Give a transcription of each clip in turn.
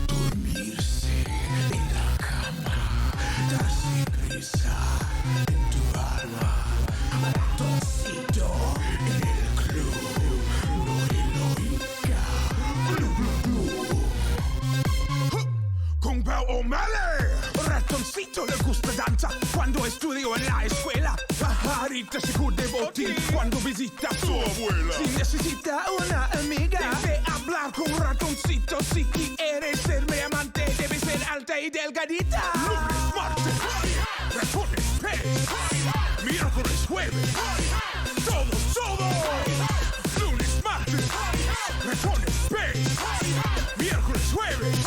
Dormirse en la cama, darse prisa en tu alma, ratoncito en el club, no heroica, blu blu blu. Kung Pao O'Malley, ratoncito le gusta danza cuando estudio en la escuela. Pajarita se de botín cuando visita a su abuela. Si necesita una amiga, debe hablar con ratoncito. Si quieres ser mi amante, debe ser alta y delgadita. Lunes, martes, ratones, pez. Miércoles, jueves, todo. Lunes, martes, ratones, pez. Miércoles, jueves.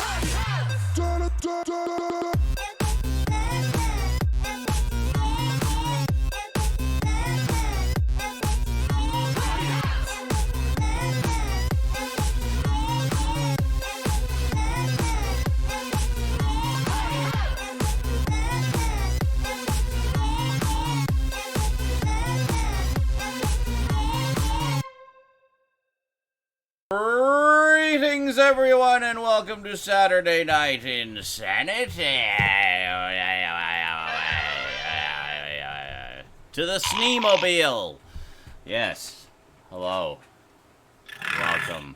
Greetings, everyone, and welcome to Saturday Night InSaNity. To the Sneemobile. Yes. Hello. Welcome.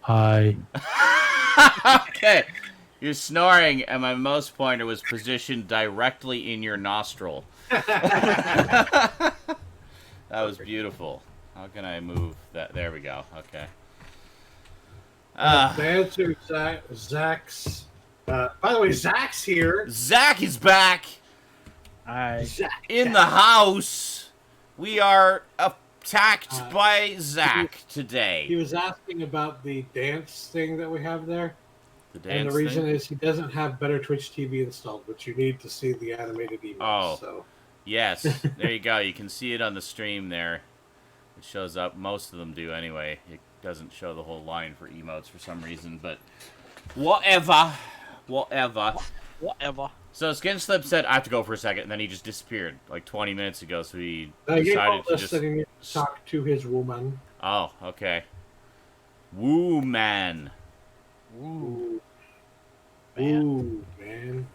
Hi. Okay. You're snoring, and my mouse pointer was positioned directly in your nostril. That was beautiful. How can I move that? There we go. Okay. The answer, Zach's. By the way, Zach's here. Zach is back. Hi. Zach In the house. We are attacked by Zach today. He was asking about the dance thing that we have there. The dance And the reason thing? is he doesn't have Better Twitch TV installed, but you need to see the animated emails. Oh. So. Yes. There you go. You can see it on the stream there. It shows up. Most of them do anyway. It doesn't show the whole line for emotes for some reason, but whatever. So Skinslip said, I have to go for a second, and then he just disappeared like 20 minutes ago, so he decided to just... That he needs to talk to his woman. Oh, okay. Woo man. Ooh. Man. Ooh, man.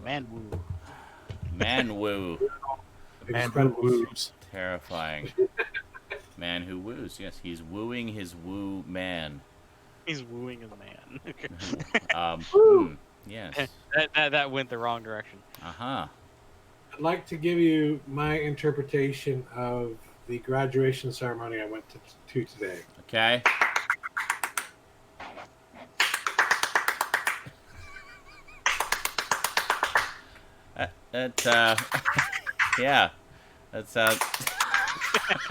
Man woo. Man woo. Man who woos. Terrifying. Man who woos. Yes, he's wooing his woo man. He's wooing his man. Yes. that went the wrong direction. Uh-huh. I'd like to give you my interpretation of the graduation ceremony I went to today. Okay. Yeah. That sounds...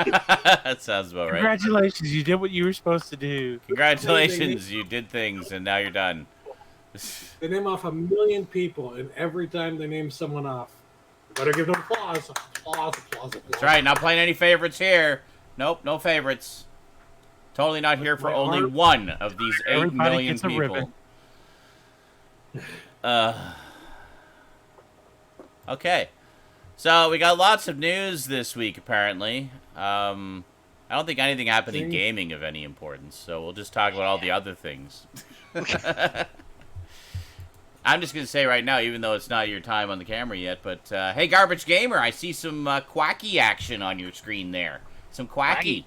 that sounds about right. Congratulations, you did what you were supposed to do. Congratulations, you did things, and now you're done. They name off 1 million people, and every time they name someone off, you better give them applause. That's right, not playing any favorites here. Nope, no favorites. Totally not here for only one of these 8 Everybody million gets a people. Okay. So, we got lots of news this week, apparently. I don't think anything happened in gaming of any importance, so we'll just talk about all the other things. I'm just going to say right now, even though it's not your time on the camera yet, but, hey, Garbage Gamer, I see some Quacky action on your screen there. Some Quacky.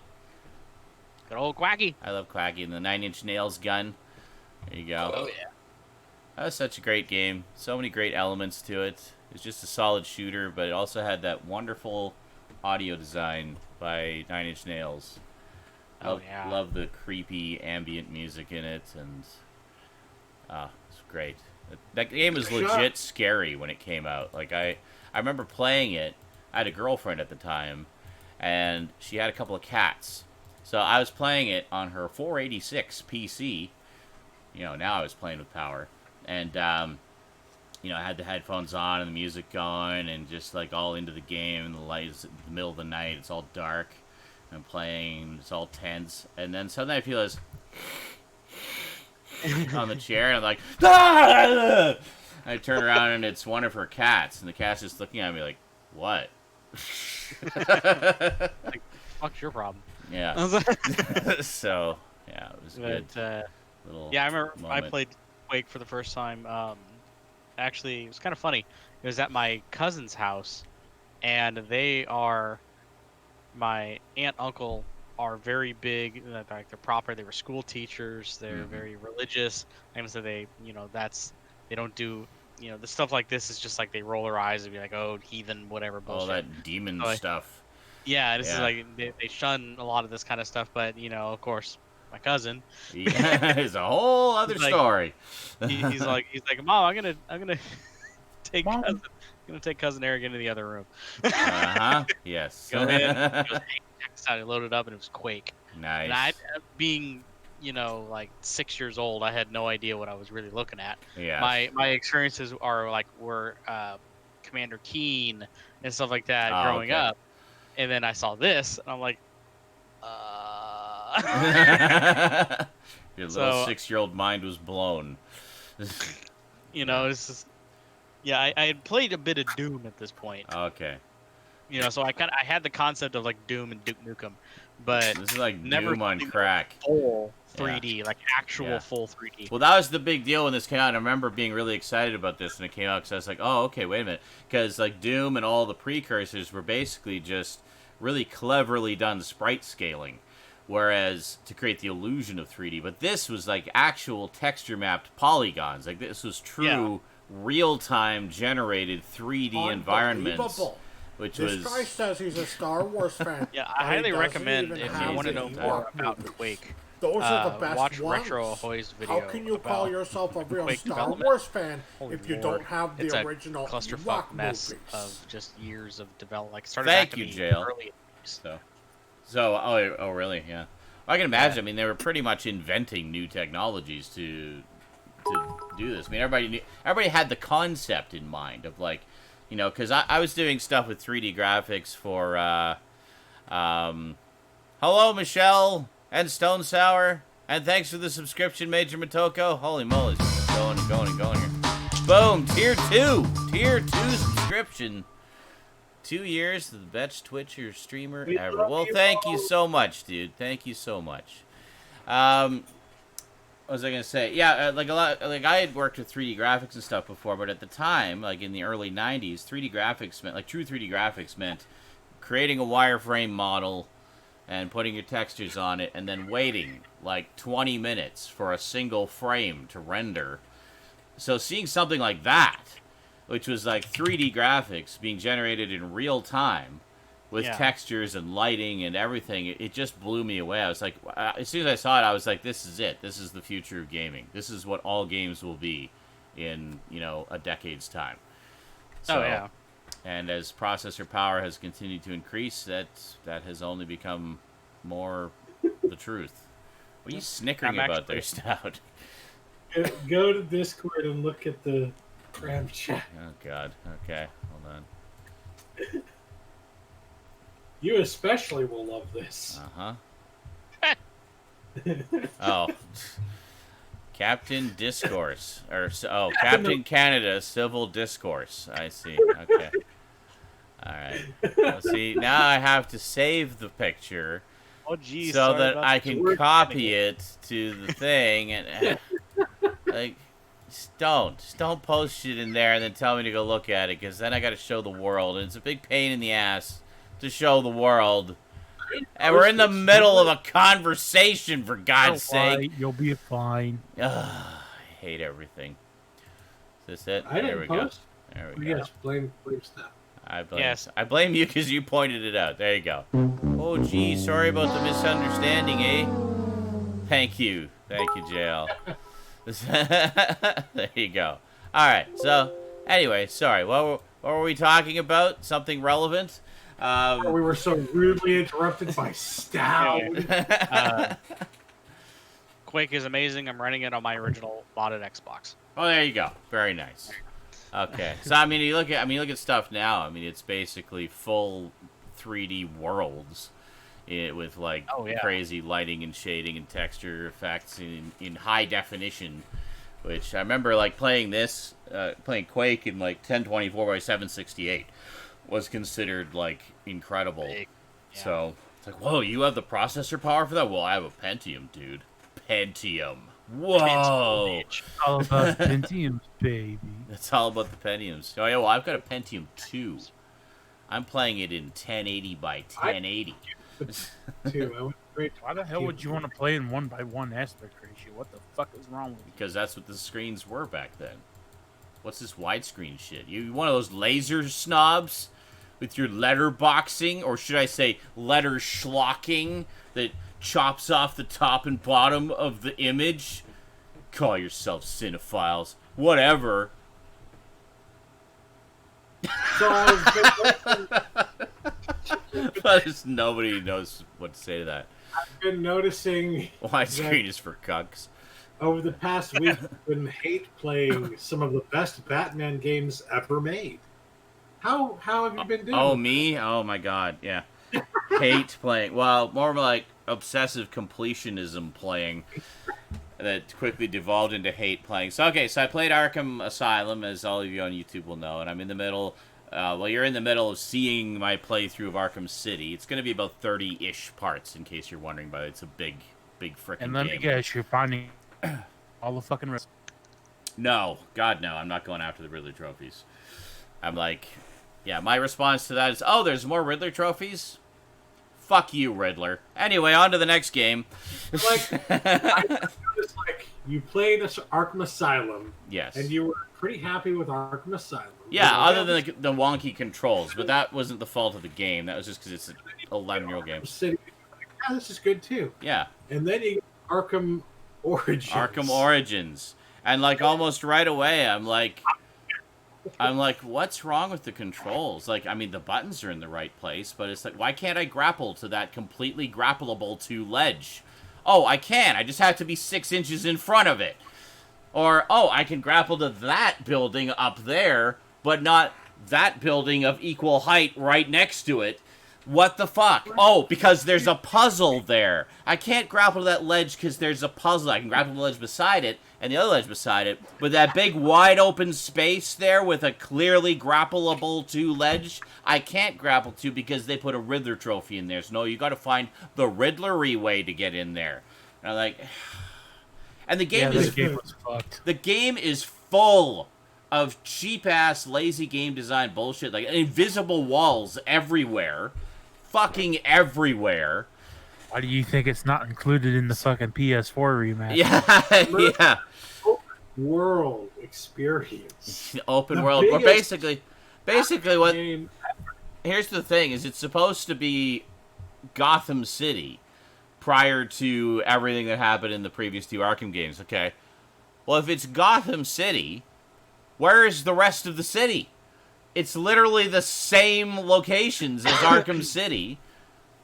Good old Quacky. I love Quacky and the 9 Inch Nails gun. There you go. Oh, yeah. That was such a great game. So many great elements to it. It's just a solid shooter, but it also had that wonderful audio design by 9 Inch Nails. Yeah. Love the creepy ambient music in it, and it's great. That game was legit scary when it came out. Like I remember playing it. I had a girlfriend at the time, and she had a couple of cats. So I was playing it on her 486 PC. You know, now I was playing with power, and you know, I had the headphones on and the music going, and just like all into the game. And the lights in the middle of the night. It's all dark. I'm playing. It's all tense, and then suddenly I feel this on the chair, and I'm like, ah! I turn around, and it's one of her cats, and the cat's just looking at me like, what? Fuck's your problem? Yeah. So yeah, it was good. Little Yeah, I remember moment. I played Quake for the first time. Actually, it was kind of funny. It was at my cousin's house, and my aunt, uncle are very big. Like they're proper. They were school teachers. They're very religious. And so they don't do, the stuff like this is just like they roll their eyes and be like, oh, heathen, whatever bullshit. All that demon So, stuff. Yeah, this is like they shun a lot of this kind of stuff. But of course, my cousin It's a whole other story. he's like, Mom, I'm gonna take Mom. cousin. I'm gonna take cousin Eric into the other room. Yes. Go in. He goes, hey, check this out. He loaded up, and it was Quake. Nice. And I, being, like 6 years old, I had no idea what I was really looking at. Yeah. My experiences were Commander Keen and stuff like that growing up, and then I saw this, and I'm like, Your little 6-year-old mind was blown. It's just, yeah, I had played a bit of Doom at this point. Okay. So I had the concept of like Doom and Duke Nukem, but This is like never Doom on crack. full 3D, like actual full 3D. Well, that was the big deal when this came out. And I remember being really excited about this when it came out because I was like, oh, okay, wait a minute. Because like Doom and all the precursors were basically just really cleverly done sprite scaling, whereas to create the illusion of 3D. But this was like actual texture mapped polygons. Like this was true real-time generated 3D environments. Which this was... guy says he's a Star Wars fan. Yeah, I highly recommend if you want to know more about Quake. Those are the best watch ones. Retro Ahoy's video. How can you call yourself a real Quake Star development? Wars fan Holy if you Lord. don't have the It's a original clusterfuck Ewok mess movies? of just years of development. Like started Thank back you, in the Jail. early 80s. Oh, really? Yeah. I can imagine. I mean, they were pretty much inventing new technologies to do this. I mean, everybody had the concept in mind of like, because I was doing stuff with 3D graphics for, hello, Michelle and Stone Sour, and thanks for the subscription, Major Motoko. Holy moly, going here. Boom, tier 2 subscription. 2 years to the best Twitcher streamer ever. Well, thank you so much, dude. Thank you so much. What was I gonna say? Yeah, I had worked with 3D graphics and stuff before, but at the time, like in the early 90s, 3D graphics meant, like true 3D graphics meant creating a wireframe model and putting your textures on it and then waiting like 20 minutes for a single frame to render. So seeing something like that, which was like 3D graphics being generated in real time with textures and lighting and everything, it just blew me away. I was like, as soon as I saw it, I was like, this is it. This is the future of gaming. This is what all games will be in, a decade's time. So, and as processor power has continued to increase, that has only become more the truth. What are you snickering about there, Stout? Go to Discord and look at the Cram chat. Oh, God. Okay, hold on. You especially will love this. Oh. Captain Discourse. Captain Canada Civil Discourse. I see. Okay. Alright. Well, see, now I have to save the picture so that I can copy it to the thing and like just don't post shit in there and then tell me to go look at it, because then I gotta show the world, and it's a big pain in the ass to show the world. And we're in the middle of a conversation, for God's sake. You'll be fine. I hate everything. Is this it? I There we didn't go. post. There we go. Yes, blame stuff. I blame you because you pointed it out. There you go. Oh, gee, sorry about the misunderstanding, eh? Thank you, JL. There you go. All right. So, anyway, sorry. What were we talking about? Something relevant? We were so rudely interrupted by Stout. Quake is amazing. I'm running it on my original modded Xbox. Oh, there you go. Very nice. Okay. So I mean, you look at stuff now. I mean, it's basically full 3D worlds with like crazy lighting and shading and texture effects in high definition. Which I remember like playing Quake in like 1024 by 768 was considered like incredible. Yeah. So It's like, whoa, you have the processor power for that? Well, I have a Pentium, dude. Pentium. Whoa. All about Pentiums, baby. It's all about the Pentiums. Oh, yeah, well, I've got a Pentium 2. I'm playing it in 1080 by 1080. Too. I went straight to Why the hell would you want to play in 1:1 aspect ratio? What the fuck is wrong with you? Because that's what the screens were back then. What's this widescreen shit? You one of those laser snobs with your letter boxing, or should I say letter schlocking, that chops off the top and bottom of the image? Call yourself cinephiles. Whatever. So I've But nobody knows what to say to that. been noticing Widescreen is for cucks. over the past week, I've been hate playing some of the best Batman games ever made. How have you been doing? Oh, me? Oh, my God. Yeah. Hate playing. Well, more like obsessive completionism playing that quickly devolved into hate playing. So, okay, so I played Arkham Asylum, as all of you on YouTube will know, and I'm in the middle. Well, you're in the middle of seeing my playthrough of Arkham City. It's going to be about 30-ish parts, in case you're wondering, but it's a big frickin' And let me game. guess, you're finding all the fucking rest. No, God, no. I'm not going after the Riddler trophies. I'm like, yeah, my response to that is, oh, there's more Riddler trophies? Fuck you, Riddler. Anyway, on to the next game. Like, I noticed, like, you played Arkham Asylum, Yes. and you were pretty happy with Arkham Asylum. Yeah, You know, other than the wonky controls, but that wasn't the fault of the game. That was just because it's an 11-year-old game. City, like, yeah, this is good too. Yeah, And then you get Arkham Origins. Arkham Origins. And, like, almost right away, I'm like, what's wrong with the controls? Like, I mean, the buttons are in the right place, but it's like, why can't I grapple to that completely grappleable to ledge? Oh, I can. I just have to be 6 inches in front of it. Or, oh, I can grapple to that building up there, but not that building of equal height right next to it. What the fuck? Oh, because there's a puzzle there. I can't grapple to that ledge because there's a puzzle. I can grapple to the ledge beside it and the other ledge beside it. But that big wide open space there with a clearly grappleable to ledge, I can't grapple to because they put a Riddler trophy in there. So no, you got to find the Riddlery way to get in there. And I'm like, and the game This is game was fucked. the game is full of cheap-ass, lazy game design bullshit. Like, invisible walls everywhere. Fucking everywhere. Why do you think it's not included in the fucking PS4 remaster? Yeah, yeah. World experience. Open The world. Or biggest basically what... Game. Here's the thing, is it's supposed to be Gotham City prior to everything that happened in the previous 2 Arkham games, okay? Well, if it's Gotham City, where is the rest of the city? It's literally the same locations as Arkham City,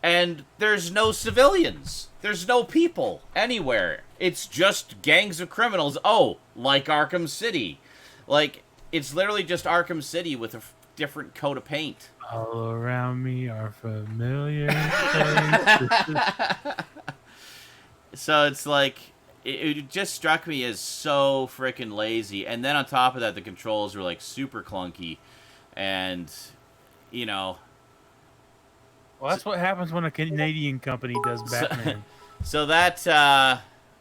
and there's no civilians. There's no people anywhere. It's just gangs of criminals. Oh, like Arkham City. Like, it's literally just Arkham City with a different coat of paint. All around me are familiar faces. So it's like, it just struck me as so freaking lazy. And then on top of that, the controls were like super clunky. And, you know. Well, that's what happens when a Canadian company does Batman. So that,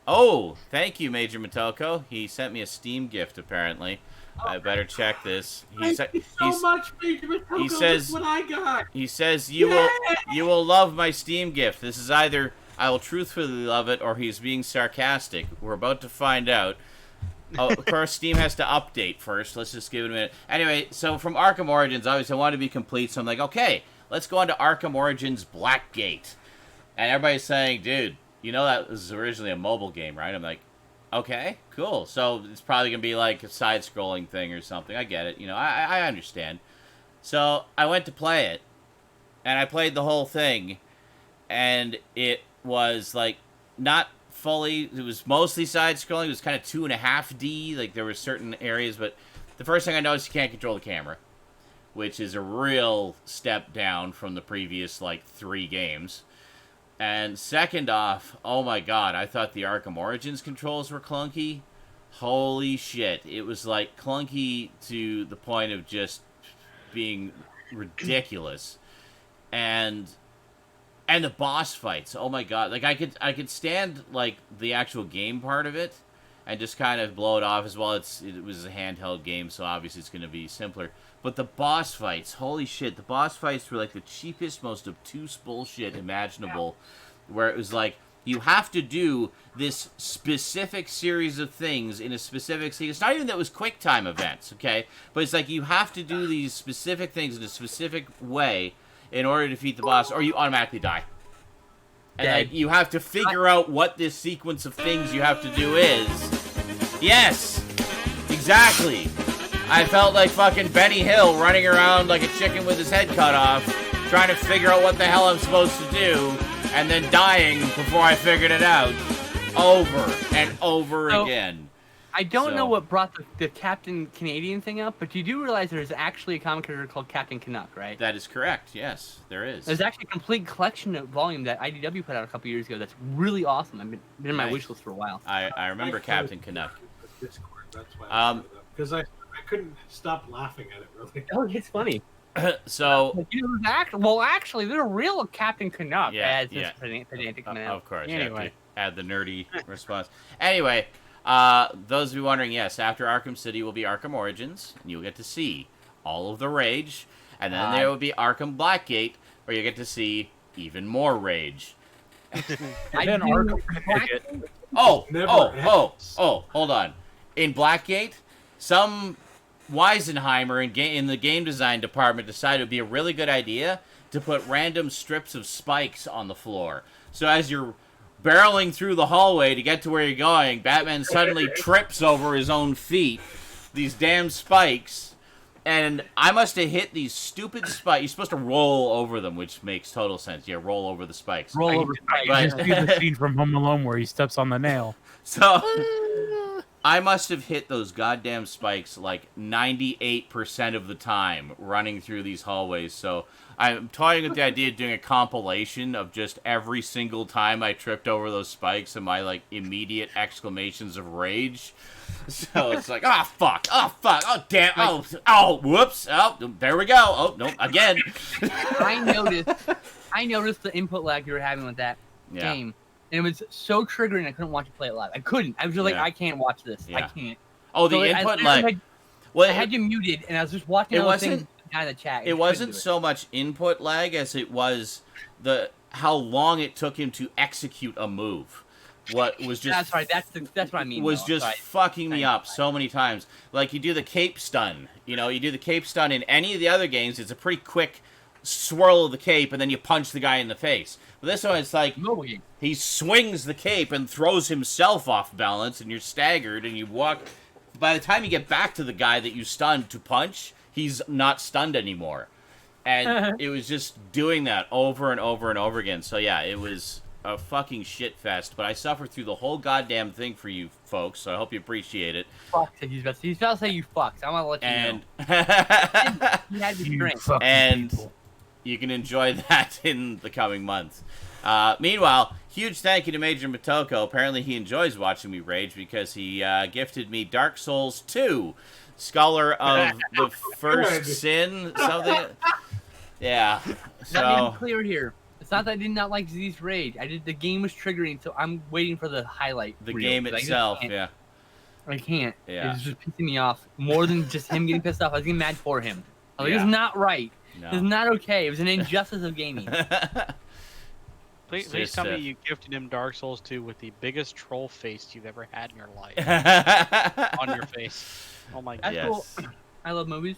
oh, thank you, Major Motoko. He sent me a Steam gift, apparently. I better check this. Thank you so much, Major Motoko. he says- That's what I got. He says, you will love my Steam gift. This is either I will truthfully love it or he's being sarcastic. We're about to find out. Oh, of course, Steam has to update first. Let's just give it a minute. Anyway, so from Arkham Origins, obviously I wanted to be complete, so I'm like, okay, let's go on to Arkham Origins Blackgate. And everybody's saying, dude, you know that was originally a mobile game, right? I'm like, okay, cool. So it's probably going to be like a side-scrolling thing or something. I get it. You know, I understand. So I went to play it, and I played the whole thing, and it was, like, not fully, it was mostly side-scrolling. It was kind of 2.5D. Like, there were certain areas, but the first thing I noticed, you can't control the camera, which is a real step down from the previous, like, 3 games. And second off, oh my god, I thought the Arkham Origins controls were clunky. Holy shit. It was, like, clunky to the point of just being ridiculous. And And the boss fights. Oh my god! Like I could stand like the actual game part of it, and just kind of blow it off as well. It was a handheld game, so obviously it's going to be simpler. But the boss fights, holy shit! The boss fights were like the cheapest, most obtuse bullshit imaginable, where it was like you have to do this specific series of things in a specific scene. It's not even that it was quick time events, okay? But it's like you have to do these specific things in a specific way in order to defeat the boss, or you automatically die. And like, you have to figure out what this sequence of things you have to do is. Yes! Exactly! I felt like fucking Benny Hill running around like a chicken with his head cut off, trying to figure out what the hell I'm supposed to do, and then dying before I figured it out. Over and over again. I don't know what brought the Captain Canadian thing up, but you do realize there's actually a comic character called Captain Canuck, right? That is correct. Yes, there is. There's actually a complete collection of volume that IDW put out a couple years ago that's really awesome. I've been in my wish list for a while. I remember Captain Canuck. Discord, that's why because I couldn't stop laughing at it, really. Oh, it's funny. So actually, there's a real Captain Canuck as this pedantic man. Of course, anyway, you have to add the nerdy response. Anyway, those of you wondering, yes, after Arkham City will be Arkham Origins, and you'll get to see all of the rage, and then there will be Arkham Blackgate, where you get to see even more rage. Hold on. In Blackgate, some Weisenheimer in the game design department decided it would be a really good idea to put random strips of spikes on the floor. So as you're barreling through the hallway to get to where you're going, Batman suddenly trips over his own feet. These damn spikes. And I must have hit these stupid spikes. You're supposed to roll over them, which makes total sense. Yeah, roll over the spikes. Roll over spikes. Just do the scene from Home Alone where he steps on the nail. So I must have hit those goddamn spikes like 98% of the time running through these hallways. So I'm toying with the idea of doing a compilation of just every single time I tripped over those spikes and my like immediate exclamations of rage. So it's like, oh fuck, oh damn, oh whoops, oh there we go, oh no, again. I noticed the input lag you were having with that game. And it was so triggering I couldn't watch you play it live. I couldn't. I was just like, I can't watch this. I can't. Oh, the input lag. I had you muted, and I was just watching other things in the chat. It wasn't so much input lag as it was how long it took him to execute a move. What was just that's right. That's what I mean. Was just fucking me up so many times. Like you do the cape stun. You know, you do the cape stun in any of the other games. It's a pretty quick swirl of the cape, and then you punch the guy in the face. But this one, it's like he swings the cape and throws himself off balance, and you're staggered, and you walk. By the time you get back to the guy that you stunned to punch, he's not stunned anymore. And it was just doing that over and over and over again. So yeah, it was a fucking shit fest, but I suffered through the whole goddamn thing for you folks, so I hope you appreciate it. Fuck, he's about to say you fucks. I want to let you know. You had to drink. And you can enjoy that in the coming months. Meanwhile, huge thank you to Major Motoko. Apparently he enjoys watching me rage because he gifted me Dark Souls 2, Scholar of the First Sin, something. Yeah. So let me be clear here. It's not that I did not like Z's Rage. The game was triggering, so I'm waiting for the highlight. The game itself, I can't. Yeah. It's just pissing me off more than just him getting pissed off. I was getting mad for him. I was like, it's not right. No. It's not okay. It was an injustice of gaming. Please tell me you gifted him Dark Souls 2 with the biggest troll face you've ever had in your life on your face. Oh my god. That's cool. I love movies.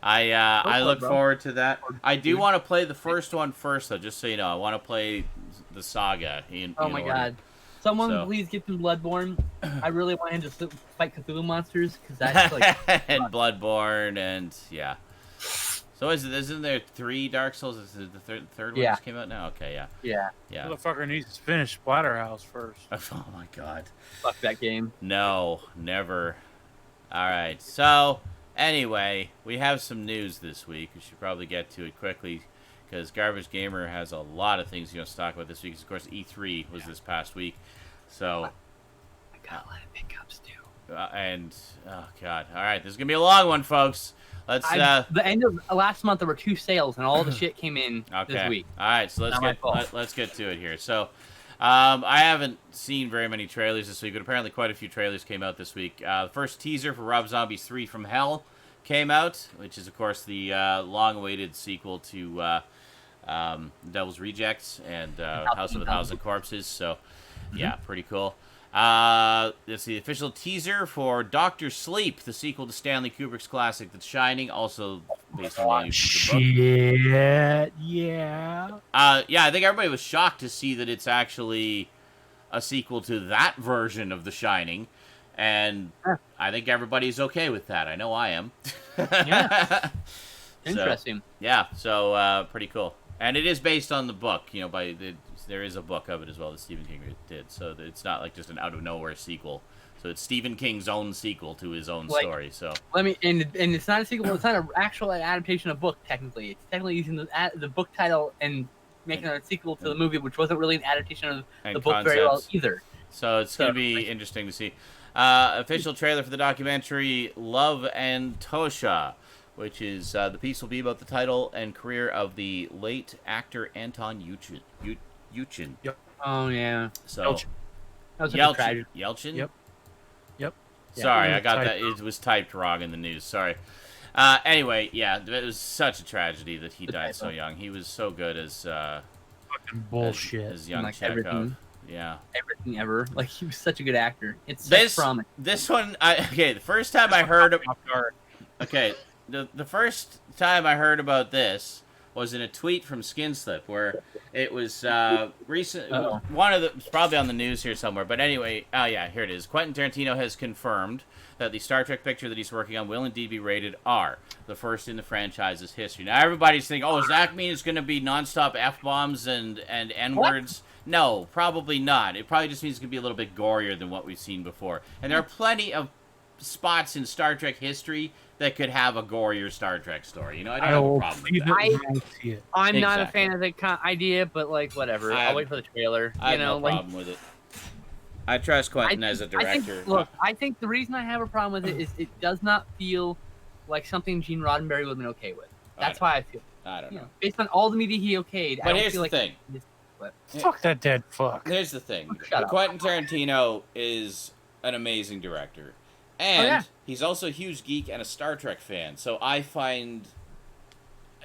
I look forward to that. I do want to play the first one first, though, just so you know. I want to play the saga. Oh my god. Someone please get him Bloodborne. I really want him to fight Cthulhu monsters, because that's like... and Bloodborne, and yeah. So isn't there 3 Dark Souls? Is it the third one just came out now? Okay, yeah. Motherfucker needs to finish Splatterhouse first. Oh my god. Fuck that game. No, never. Alright, so... Anyway, we have some news this week. We should probably get to it quickly because Garbage Gamer has a lot of things he's going to talk about this week. Of course, E3 was this past week. So, I got a lot of pickups, too. and oh god, all right, this is gonna be a long one, folks. Let's. The end of last month, there were 2 sales, and all the shit came in Okay. this week. All right, so let's get to it here. So, I haven't seen very many trailers this week, but apparently quite a few trailers came out this week. The first teaser for Rob Zombie's 3 from Hell came out, which is, of course, the long-awaited sequel to Devil's Rejects and House of a Thousand Corpses. So, yeah, pretty cool. It's the official teaser for Dr. Sleep, the sequel to Stanley Kubrick's classic The Shining, also based on the book. Shit, yeah. Yeah, I think everybody was shocked to see that it's actually a sequel to that version of The Shining, and I think everybody's okay with that. I know I am. Yeah. Interesting. So pretty cool. And it is based on the book, there is a book of it as well that Stephen King did, so it's not like just an out-of-nowhere sequel. So it's Stephen King's own sequel to his own story. So and it's not a sequel. It's not an actual adaptation of book. Technically, it's technically using the book title and making it a sequel to the movie, which wasn't really an adaptation of the book very well either. So it's going to be interesting to see. Official trailer for the documentary Love and Tosha, which is the piece will be about the title and career of the late actor Anton Yelchin. Yep. Oh yeah. So Yelchin. That was such a tragedy. Yelchin. Yep. Sorry, Yeah, I got that. typed It was typed wrong in the news. Sorry. Anyway, yeah, it was such a tragedy that he died so young. He was so good as Fucking bullshit. as young Like Chekhov. everything. Yeah. Everything ever. Like he was such a good actor. It's such promise. This one, the first time I heard of, the first time I heard about this was in a tweet from Skinslip, where it was recent. One of the, it's probably on the news here somewhere, but anyway, here it is. Quentin Tarantino has confirmed that the Star Trek picture that he's working on will indeed be rated R, the first in the franchise's history. Now everybody's thinking, does that mean it's going to be nonstop F-bombs and N-words? No, probably not. It probably just means it's going to be a little bit gorier than what we've seen before. And there are plenty of spots in Star Trek history that could have a gorier Star Trek story. I don't have a problem with that. I'm not a fan of the idea, but like whatever. I'll wait for the trailer. I have no problem with it. I trust Quentin as a director. I think the reason I have a problem with it is it does not feel like something Gene Roddenberry would have been okay with. That's why I feel. I don't know. Based on all the media he okayed, but I don't here's feel the thing. Fuck that dead fuck. Here's the thing. Shut up. Quentin Tarantino is an amazing director. And he's also a huge geek and a Star Trek fan. So I find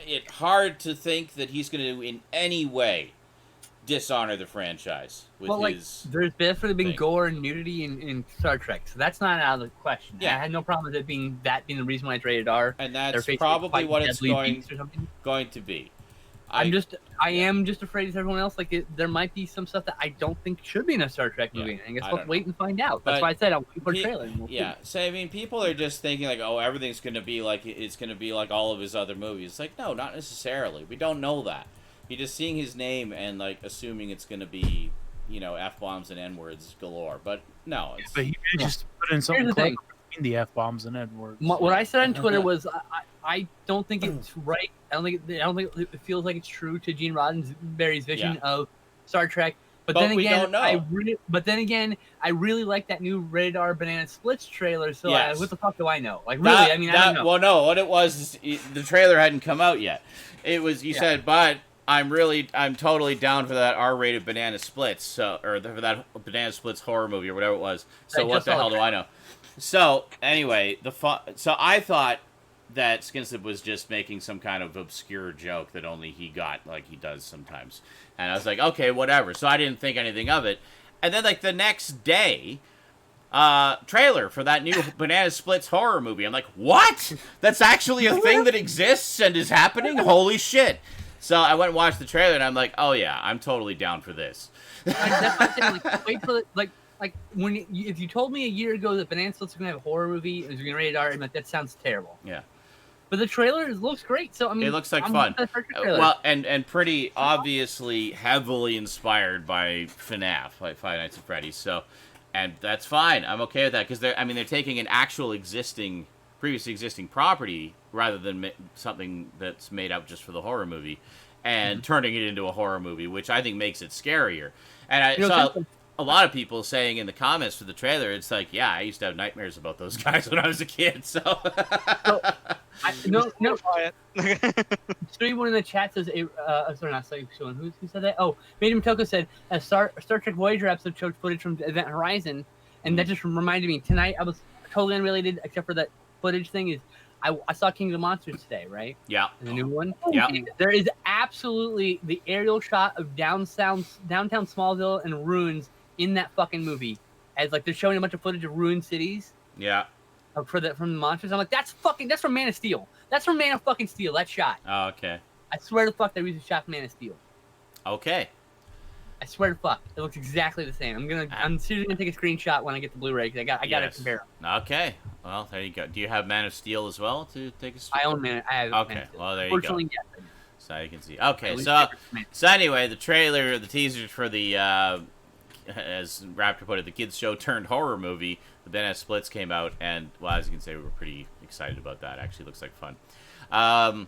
it hard to think that he's going to in any way dishonor the franchise with his there's definitely been thing. gore and nudity in Star Trek, so that's not out of the question. Yeah. I had no problem with it being the reason why it's rated R. And that's probably what it's going to be. I am just afraid as everyone else. There might be some stuff that I don't think should be in a Star Trek movie. I guess we'll wait and find out. That's why I said I'll wait for a trailer. So people are just thinking everything's going to be like all of his other movies. It's like, no, not necessarily. We don't know that. You're just seeing his name and assuming it's going to be, F-bombs and N-words galore. But no, it's. But he just put in something between the F-bombs and N-words. What I said on Twitter was I don't think it's right. I don't think it feels like it's true to Gene Roddenberry's vision of Star Trek. But then we again, don't know. I really like that new Rated R Banana Splits trailer. So what the fuck do I know? I don't know. Well, no, what it was is the trailer hadn't come out yet. It was said, but I'm totally down for that R-rated Banana Splits, for that Banana Splits horror movie or whatever it was. So what the hell do I know? So anyway, so I thought that Skinslip was just making some kind of obscure joke that only he got, like he does sometimes. And I was like, okay, whatever. So I didn't think anything of it. And then, the next day, trailer for that new Banana Splits horror movie. I'm like, what? That's actually a thing that exists and is happening? Holy shit. So I went and watched the trailer, and I'm like, oh, yeah, I'm totally down for this. That's what I'm saying. Wait for if you told me a year ago that Banana Splits was going to have a horror movie and it was going to rated R, I'm like, that sounds terrible. Yeah. But the trailer looks great, so I mean, it looks like fun. Well, and pretty obviously heavily inspired by FNAF, like Five Nights at Freddy's. So, and that's fine. I'm okay with that because they're taking an actual previously existing property rather than something that's made up just for the horror movie, and turning it into a horror movie, which I think makes it scarier. And a lot of people saying in the comments for the trailer, it's like, yeah, I used to have nightmares about those guys when I was a kid. So, No. Quiet. Someone in the chat says, sorry, not someone. Who said that? Oh, Made Toko said a Star Trek Voyager episode showed footage from Event Horizon, and that just reminded me. Tonight, I was totally unrelated, except for that footage thing. Is I saw King of the Monsters today, right? yeah. The new one. Yeah. And there is absolutely the aerial shot of downtown Smallville and ruins in that fucking movie, as like they're showing a bunch of footage of ruined cities. Yeah. From the monsters. I'm like, that's from Man of Steel. That's from Man of fucking Steel. That shot. Oh, okay. I swear to fuck, they used a shot from Man of Steel. Okay. I swear to fuck, it looks exactly the same. I'm seriously gonna take a screenshot when I get the Blu-ray because I gotta compare them. Okay. Well, there you go. Do you have Man of Steel as well to take a? I own Man. I have. Okay. Man of Steel. Well, there you go. Fortunately, yes. I do. So you can see. Okay. At least So Man. anyway, the trailer, the teaser for the, as Raptor put it, the kids show turned horror movie. The Ben S. Splits came out, and well, as you can see, we were pretty excited about that. Actually, looks like fun.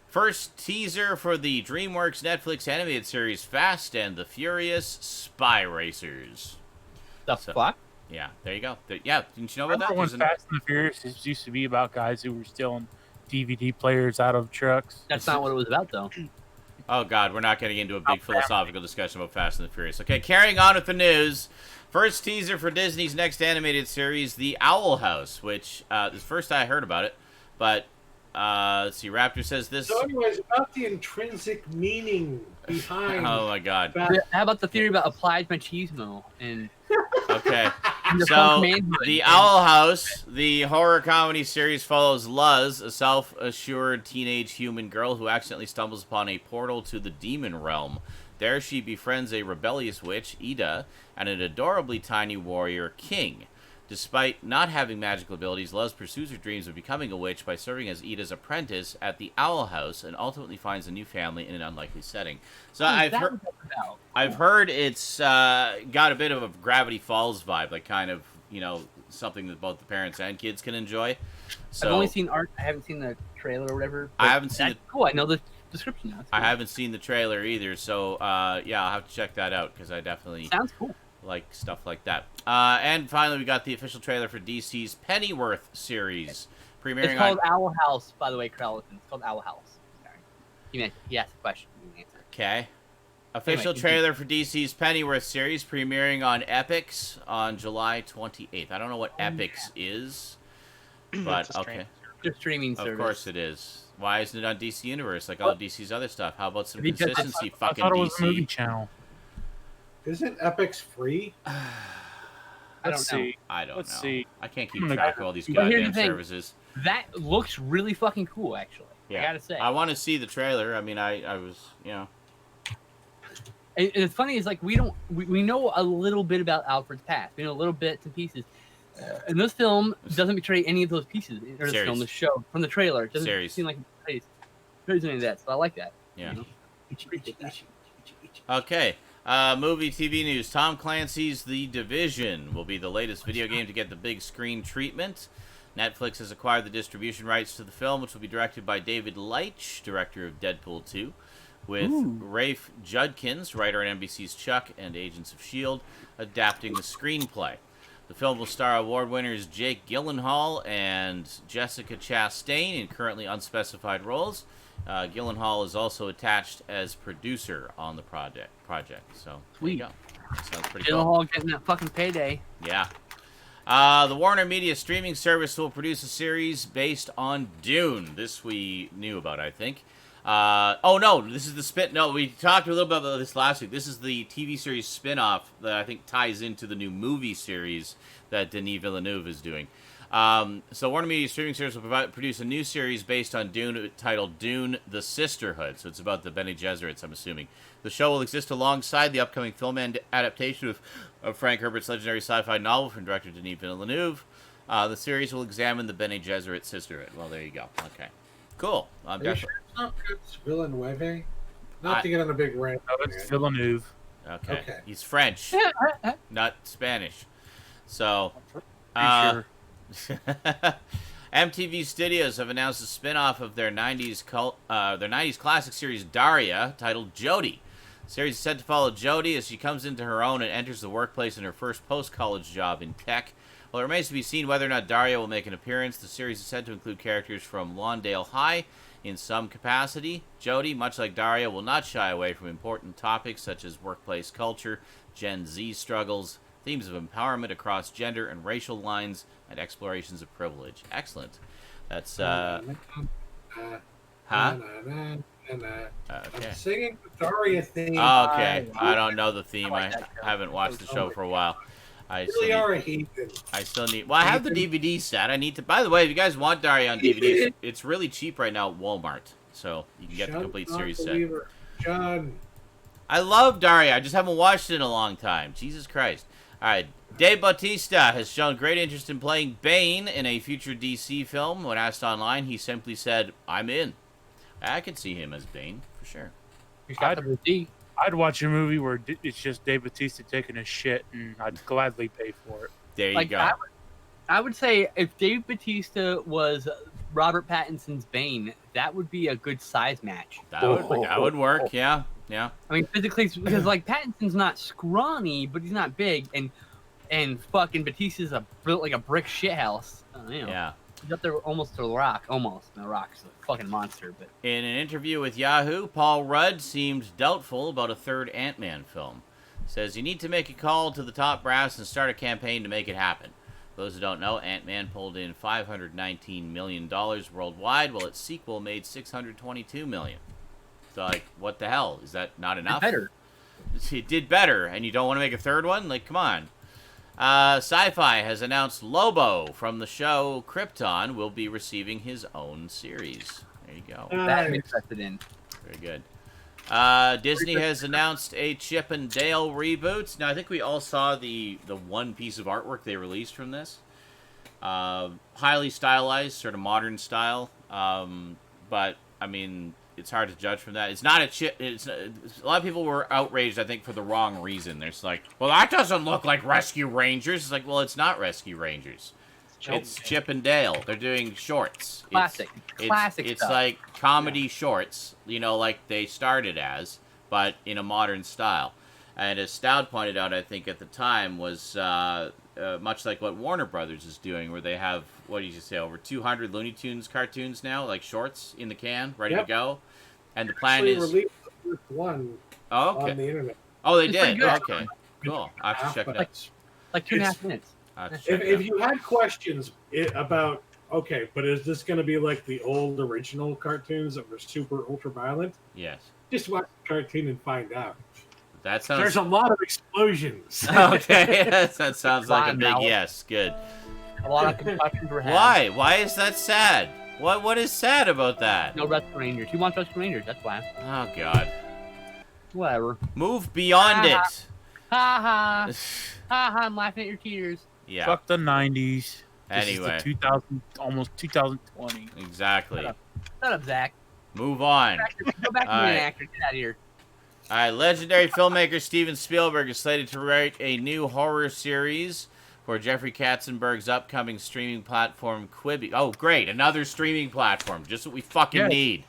First teaser for the DreamWorks Netflix animated series Fast and the Furious Spy Racers. The fuck? Yeah, there you go. Yeah, didn't you know about that? Remember when There's an- Fast and the Furious used to be about guys who were stealing DVD players out of trucks? That's not what it was about, though. Oh, God, we're not getting into a big philosophical discussion about Fast and the Furious. Okay, carrying on with the news. First teaser for Disney's next animated series, The Owl House, which, this first I heard about it, but, let's see, Raptor says this... So anyways, about the intrinsic meaning behind... Oh, my God. How about the theory about applied machismo and Okay. the So, punk manhood? The Owl House, the horror comedy series, follows Luz, a self-assured teenage human girl who accidentally stumbles upon a portal to the demon realm. There she befriends a rebellious witch, Ida, and an adorably tiny warrior, King. Despite not having magical abilities, Luz pursues her dreams of becoming a witch by serving as Ida's apprentice at the Owl House and ultimately finds a new family in an unlikely setting. So I've heard it's got a bit of a Gravity Falls vibe, like kind of, something that both the parents and kids can enjoy. So I've only seen art. I haven't seen the trailer or whatever. I haven't seen it. Cool. I know the description now. I haven't seen the trailer either, so yeah, I'll have to check that out because I definitely sounds cool. Like stuff like that. And finally, we got the official trailer for DC's Pennyworth series, premiering It's called Owl House, by the way, Krellison. It's called Owl House. Sorry. He asked a question. You answer. Okay. Official trailer for DC's Pennyworth series, premiering on Epix on July 28th. I don't know what Epix is, but okay. It's a streaming service. Of course it is. Why isn't it on DC Universe like all of DC's other stuff? How about some consistency, I fucking thought it was DC? a movie channel. Isn't Epix free? Let's see. I don't know. Let's see. I can't keep track of all these But here's goddamn the thing. services. That looks really fucking cool, actually. Yeah. I gotta say. I want to see the trailer. I mean, I was, And it's funny is like we know a little bit about Alfred's past. We know a little bits and pieces. And this film doesn't betray any of those pieces. Or this film, the show, from the trailer. It doesn't seem like it betrays any of that. So I like that. Yeah. You know? Okay. Movie TV news. Tom Clancy's The Division will be the latest video game to get the big screen treatment. Netflix has acquired the distribution rights to the film, which will be directed by David Leitch, director of Deadpool 2, with Rafe Judkins, writer on NBC's Chuck and Agents of S.H.I.E.L.D., adapting the screenplay. The film will star award winners Jake Gyllenhaal and Jessica Chastain in currently unspecified roles. Gyllenhaal is also attached as producer on the project. So, there you go. Sounds pretty cool. Gyllenhaal getting that fucking payday. Yeah. The Warner Media streaming service will produce a series based on Dune. This we knew about, I think. Oh, no, this is the spin... No, we talked a little bit about this last week. This is the TV series spin-off that I think ties into the new movie series that Denis Villeneuve is doing. So Warner Media streaming service will produce a new series based on Dune titled Dune: The Sisterhood. So it's about the Bene Gesserits, I'm assuming. The show will exist alongside the upcoming film adaptation of Frank Herbert's legendary sci-fi novel from director Denis Villeneuve. The series will examine the Bene Gesserit sisterhood. Well, there you go. Okay. Cool. Are you sure it's not Villeneuve? Not to get on a big rant. No, it's Villeneuve. Okay. He's French, not Spanish. So, Sure. MTV Studios have announced a spin-off of their 90s classic series Daria, titled Jodie. Series is set to follow Jodie as she comes into her own and enters the workplace in her first post-college job in tech. While it remains to be seen whether or not Daria will make an appearance, the series is said to include characters from Lawndale High in some capacity. Jodie, much like Daria, will not shy away from important topics such as workplace culture, Gen Z struggles, themes of empowerment across gender and racial lines, and explorations of privilege. Excellent. That's, huh? I'm Okay. singing the Daria theme. Okay. I don't know the theme. I haven't watched the show for a while. I You really are a heathen. still need. Well, I have the DVD set. I need to. By the way, if you guys want Daria on DVD, it's really cheap right now at Walmart, so you can get the complete series set. John. I love Daria. I just haven't watched it in a long time. Jesus Christ. All right. Dave Bautista has shown great interest in playing Bane in a future DC film. When asked online, he simply said, "I'm in." I could see him as Bane for sure. I'd watch a movie where it's just Dave Bautista taking a shit, and I'd gladly pay for it. There you go. I would say if Dave Bautista was Robert Pattinson's Bane, that would be a good size match. That would work. Yeah. I mean, physically, because like Pattinson's not scrawny, but he's not big, and fucking Bautista's built like a brick shithouse. Yeah. He's up there almost to The Rock. Almost. The Rock's a fucking monster. But in an interview with Yahoo, Paul Rudd seemed doubtful about a third Ant-Man film. Says, you need to make a call to the top brass and start a campaign to make it happen. For those who don't know, Ant-Man pulled in $519 million worldwide, while its sequel made $622 million. So, like, what the hell? Is that not enough? It did better, and you don't want to make a third one? Like, come on. Sci-Fi has announced Lobo from the show Krypton will be receiving his own series. There you go. that I'm interested in. Very good. Disney has announced a Chip and Dale reboot. Now, I think we all saw the one piece of artwork they released from this. Highly stylized, sort of modern style. But, I mean, it's hard to judge from that. It's not a chip. A lot of people were outraged, I think, for the wrong reason. There's like, well, that doesn't look like Rescue Rangers. It's like, well, it's not Rescue Rangers. It's Chip and Dale. They're doing shorts. Classic It's stuff. like comedy shorts, like they started as, but in a modern style. And as Stoud pointed out, I think at the time, was much like what Warner Brothers is doing, where they have, what did you say, over 200 Looney Tunes cartoons now, like shorts in the can, ready to go. And the plan is released the first one on the internet. Oh, they It's did. pretty good. Okay, cool. I have to check it out. Like 2.5 minutes. If you had questions about, okay, but is this going to be like the old original cartoons that were super ultra violent? Yes. Just watch the cartoon and find out. That sounds. There's a lot of explosions. Okay, that sounds like a big now. yes. Good. A lot of concussions were had. Why? Why is that sad? What is sad about that? No Rescue Rangers. He wants Rescue Rangers. That's why. Oh God. Whatever. Move beyond it. Ha ha. Ha ha. I'm laughing at your tears. Yeah. Fuck the 90s. Anyway. This is the almost 2020. Exactly. Shut up, Zach. Move on. Go back to being an actor. Get out of here. All right. Legendary filmmaker Steven Spielberg is slated to write a new horror series for Jeffrey Katzenberg's upcoming streaming platform Quibi. Oh, great. Another streaming platform. Just what we fucking need.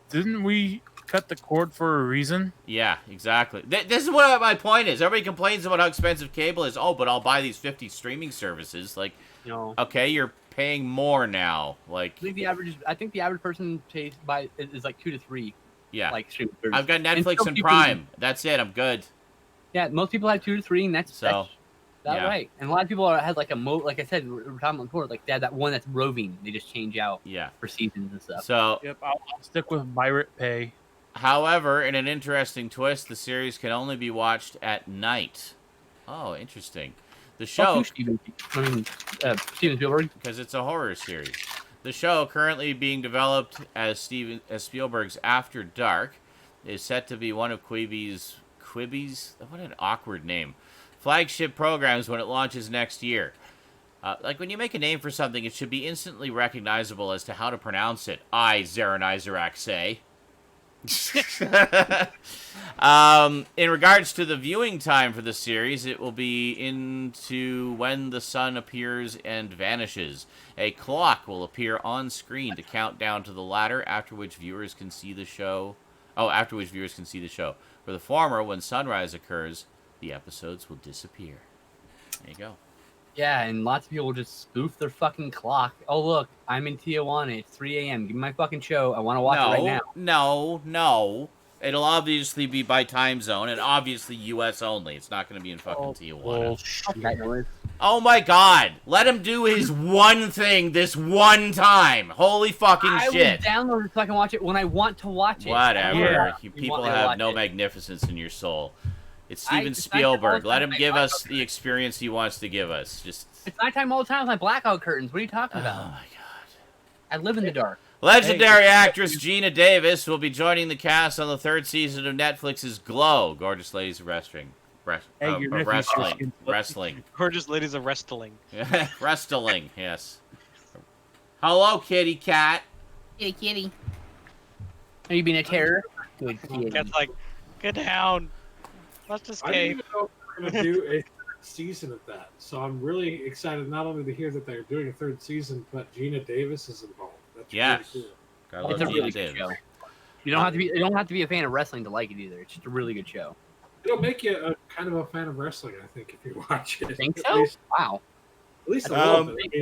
Didn't we cut the cord for a reason? Yeah, exactly. This is what my point is. Everybody complains about how expensive cable is. Oh, but I'll buy these 50 streaming services. Like, okay, you're paying more now. Like, I think the average person pays is like 2 to 3. Yeah. Like streaming services. I've got Netflix and Prime. That's it. I'm good. Yeah, most people have 2 to 3, and that's right. And a lot of people have like like I said, we're talking before, like they have that one that's roving. They just change out for seasons and stuff. So yep, I'll stick with pirate pay. However, in an interesting twist, the series can only be watched at night. Oh, interesting. The show, Steven Spielberg, because it's a horror series. The show, currently being developed as Spielberg's After Dark, is set to be one of Quibi's, what an awkward name, flagship programs when it launches next year. Like when you make a name for something, it should be instantly recognizable as to how to pronounce it. I, Zaran Izarak, say. In regards to the viewing time for the series, it will be into when the sun appears and vanishes. A clock will appear on screen to count down to the latter, after which viewers can see the show. For the former, when sunrise occurs, the episodes will disappear. There you go. Yeah, and lots of people just spoof their fucking clock. Oh, look, I'm in Tijuana. It's 3 a.m. Give me my fucking show. I want to watch it right now. No. It'll obviously be by time zone, and obviously U.S. only. It's not going to be in fucking Tijuana. Oh my god! Let him do his one thing this one time! Holy fucking shit! I will download it so I can watch it when I want to watch it. Whatever. Yeah. You people have no magnificence in your soul. It's Steven it's Spielberg. Let him nighttime give all the us time. the experience he wants to give us. Just. It's nighttime all the time with my blackout curtains. What are you talking Oh about? my god. I live in the dark. Legendary actress Gina Davis will be joining the cast on the 3rd season of Netflix's Glow. Gorgeous Ladies of Wrestling. Wrestling. Gorgeous ladies of wrestling. Wrestling, yes. Hello, kitty cat. Hey, kitty. Are you being a terror? Good kitty. Cat's like, get down. Let's I didn't escape. even know they were going to do a 3rd season of that. So I'm really excited not only to hear that they're doing a 3rd season, but Gina Davis is involved. That's Yes. really cool. Gotta It's love a Gina really good Davis. show. You don't have to be a fan of wrestling to like it either. It's just a really good show. It'll make you a kind of a fan of wrestling, I think, if you watch it. Think At so? least, Wow. at least a Um, little bit. I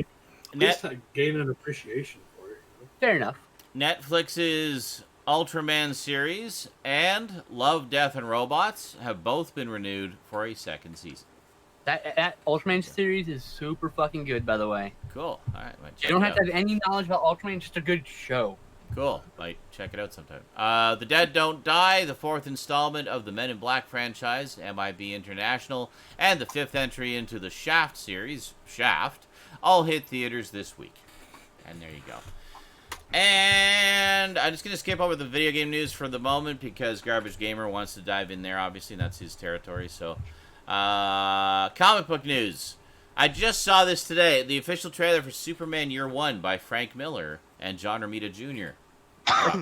mean, at least I gain an appreciation for it. Fair enough. Netflix's Ultraman series and Love, Death, and Robots have both been renewed for a 2nd season. That Ultraman series is super fucking good, by the way. Cool. All right. You don't have to have any knowledge about Ultraman, just a good show. Cool. Might check it out sometime. The Dead Don't Die, the 4th installment of the Men in Black franchise, MIB International, and the 5th entry into the Shaft series, Shaft, all hit theaters this week. And there you go. And I'm just going to skip over the video game news for the moment because Garbage Gamer wants to dive in there, obviously, and that's his territory. So, comic book news. I just saw this today. The official trailer for Superman Year One by Frank Miller and John Romita Jr.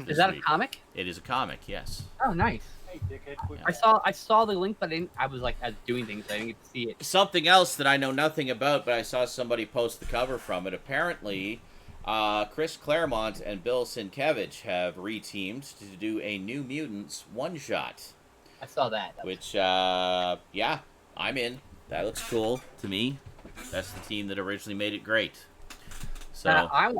Is that a comic? It is a comic, yes. Oh, nice. I saw the link, but I was like, I was doing things. I didn't get to see it. Something else that I know nothing about, but I saw somebody post the cover from it. Apparently, Chris Claremont and Bill Sienkiewicz have re-teamed to do a New Mutants one-shot. I saw that. Which, yeah, I'm in. That looks cool to me. That's the team that originally made it great. So I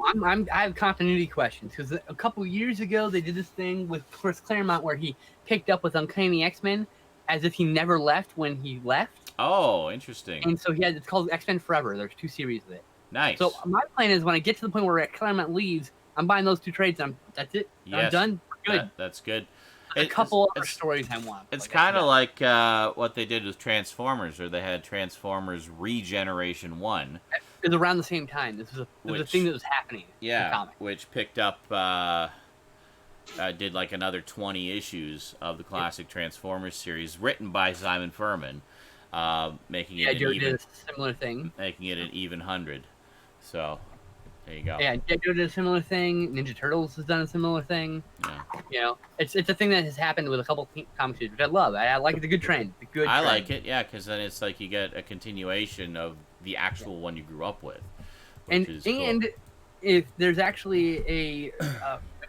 have continuity questions because a couple years ago they did this thing with Chris Claremont where he picked up with Uncanny X-Men as if he never left when he left. Oh, interesting. And so it's called X-Men Forever. There's 2 series of it. Nice. So my plan is when I get to the point where Claremont leaves, I'm buying those 2 trades. That's it. Yes, I'm done. Good. That's good. A couple other stories I want. It's kind of like what they did with Transformers, where they had Transformers Regeneration 1. It was around the same time. This was a thing that was happening. Yeah, in the comic. which picked up, did like another 20 issues of the classic Transformers series, written by Simon Furman, making it Joe an even, did a similar thing. making it an even 100. So there you go. Yeah, Joe did a similar thing. Ninja Turtles has done a similar thing. Yeah. You know, it's a thing that has happened with a couple comic series, which I love. I like it. The good trend. I like it, yeah, because then it's like you get a continuation of the actual one you grew up with. And Which is cool. if there's actually a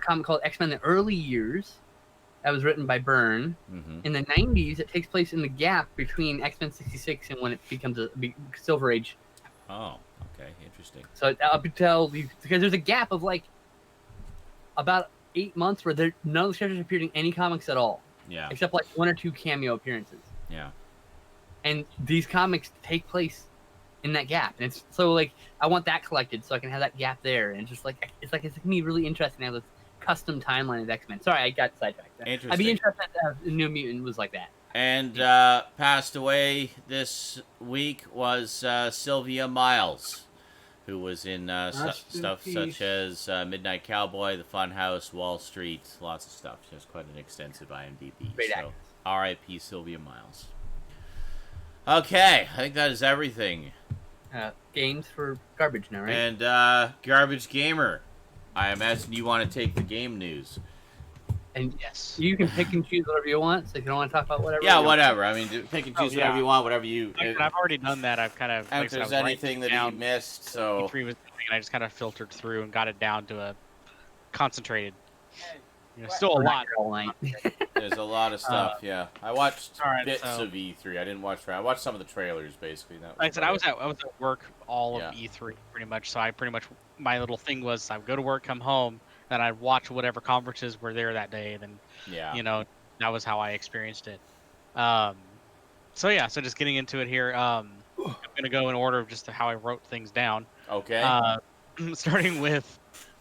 comic called X-Men: The Early Years that was written by Byrne in the 90s, it takes place in the gap between X-Men 66 and when it becomes a Silver Age. Oh, okay, interesting. So up until because there's a gap of like about 8 months where none of the characters appeared in any comics at all. Yeah. Except like 1 or 2 cameo appearances. Yeah. And these comics take place in that gap, and it's so like I want that collected so I can have that gap there, and it's gonna be really interesting to have this custom timeline of X-Men. Sorry, I got sidetracked. I'd be interested to have New Mutant was like that. And passed away this week was Sylvia Miles, who was in stuff such as Midnight Cowboy, The Funhouse, Wall Street, lots of stuff. She has quite an extensive IMDb. Great so actress. R.I.P. Sylvia Miles. Okay, I think that is everything. Games for garbage now, right? And Garbage Gamer, I imagine you want to take the game news. And Yes. you can pick and choose whatever you want. So if you don't want to talk about whatever, Yeah, whatever. I mean, pick and choose whatever yeah. you want, whatever you. I've already done that. I've kind of. And if there's anything that you missed, so. E3 was, and I just kind of filtered through and got it down to a concentrated. Still a lot. All night. There's a lot of stuff. Yeah, I watched all right, bits so- of E3. I didn't watch. I watched some of the trailers, basically. That Like I said, I was about at work all of Yeah. E3 pretty much. So I pretty much my little thing was I would go to work, come home, then I'd watch whatever conferences were there that day. Then it. Yeah. that was how I experienced it. So yeah, so just getting into it here. I'm gonna go in order of just how I wrote things down. Okay. Starting with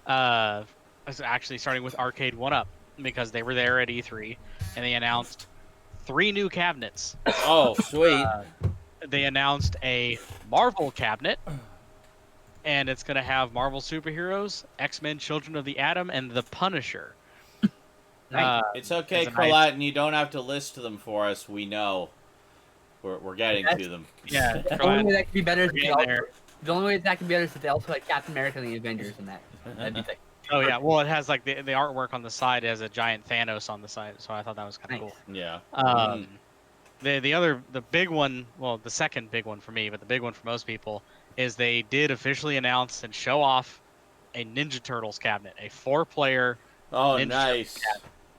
starting with Arcade 1UP because they were there at E3 and they announced 3 new cabinets. Oh, sweet. They announced a Marvel cabinet, and it's going to have Marvel superheroes, X-Men, Children of the Atom, and the Punisher. Nice. It's okay, it's a nice- Colette, and you don't have to list them for us. We know. We're getting to them. Yeah, The go only ahead. way that could be better is if Get they in also, there. the only way that could be better is if they also had Captain America and the Avengers in that. That'd be sick. Oh yeah, well it has like the artwork on the side has a giant Thanos on the side, so I thought that was kind of Nice. cool. Yeah. The big one, well the second big one for me, but the big one for most people is they did officially announce and show off a Ninja Turtles cabinet, a 4-player. Oh, Ninja nice.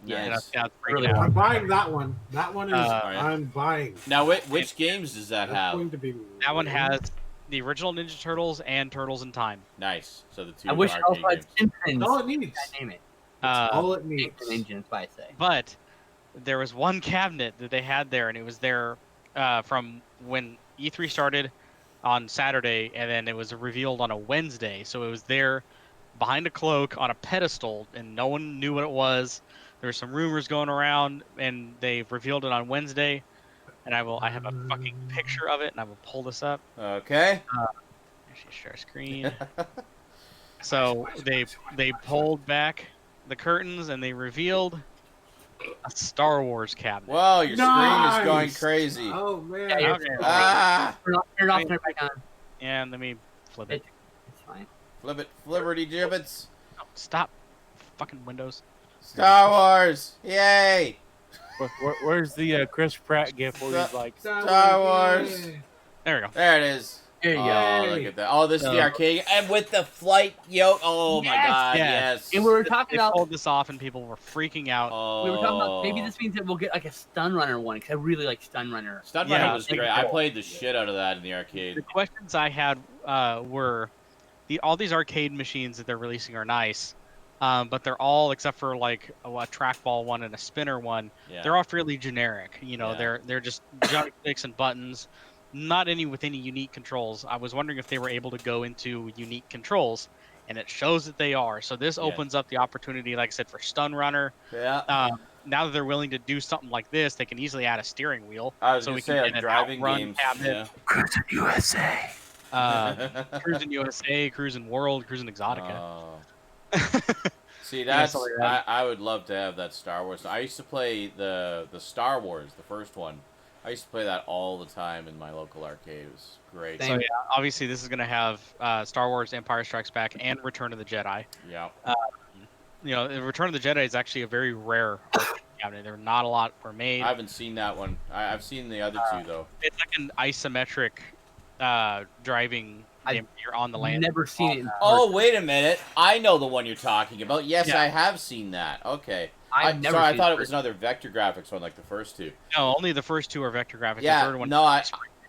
Yeah, Nice. that's freaking Really out. I'm buying that one. That one is yeah. I'm buying. Now, which games does that That's have? going to be That one has the original Ninja Turtles and Turtles in Time. Nice. So the two I wish it arcade also had games. Simpsons. That's all it needs. God name it. All it needs. Simpson engine, that's why I say. But there was one cabinet that they had there, and it was there from when E3 started on Saturday, and then it was revealed on a Wednesday. So it was there behind a cloak on a pedestal, and no one knew what it was. There were some rumors going around, and they revealed it on Wednesday. And I have a fucking picture of it, and I will pull this up. Okay. Actually, share screen. So they pulled back the curtains, and they revealed a Star Wars cabinet. Whoa, your screen is going Nice. crazy. Oh man. Yeah, you're- Okay. Ah! Turn it off, turn it back on. And let me flip it. It's fine. Flip it, flibberty gibbets. Oh, stop. Fucking Windows. Star Wars! Yay! Where's the Chris Pratt gif where he's like, Star Wars. There we go. There it is. There you Oh, go. look at that. Oh, this is the So- arcade. And with the flight yoke. Oh, my Yes. God, Yeah. yes. And we were talking They about pulled this off, and people were freaking out. Oh. we were talking about maybe this means that we'll get like a Stun Runner one because I really like Stun Runner. Stun Yeah, Runner was it's great. I cool. played the shit out of that in the arcade. The questions I had were all these arcade machines that they're releasing are nice, but they're all except for like a trackball one and a spinner one. Yeah. They're all fairly generic. Yeah. They're just joysticks and buttons, not any with any unique controls. I was wondering if they were able to go into unique controls, and it shows that they are. So this Yeah. opens up the opportunity, like I said, for Stun Runner. Yeah. Now that they're willing to do something like this, they can easily add a steering wheel. I was so going we to can say, get like, an driving outrun games. cabinet. Cruising USA. Cruising USA, Cruising World, Cruising Exotica. Oh. See, that's something like that. I would love to have that Star Wars. I used to play the Star Wars, the first one. I used to play that all the time in my local arcade. It was great. Same. So yeah, obviously this is going to have Star Wars: Empire Strikes Back and Return of the Jedi. Yeah. Return of the Jedi is actually a very rare arcade cabinet. There are not a lot were made. I haven't seen that one. I've seen the other two though. It's like an isometric driving. I've You're on the I've land. never seen it. In Oh, wait a minute. I know the one you're talking about. Yes, Yeah. I have seen that. Okay. I've never Sorry, I seen thought it it was another vector graphics one like the first two. No, only the first two are vector graphics. The Yeah, third one. no,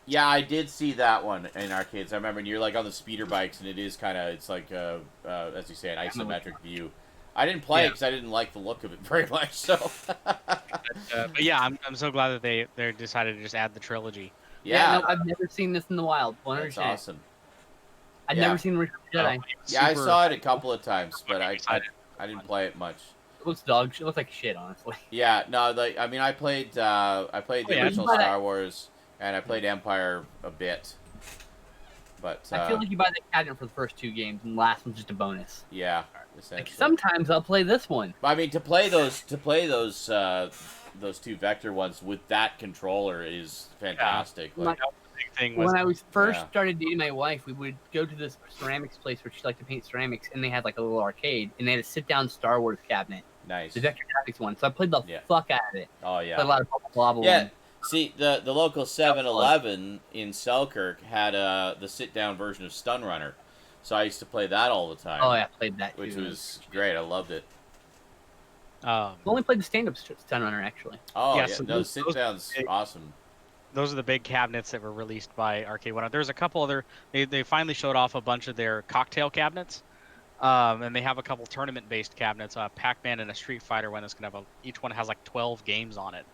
Yeah, I did see that one in arcades. I remember you're like on the speeder bikes, and it is kind of, it's like, as you say, an isometric view. I didn't play it because I didn't like the look of it very much. So, But yeah, I'm so glad that they decided to just add the trilogy. yeah, no, I've never seen this in the wild. 100%. that's awesome. I've Yeah. never seen Return of the Jedi. Yeah, I Super- saw it a couple of times, but I excited. didn't play it much. It looks dog. It looks like shit, honestly. Yeah, no, like I mean, I played the yeah, original but Star Wars, and I played Empire a bit. But I feel like you buy the cabinet for the first 2 games, and the last one's just a bonus. yeah, Like, essentially. sometimes I'll play this one. I mean, to play those 2 vector ones with that controller is fantastic. Like, The big thing was When I was first Yeah. started dating my wife, we would go to this ceramics place where she liked to paint ceramics, and they had like a little arcade, and they had a sit-down Star Wars cabinet, nice. the vector graphics one. So I played the Yeah. fuck out of it. Oh Played a yeah. lot of blah blah. Yeah. See, the local 7-Eleven in Selkirk had the sit-down version of Stun Runner, so I used to play that all the time. Oh yeah, I played that too. Which was great. I loved it. I've only played the stand-up Stunrunner actually. Oh, Yeah, yeah. so No, those- sit-down's those- awesome. Those are the big cabinets that were released by Arcade One Up. There's a couple other. They finally showed off a bunch of their cocktail cabinets, and they have a couple tournament-based cabinets. Pac-Man and a Street Fighter one that's gonna have each one has like 12 games on it.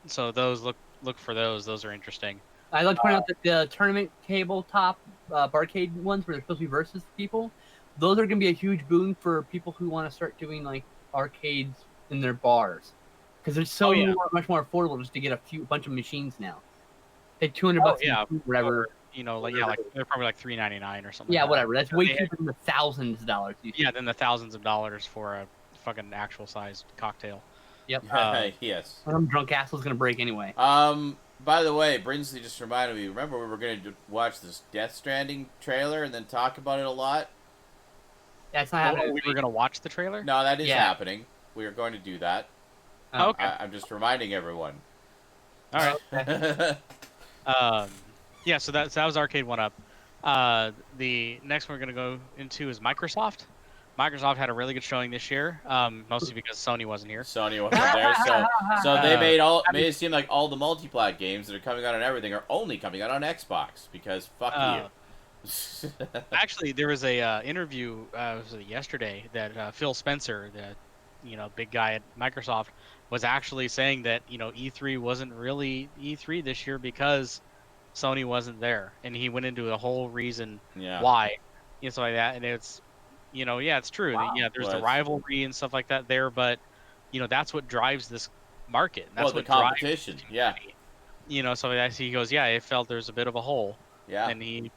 So those look for those. Those are interesting. I'd like to point out that the tournament tabletop barcade ones where they're supposed to be versus people, those are going to be a huge boon for people who want to start doing like arcades in their bars, because they're so much more affordable just to get a bunch of machines now. Pay $200 whatever. You know, like they're probably like $3.99 or something. Yeah, like whatever. That's way They- cheaper than the thousands of dollars. Yeah, than the thousands of dollars for a fucking actual sized cocktail. Yep. Yes. Some drunk asshole's going to break anyway. By the way, Brinsley just reminded me. Remember, we were going to watch this Death Stranding trailer and then talk about it a lot. That's not happening. We were gonna watch the trailer. No, that is Yeah. happening. We are going to do that. Oh, Okay. I'm just reminding everyone. All right. Yeah. So that was Arcade One Up. The next one we're gonna go into is Microsoft. Microsoft had a really good showing this year, mostly because Sony wasn't here. Sony wasn't there, so they made it seem like all the multi-plat games that are coming out on everything are only coming out on Xbox because fuck you. Actually, there was a interview was it yesterday that Phil Spencer, the big guy at Microsoft, was actually saying that E3 wasn't really E3 this year because Sony wasn't there, and he went into a whole reason why, stuff like that, and it's. It's true. Wow. Yeah, there's the rivalry and stuff like that there, but that's what drives this market. And that's the what competition. Drives, so he goes, it felt there's a bit of a hole. Yeah. And he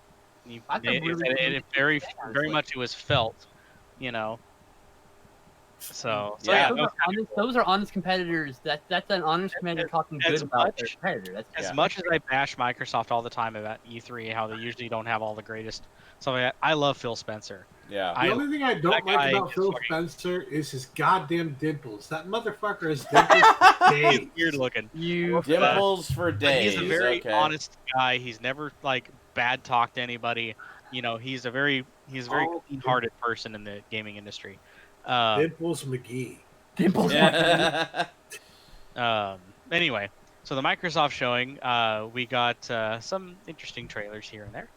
really very much it was felt. So those are honest competitors. That's an honest competitor talking good about their competitor. That's as much as I bash Microsoft all the time about E3, how they usually don't have all the greatest. So I love Phil Spencer. Yeah. The only thing I don't like about Phil Spencer is his goddamn dimples. That motherfucker has dimples for days. Weird looking. Dimples for days. He's a very honest guy. He's never bad talked to anybody. He's a very clean-hearted person in the gaming industry. Dimples McGee. Dimples. Yeah. Anyway, so the Microsoft showing, we got some interesting trailers here and there.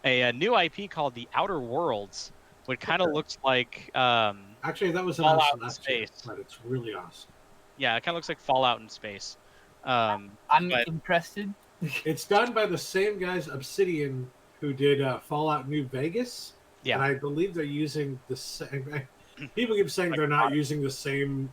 a new IP called The Outer Worlds, which kind of looks like actually that was Fallout in space, space. but it's really awesome. Yeah, it kind of looks like Fallout in space. I'm interested. It's done by the same guys, Obsidian, who did Fallout New Vegas. Yeah, and I believe they're using the same. People keep saying they're not using the same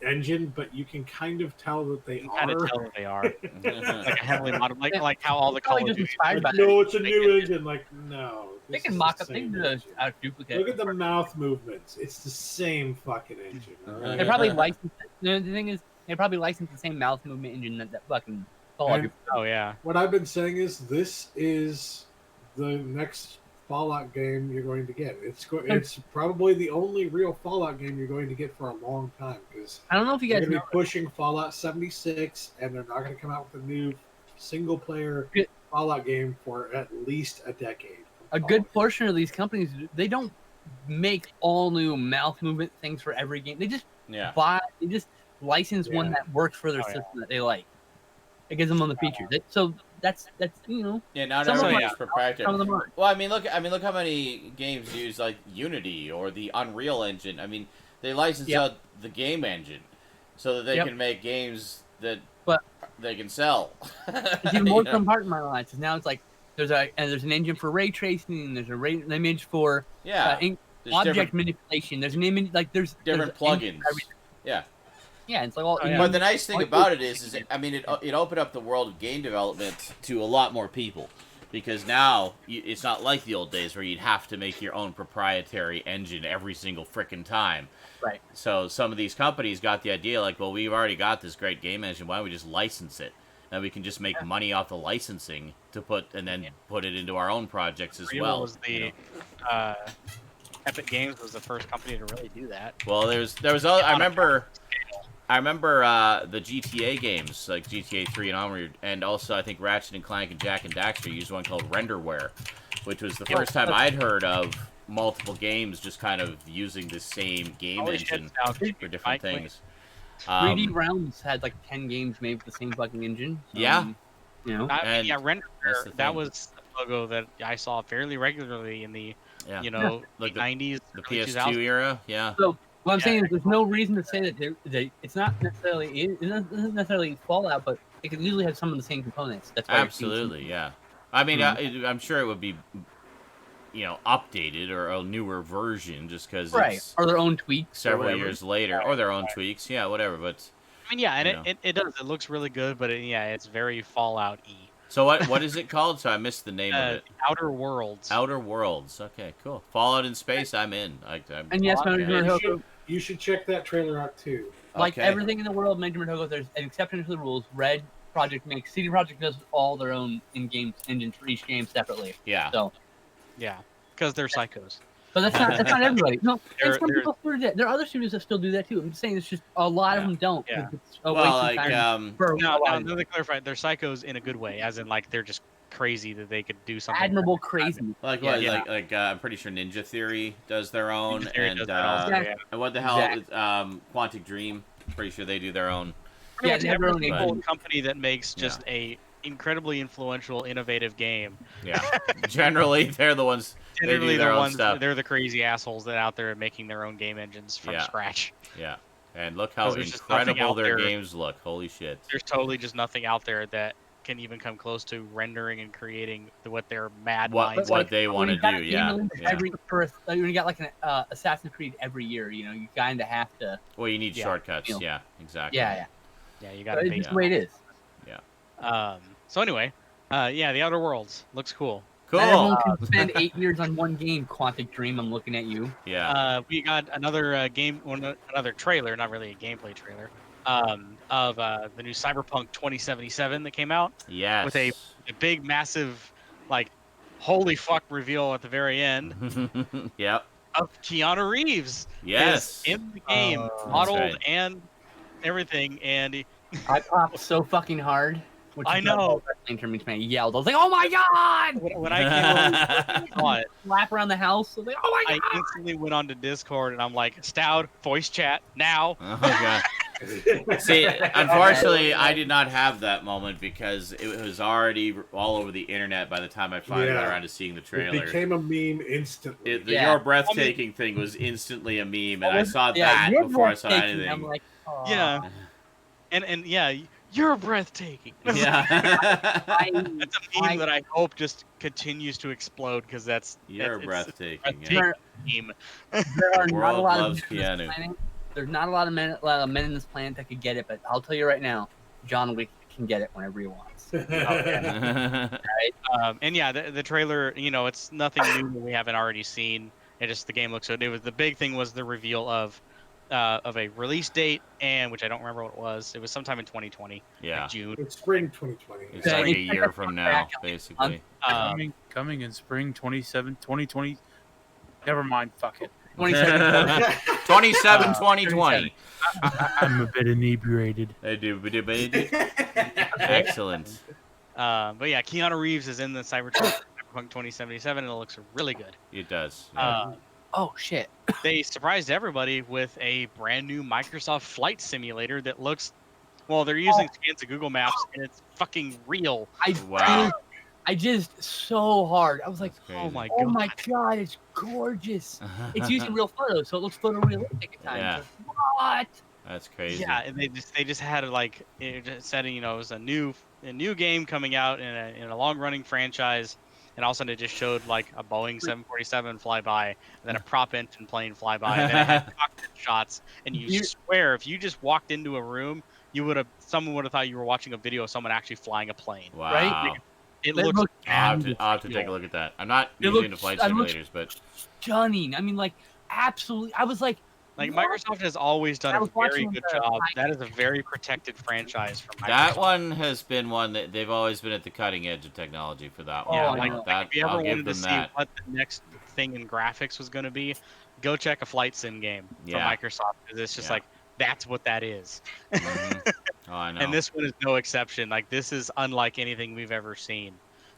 engine, but you can kind of tell that they are. Kind of tell that they are. Like a heavily modified, like how all the Probably Call of just Duty. inspired by No, it's a new engine. Like, no. They this can is mock the up. They same can engine. duplicate. Look at the mouth movements. It's the same fucking engine. all right? They probably licensed. The thing is, they probably licensed the same mouth movement engine that fucking Fallout. And Oh yeah. what I've been saying is this is the next Fallout game you're going to get. It's probably the only real Fallout game you're going to get for a long time because I don't know if you they're guys going to know. be pushing Fallout 76, and they're not going to come out with a new single-player Fallout game for at least a decade. A good portion of these companies, they don't make all new mouth movement things for every game. They just they just license one that works for their system that they like. It gives them on the feature. So that's Yeah, not some of everything them is proprietary. some of them aren't. Well, I mean, look how many games use like Unity or the Unreal Engine. I mean, they license out the game engine so that they can make games that they can sell. It's even more compartmentalized. 'Cause now it's like there's an engine for ray tracing. There's an image for there's object manipulation. There's an image there's different plugins. Yeah, it's like all. But the nice thing about it is I mean, it opened up the world of game development to a lot more people. Because now, it's not like the old days where you'd have to make your own proprietary engine every single frickin' time. Right. So some of these companies got the idea, like, well, we've already got this great game engine, why don't we just license it? And we can just make money off the licensing to put it into our own projects as well. Was the Epic Games was the first company to really do that. Well, there was I remember the GTA games, like GTA 3 and onward, and also I think Ratchet and Clank and Jack and Daxter used one called Renderware, which was the first time I'd heard of multiple games just kind of using the same game Holy shit, engine Stout. for different Mike, things. 3D Realms had like 10 games made with the same fucking engine. So, Yeah. You know. And yeah, Render, that's the that thing. was a logo that I saw fairly regularly in the, Yeah. like the 90s, the early PS2 2000s. era. Yeah. So what I'm Yeah. saying is, there's no reason to say that it's not necessarily Fallout, but it could easily have some of the same components. That's why you're seeing some- Absolutely. Yeah. I mean, I'm sure it would be, updated or a newer version just because right, it's or their own tweaks. several or years later, or their own tweaks. Yeah, whatever. But I mean, yeah, and you know. it does. It looks really good, but it's very Fallout-y. So what is it called? So I missed the name of it. The Outer Worlds. Outer Worlds. Okay, cool. Fallout in space. I'm in. And yes, Yeah. You should check that trailer out too. like Okay. everything in the world, Major Motoko, there's an exception to the rules. Red Project makes, CD Projekt does all their own in-game engines for each game separately. Yeah. So, Yeah, because they're psychos. but that's not everybody. No, and some They're- people still do that. There are other studios that still do that too. I'm just saying, it's just a lot of Yeah. them don't. Yeah. It's a Well, waste of like time for a Now, lot of to clarify, they're psychos in a good way, as in like they're just crazy that they could do something. admirable crazy. Like Yeah, what? yeah. Like I'm pretty sure Ninja Theory does their own, Ninja Theory and does that also, yeah. and what the hell? Exactly. Quantic Dream. Pretty sure they do their own. Yeah, Pretty they have much their every own single engine. company that makes just a incredibly influential, innovative game. Yeah. Generally, they're the ones. They do Generally, their the own ones stuff. they're the crazy assholes that out there making their own game engines from Yeah. scratch. Yeah. And look how 'Cause there's just nothing incredible out their there. games look. Holy shit. There's totally just nothing out there that can even come close to rendering and creating what their mad minds What like. they When want to you got do? a game Yeah. release when you got like an Assassin's Creed every year, you kind of have to. Well, you need Yeah. shortcuts. You know. Yeah. Exactly. Yeah. Yeah, you But got to it's make. just the way it is. So anyway, the Outer Worlds looks cool. Cool. Not everyone can spend 8 years on one game. Quantic Dream. I'm looking at you. Yeah. We got another another trailer, not really a gameplay trailer, of the new Cyberpunk 2077 that came out Yes. with a big, massive, like, holy fuck reveal at the very end Yep. of Keanu Reeves. Yes. Is in the game, That's modeled right. and everything, and I popped so fucking hard. Which I is not know. wrestling term means, man, I yelled. I was like, "Oh my god!" when I came over and saw it, Slap around the house. I was like, "Oh my I god!" instantly went on to Discord and I'm like, Stoud, voice chat now. Oh god. See, unfortunately, I did not have that moment because it was already all over the internet by the time I finally got Yeah. around to seeing the It trailer. became a meme instantly. The Yeah. Your breathtaking thing was instantly a meme, and I saw Yeah, that you're before I saw breathtaking. anything. I'm like, "Aw." Yeah. And yeah, you're breathtaking. Yeah. I, That's a meme that I hope just continues to explode because You're it's a breathtaking. breathtaking Yeah. there, meme. there are The not a world lot loves of men on this Keanu. planet. There's not a lot of men in this planet that could get it, but I'll tell you right now, John Wick can get it whenever he wants. And yeah, the trailer, it's nothing new that we haven't already seen. It just the game looks good. The big thing was the reveal of a release date, and which I don't remember what it was. It was sometime in 2020, Yeah. like June. It's spring 2020. It's Yeah, like a it's year from now, back. basically. Coming in spring 2020. Never mind. Fuck it. 27. 27, 2020. I'm a bit inebriated. They do. Excellent. But yeah, Keanu Reeves is in the Cyberpunk 2077, and it looks really good. It does. Oh shit! They surprised everybody with a brand new Microsoft flight simulator that looks. Well, they're using scans of Google Maps, and it's fucking real. Wow. I just so hard. I was like, That's crazy. Oh my oh god! my god, it's gorgeous. It's using real photos, so it looks photorealistic at times. Yeah. Like, what? That's crazy. Yeah, and they just had like it just said it was a new game coming out in a long running franchise, and all of a sudden it just showed like a Boeing 747 fly by, and then a prop engine plane fly by, and then it had cockpit shots, and you swear if you just walked into a room, someone would have thought you were watching a video of someone actually flying a plane. Wow. Right? It It looks looks I'll have to take a look at that. I'm not It usually looks- into flight it looks- simulators, but stunning. I mean, like, absolutely. I was like, like what? Microsoft has always done I a was very watching good the job. Mike- That is a very protected franchise from Microsoft. that one has been one that they've always been at the cutting edge of technology for that one. Yeah, Oh, I like, know. that if you ever I'll give wanted to them see that. what the next thing in graphics was going to be, go check a flight sim game Yeah. from Microsoft, because it's just Yeah. like that's what that is. Mhm. Oh, I know. And this one is no exception. Like, this is unlike anything we've ever seen.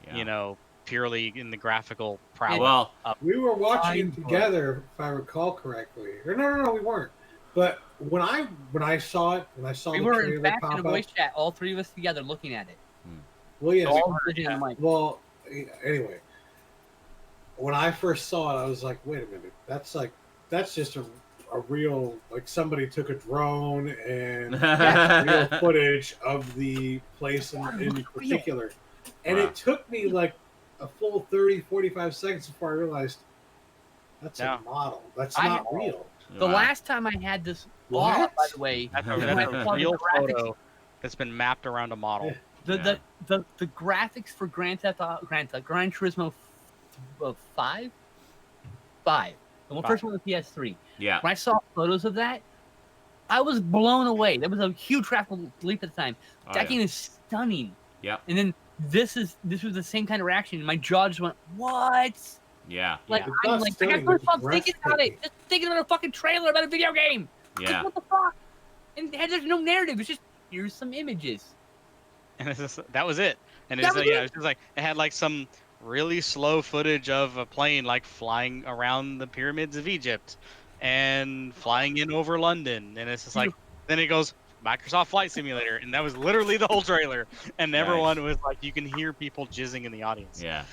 Yeah. You know, purely in the graphical prowess. Well, We were watching it together, if I recall correctly. Or no, we weren't. But when I saw it, when I saw We the were trailer in fact pop in a up, voice chat, all three of us together, looking at it. well, yes. All sitting on the mic. Well, anyway, when I first saw it, I was like, wait a minute, that's just a real, like, somebody took a drone and real footage of the place in particular. And Wow. it took me like a full 30, 45 seconds before I realized that's a model. That's not real. The Wow. last time I had this What? off, by the way, That's when a I saw the real graphics, photo that's been mapped around a model. the graphics for Gran Turismo 5, the first one with PS3. Yeah. When I saw photos of that, I was blown away. That was a huge graphical leap at the time. That game is stunning. Yeah. And then this was the same kind of reaction. My jaw just went, what? Yeah. Like, Yeah. I'm like, I got goosebumps thinking about it. Just thinking about a fucking trailer about a video game. Yeah. Like, what the fuck? And there's no narrative. It's just, here's some images. And it's just, that was it. And That it's, was yeah, it. it was just like, it had like some really slow footage of a plane like flying around the pyramids of Egypt and flying in over London. And it's just like, then it goes, Microsoft Flight Simulator. And that was literally the whole trailer. And everyone was like, you can hear people jizzing in the audience. Yeah.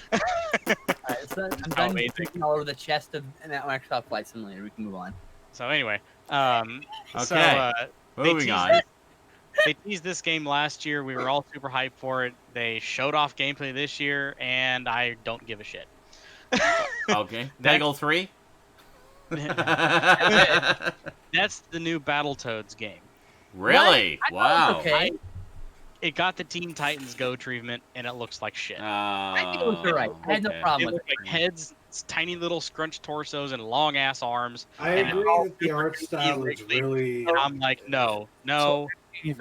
So I'm done thinking all over the chest of that Microsoft Flight Simulator. We can move on. So anyway, Okay. Moving on. They teased this game last year. We were all super hyped for it. They showed off gameplay this year, and I don't give a shit. Okay. Peggle 3? That's the new Battletoads game. Really? Wow. Okay. It got the Teen Titans Go treatment, and it looks like shit. I think it was alright. I had no okay. problem It with looks like heads, tiny little scrunched torsos, and long ass arms. I and agree it's all that the art super style is wriggly. really. And I'm like, no. It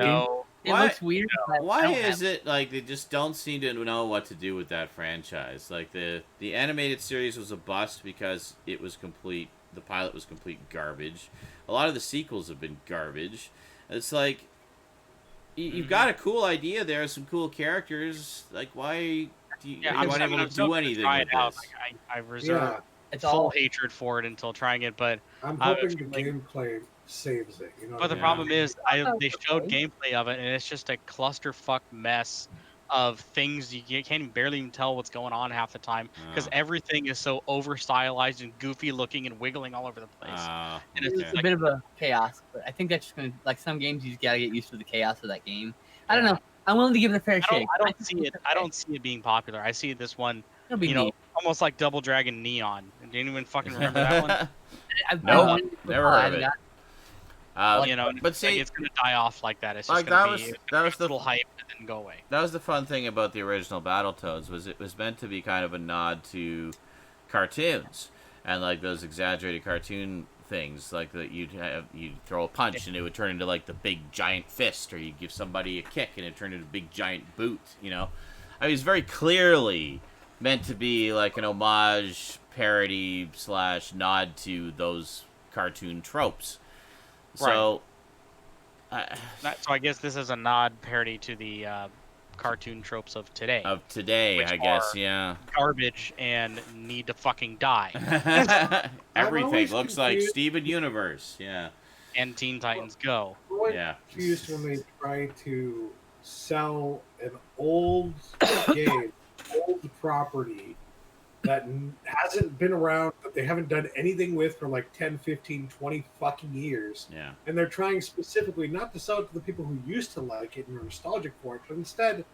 looks weird. but I Why don't is have it like they just don't seem to know what to do with that franchise? Like the animated series was a bust because it was complete. The pilot was complete garbage. A lot of the sequels have been garbage. It's like you've got a cool idea there, some cool characters. Like why do you, are you unable to do anything with this? Like, I reserve It's full all hatred for it until trying it, but I'm hoping the gameplay saves it. You know. But the Yeah. problem is, they showed gameplay of it, and it's just a clusterfuck mess of things you can't even barely even tell what's going on half the time because Oh. everything is so over stylized and goofy looking and wiggling all over the place. And it's it's just a like, bit of a chaos, but I think that's just gonna, like, some games you just gotta get used to the chaos of that game. I don't know. I'm willing to give it a fair shake. I don't see it. I don't see it being popular. I see this one, It'll be you know, neat. almost like Double Dragon Neon. Do anyone fucking remember that one? Nope, never heard of it. You know, but see, like, it's gonna die off like that. It's just like gonna that was the little hype and then go away. That was the fun thing about the original Battletoads was it was meant to be kind of a nod to cartoons and like those exaggerated cartoon things, like that you'd throw a punch and it would turn into like the big giant fist, or you'd give somebody a kick and it turned into a big giant boot. You know, I mean, it's very clearly meant to be like an homage, parody / nod to those cartoon tropes. So, so I guess this is a nod parody to the cartoon tropes of today. I guess, yeah. Garbage and need to fucking die. Everything looks like Steven Universe, yeah. And Teen Titans Go. Yeah. Confused when they try to sell an old game, old property that hasn't been around, that they haven't done anything with for like 10, 15, 20 fucking years. Yeah. And they're trying specifically not to sell it to the people who used to like it and are nostalgic for it, but instead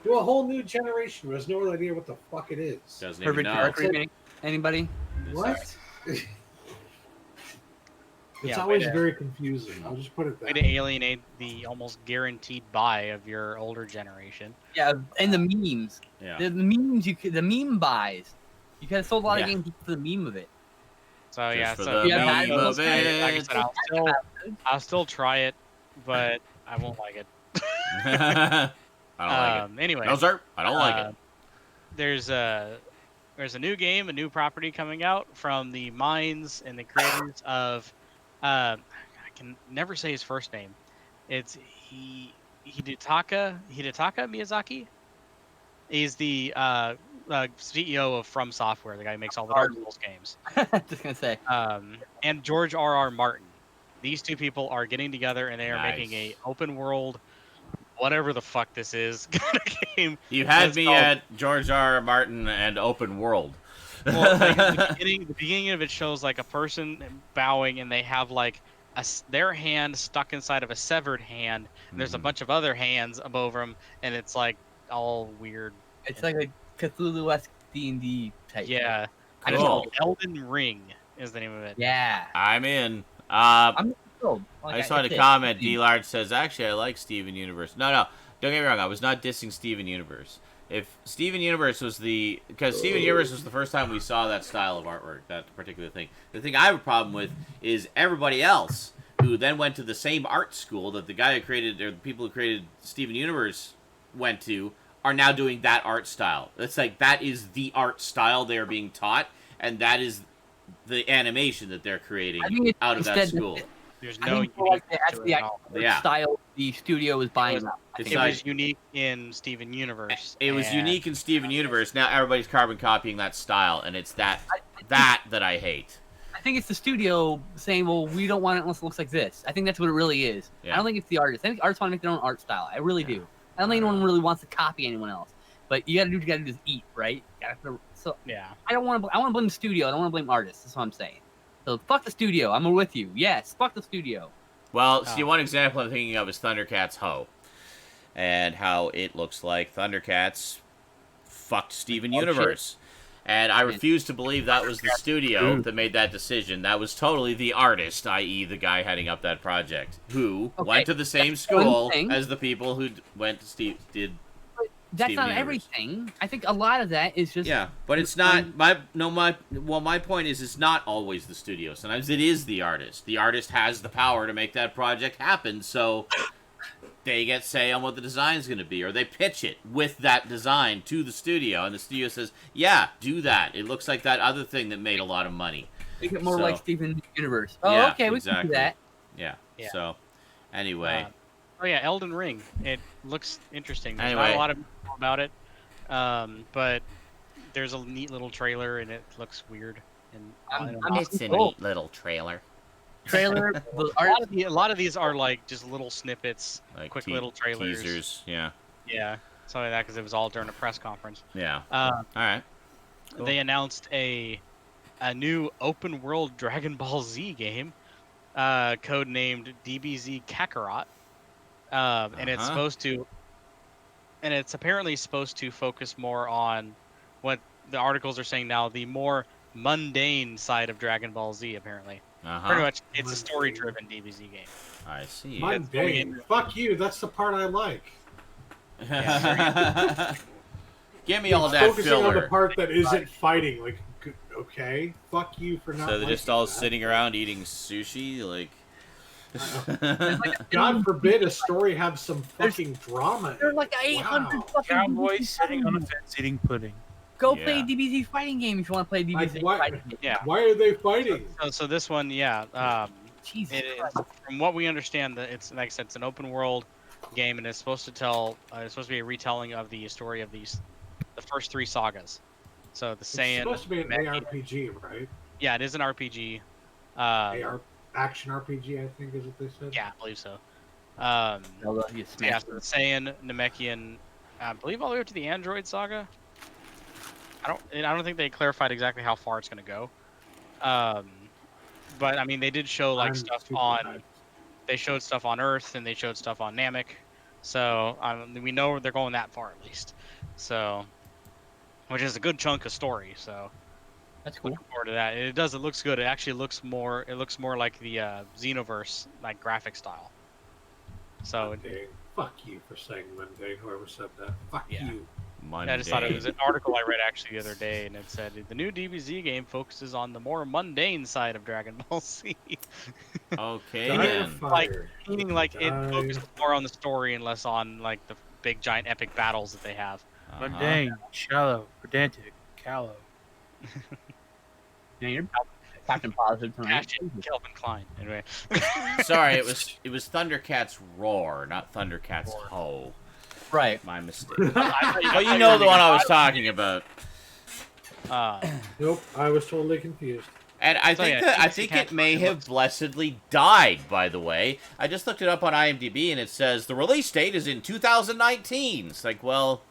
do a whole new generation who has no idea what the fuck it is. Doesn't even Perfect know. Dark remake. Anybody? What? It's Yeah, always way to- very confusing. I'll just put it Way that to way. alienate the almost guaranteed buy of your older generation. Yeah, and the memes. Yeah. The memes the meme buys. You could have sold a lot of Yeah. games for the meme of it. So Just yeah, for so the Yeah, meme of like I it. said, I'll still try it, but I won't like it. I don't like it. Anyway, No, sir. I don't like it. There's a new game, a new property coming out from the minds and the creators of I can never say his first name. It's Hidetaka Miyazaki. He's the CEO of From Software, the guy who makes all the Dark Souls games. Just gonna say. And George R.R. Martin. These two people are getting together and they are Nice. making a open world, whatever the fuck this is, kind of game. You had It's me called- at George R. R. Martin and open world. Well, like, the beginning of it shows like a person bowing, and they have like their hand stuck inside of a severed hand. And there's a bunch of other hands above them, and it's like all weird. It's like a Cthulhu-esque D&D type. Yeah, Cool. it's called Elden Ring is the name of it. Yeah. I'm in. I'm thrilled. I just wanted to comment. D-Large says, actually, I like Steven Universe. No, don't get me wrong. I was not dissing Steven Universe. If Steven Universe was because Steven Universe was the first time we saw that style of artwork, that particular thing. The thing I have a problem with is everybody else who then went to the same art school that the guy who created, or the people who created Steven Universe went to, are now doing that art style. It's like, that is the art style they are being taught, and that is the animation that they're creating out of that school. There's I no think more like that's to the it at all. actual Yeah. style the studio is buying. It's It like- was unique in Steven Universe. It was and- unique in Steven Universe. Now everybody's carbon copying that style, and it's that I hate. I think it's the studio saying, "Well, we don't want it unless it looks like this." I think that's what it really is. Yeah. I don't think it's the artist. I think artists want to make their own art style. I really do. I don't think anyone really wants to copy anyone else. But you gotta do what you gotta do is eat, right? So Yeah. I want to blame the studio. I don't want to blame artists. That's what I'm saying. So fuck the studio. I'm with you. Yes, fuck the studio. Well, see, one example I'm thinking of is Thundercats Ho, and how it looks like Thundercats fucked Steven Universe. And I refuse to believe that was the studio that made that decision. That was totally the artist, i.e. the guy heading up that project, who went to the same school as the people who went to did. That's Steven not Universe. everything. I think a lot of that is just Yeah, but it's not my point is it's not always the studio. Sometimes it is the artist. The artist has the power to make that project happen, so they get say on what the design's going to be, or they pitch it with that design to the studio, and the studio says, "Yeah, do that. It looks like that other thing that made a lot of money." make it more So- like Steven Universe. Oh, Yeah, okay, we can do that. Yeah. Yeah. So, anyway, Oh yeah, Elden Ring. It looks interesting. There's Anyway. not a lot of info about it, but there's a neat little trailer and it looks weird. And I don't know. it's a neat little trailer. Trailer. the a, art, lot of a lot of these are like just little snippets, Like quick little trailers. teasers. Yeah. Yeah, something like that because it was all during a press conference. Yeah. Uh, All right. Cool. They announced a new open world Dragon Ball Z game, codenamed DBZ Kakarot, and it's supposed to, and it's apparently supposed to focus more on what the articles are saying now, the more mundane side of Dragon Ball Z. Apparently, pretty much, it's a story-driven DBZ game. I see. Mundane. Fuck you. That's the part I like. Give me all It's that focusing on the filler. part that isn't fighting. Like, okay, fuck you for not. So they're just liking all that. sitting around eating sushi, like. God forbid a story have some fucking drama. There's like 800 Wow. fucking Cowboys DBZ sitting on a fighting fence eating pudding. Go Yeah. play DBZ fighting game if you want to play DBZ Like, what? fighting game. Yeah. Why are they fighting? So this one, yeah, Jesus it is, Christ. from what we understand, that it's like I said, it's an open world game, and it's supposed to tell. It's supposed to be a retelling of the story of the first three sagas. So the It's Saiyan. supposed to be an Namekian- ARPG, right? Yeah, it is an RPG. Action RPG, I think, is what they said. Yeah, I believe so. Zelda, you Yeah, smashed so the Saiyan, Namekian, I believe all the way up to the Android saga. I don't think they clarified exactly how far it's going to go. But I mean, they did show like I'm stuff super on. hyped. They showed stuff on Earth and they showed stuff on Namek, so we know they're going that far at least. So, which is a good chunk of story. So, That's cool. looking forward to that. It does. It looks good. It actually looks more. It looks more like the Xenoverse like graphic style. So, Mundane. Fuck you for saying mundane. Whoever said that. Fuck Yeah. you. I just thought it was an article I read actually the other day, and it said the new DBZ game focuses on the more mundane side of Dragon Ball Z, Okay Die then. of fire. meaning like it Die. focuses more on the story and less on like the big giant epic battles that they have. Mundane, shallow, pedantic, callow. Yeah, you're Captain Positive tonight. Hashtag Kelvin Klein. Anyway, Sorry, it was Thundercats Roar, not Thundercats Ho. Right. My mistake. I But you know the one I was talking about. Nope, I was totally confused. And I So, think yeah, I Fantasy think Cat it may Party have looks- blessedly died, by the way. I just looked it up on IMDb and it says the release date is in 2019. It's like, well,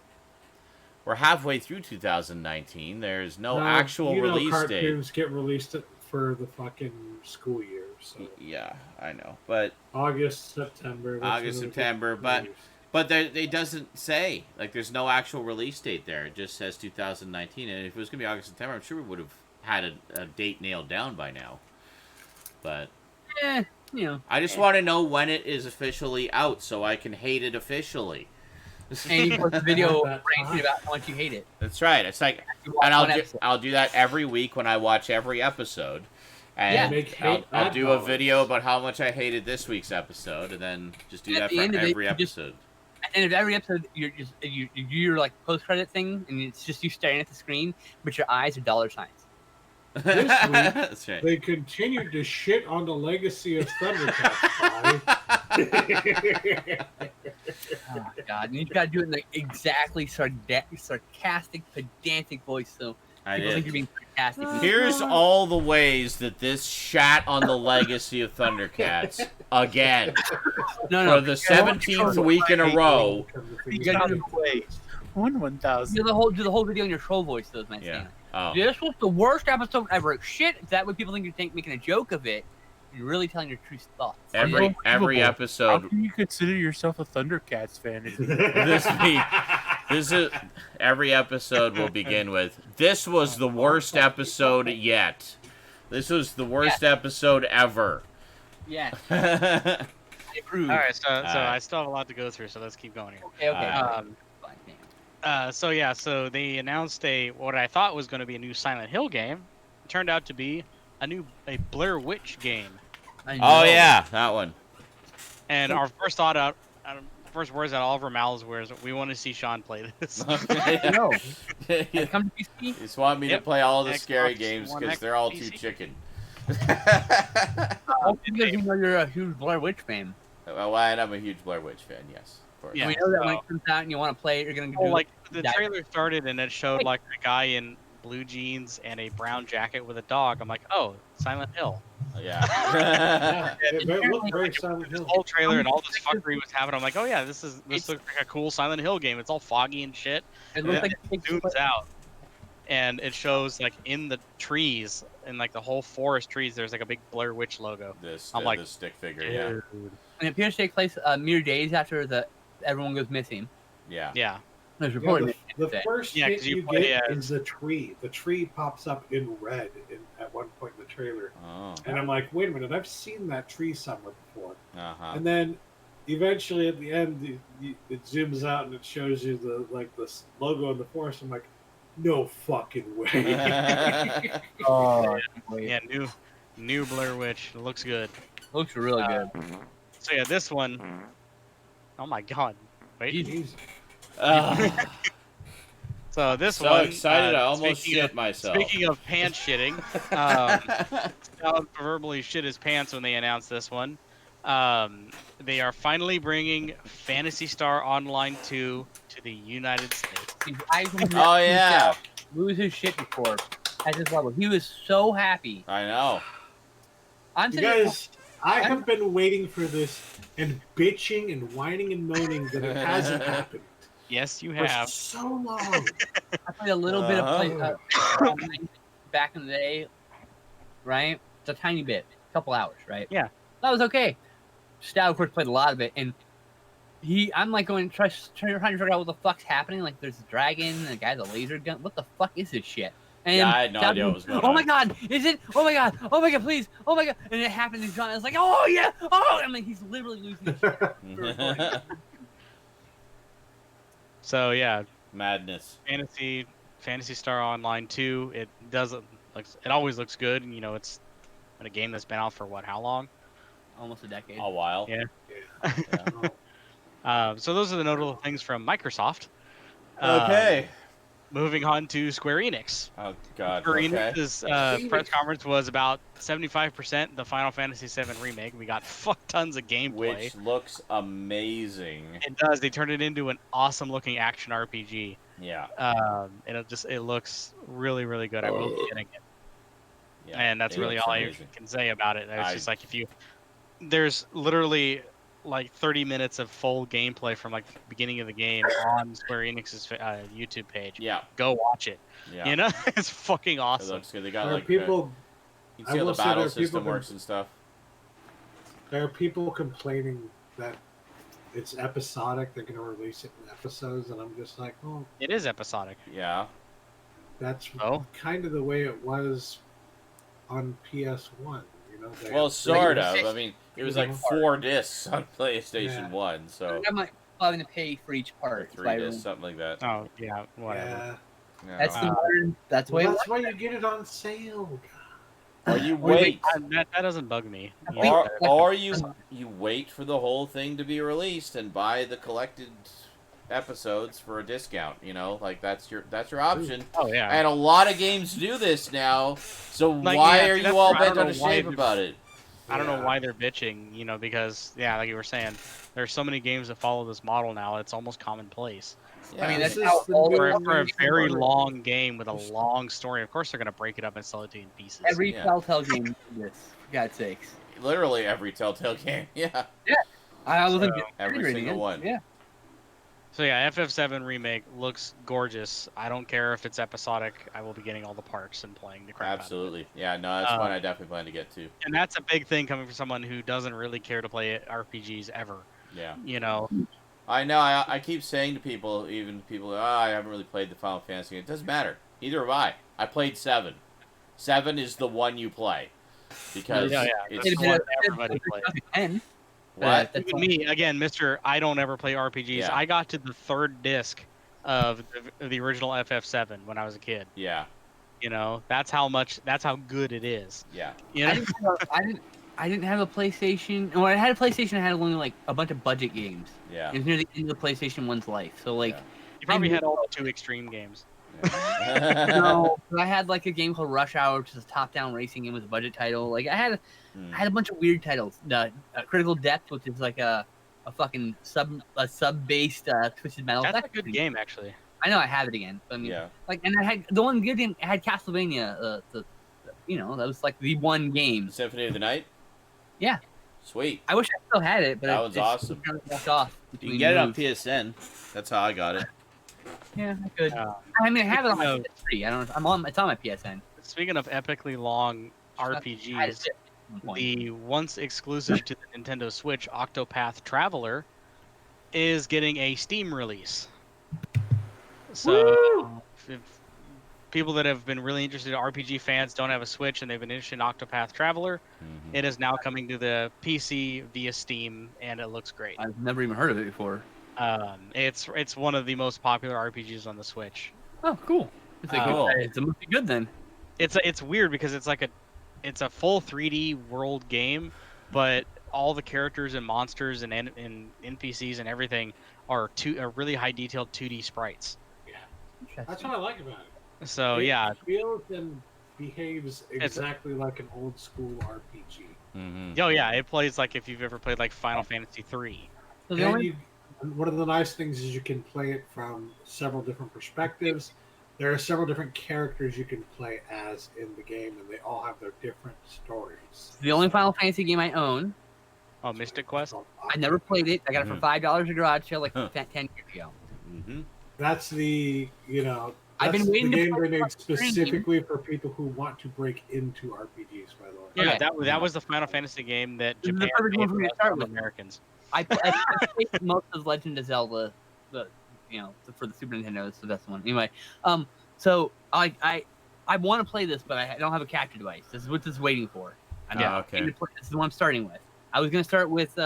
we're halfway through 2019. There's no actual release date. Cartoons get released for the fucking school year, so Yeah, I know. But August, September. that's August, when they get September, but released. it doesn't say, like, there's no actual release date there. It just says 2019. And if it was going to be August, September, I'm sure we would have had a date nailed down by now. But I just want to know when it is officially out so I can hate it officially. And you post a video That ranting about how much you hate it. That's right. It's like, You watch and one episode. I'll do that every week when I watch every episode. And Make I'll hate bad do a knowledge. video about how much I hated this week's episode, and then just do At that the for end of it, every you just- episode. At the end of every episode, you're just you do your like post credit thing, and it's just you staring at the screen, but your eyes are dollar signs. This week, That's right. they continued to shit on the legacy of Thundercats. Oh my god! And you gotta do it in like exactly sarcastic, pedantic voice, so I people think did. you're being sarcastic. Here's all the ways that this shat on the legacy of Thundercats again No, for the 17th week in a row. You gotta do, 1,000. do the whole video in your troll voice, though. Is my Yeah. standard. Oh. This was the worst episode ever. Shit, is that what people think you're making a joke of it? You're really telling your true thoughts. Every Unbelievable. How episode can you consider yourself a Thundercats fan? every episode will begin with, "This was the worst episode yet. This was the worst episode ever." Yeah, Yeah. I approve. All right, so Alright. I still have a lot to go through, so let's keep going here. Okay, okay. Alright. So they announced what I thought was going to be a new Silent Hill game. It turned out to be a Blair Witch game. Oh yeah, that one. And our first first words out of all of our mouths was, "We want to see Sean play this." No, You come to PC. just want me to Yep. play all the Xbox scary games One because X they're all PC. too chicken. Because you know you're a huge Blair Witch fan. Well, and I'm a huge Blair Witch fan. Yes, of course. Yeah, we know that when so- it comes out and you want to play it, you're gonna do Well, like the that. trailer started and it showed like a guy in blue jeans and a brown jacket with a dog. I'm like, oh, Silent Hill. Yeah. It looked very Silent This Hill. whole trailer and all this fuckery was happening. I'm like, oh yeah, this looks like a cool Silent Hill game. It's all foggy and shit. It looks Yeah. like it takes Zooms place- out, and it shows like in the trees, in like the whole forest trees, there's like a big Blair Witch logo. I'm I'm like, the stick figure. Yeah. Dude. and it appears to take place mere days after everyone goes missing. Yeah. Yeah, There's Yeah, reported. the first Yeah, hint 'cause you you play get as- is the tree. The tree pops up in red at one point in the trailer. Oh. And I'm like, wait a minute, I've seen that tree somewhere before. Uh huh. And then eventually at the end, it zooms out and it shows you the logo in the forest. I'm like, no fucking way. Oh, yeah, new Blair Witch. It looks good. Looks really good. So yeah, this one, oh my god. Wait. Jeez. So this So one. excited, I almost speaking shit of, myself. Speaking of pants shitting, Stout proverbially shit his pants when they announced this one. They are finally bringing Phantasy Star Online 2 to the United States. Oh yeah. Lose his shit before at this level. He was so happy. I know. I'm You sitting guys, I have been waiting for this and bitching and whining and moaning that it hasn't happened Yes, you for have. so long. I played a little bit of back in the day, right? It's a tiny bit, a couple hours, right? Yeah. That was okay. Stout, of course, played a lot of it, and I'm like trying to figure out what the fuck's happening. Like, there's a dragon, and the guy's a laser gun. What the fuck is this shit? And Yeah, I had no Stout idea what goes, was going Oh my on. god, is it? Oh my god, please, oh my god. And it happened, and John is like, oh yeah, oh! I mean, he's literally losing his shit. So yeah, Madness. Fantasy Star Online 2. It doesn't. It always looks good. And, you know, it's a game that's been out for how long? Almost a decade. A while. Yeah. Yeah. So those are the notable things from Microsoft. Okay. Moving on to Square Enix. Oh God. Square Okay. Enix's press conference was about 75% the Final Fantasy VII Remake. We got fuck tons of gameplay. Which looks amazing. It does. They turned it into an awesome looking action RPG. Yeah. And it looks really, really good. I will be getting it. Yeah. And that's it really looks all amazing. I can say about it. It's I- just like there's literally like 30 minutes of full gameplay from like the beginning of the game on Square Enix's YouTube page. Yeah. Go watch it. Yeah. You know, it's fucking It awesome. looks good. They got There are like people. you I can see how will the say there battle are people system that- works and stuff. There are people complaining that it's episodic. They're going to release it in episodes, and I'm just like, oh, It is episodic. Yeah. that's Oh. kind of the way it was on PS1. You know, they Well, had sort three- of. I mean, it was like 4 discs on PlayStation Yeah. 1, so I'm like having to pay for each or part. 3 discs, something like that. Oh yeah, whatever. Yeah, Yeah. That's the modern. That's the way. well, it that's why you get it on sale. Or you Or you wait, That doesn't bug me. I think- or you wait for the whole thing to be released and buy the collected episodes for a discount. You know, like that's your option. Oh yeah. And a lot of games do this now. So Like, why yeah, are see, that's you all where I bent don't out of know why shape the- about it? I don't know Yeah. why they're bitching, you know, because like you were saying, there's so many games that follow this model now. It's almost commonplace. Yeah. I mean, that's This how is the all new- For a Modern very Warfare. long game with a long story, of course they're gonna break it up and sell it to you in pieces. Every Yeah. Telltale game did this. For God's sakes. Literally every Telltale game. Yeah. I wasn't So, every integrating single it. one. Yeah. So yeah, FF7 remake looks gorgeous. I don't care if it's episodic. I will be getting all the parts and playing the crap out of it. Absolutely. Yeah, no, that's one I definitely plan to get to. And that's a big thing coming from someone who doesn't really care to play RPGs ever. Yeah. You know, I know. I keep saying to people, even people, I haven't really played the Final Fantasy. It doesn't matter. Neither have I. I played 7. 7 is the one you play. Because yeah, it's... that's the one everybody plays. 10. What? That's Even me, again, Mr. I don't ever play RPGs. Yeah. I got to the 3rd disc of the original FF7 when I was a kid. Yeah. You know, that's how good it is. Yeah. You I know? I didn't have a PlayStation. When I had a PlayStation, I had only like a bunch of budget games. Yeah. It was near the end of the PlayStation 1's life. So like, You probably had all the 2 extreme games. no, I had like a game called Rush Hour, which is a top-down racing game with a budget title. Like I had a bunch of weird titles. Critical Depth, which is like a fucking sub-based Twisted Metal. That's a good game, actually. I know I have it again. But I mean, Yeah. like, and I had the one good game. I had Castlevania. That was like the one game. Symphony of the Night? Yeah. Sweet. I wish I still had it, but That one's awesome. Kind of walked off You between can get it on moves. PSN. That's how I got it. Yeah, I could. Uh, I mean, I have it on my speaking PS3. I don't know. It's on my PSN. Speaking of epically long I had RPGs, it at one point. the once exclusive to the Nintendo Switch Octopath Traveler is getting a Steam release. So, if people that have been really interested in RPG fans don't have a Switch and they've been interested in Octopath Traveler, it is now coming to the PC via Steam, and it looks great. I've never even heard of it before. It's one of the most popular RPGs on the Switch. Oh, cool. It's like Cool. It must be good then. It's weird because it's a full 3D world game, but all the characters and monsters and NPCs and everything are really high detailed 2D sprites. That's what I like about it. So It yeah, feels and behaves exactly like an old school RPG. oh yeah, it plays like if you've ever played like Final Fantasy 3. So the And only one of the nice things is you can play it from several different perspectives. There are several different characters you can play as in the game, and they all have their different stories. Final Fantasy game I own. Oh, Mystic Quest. I never played it. I got it for $5 at garage sale like Huh. 10 years ago. That's the I've been that's waiting the to game play they made on stream. specifically for people who want to break into RPGs. By the way, Yeah, Okay. that was the Final Fantasy game that This is the Japan perfect made one for me to for us start from with. Americans. I played most of Legend of Zelda, for the Super Nintendo. So that's the one. Anyway, so I want to play this, but I don't have a capture device. This is what this is waiting for. I'm Yeah, okay. gonna play- This is what I'm starting with. I was gonna start with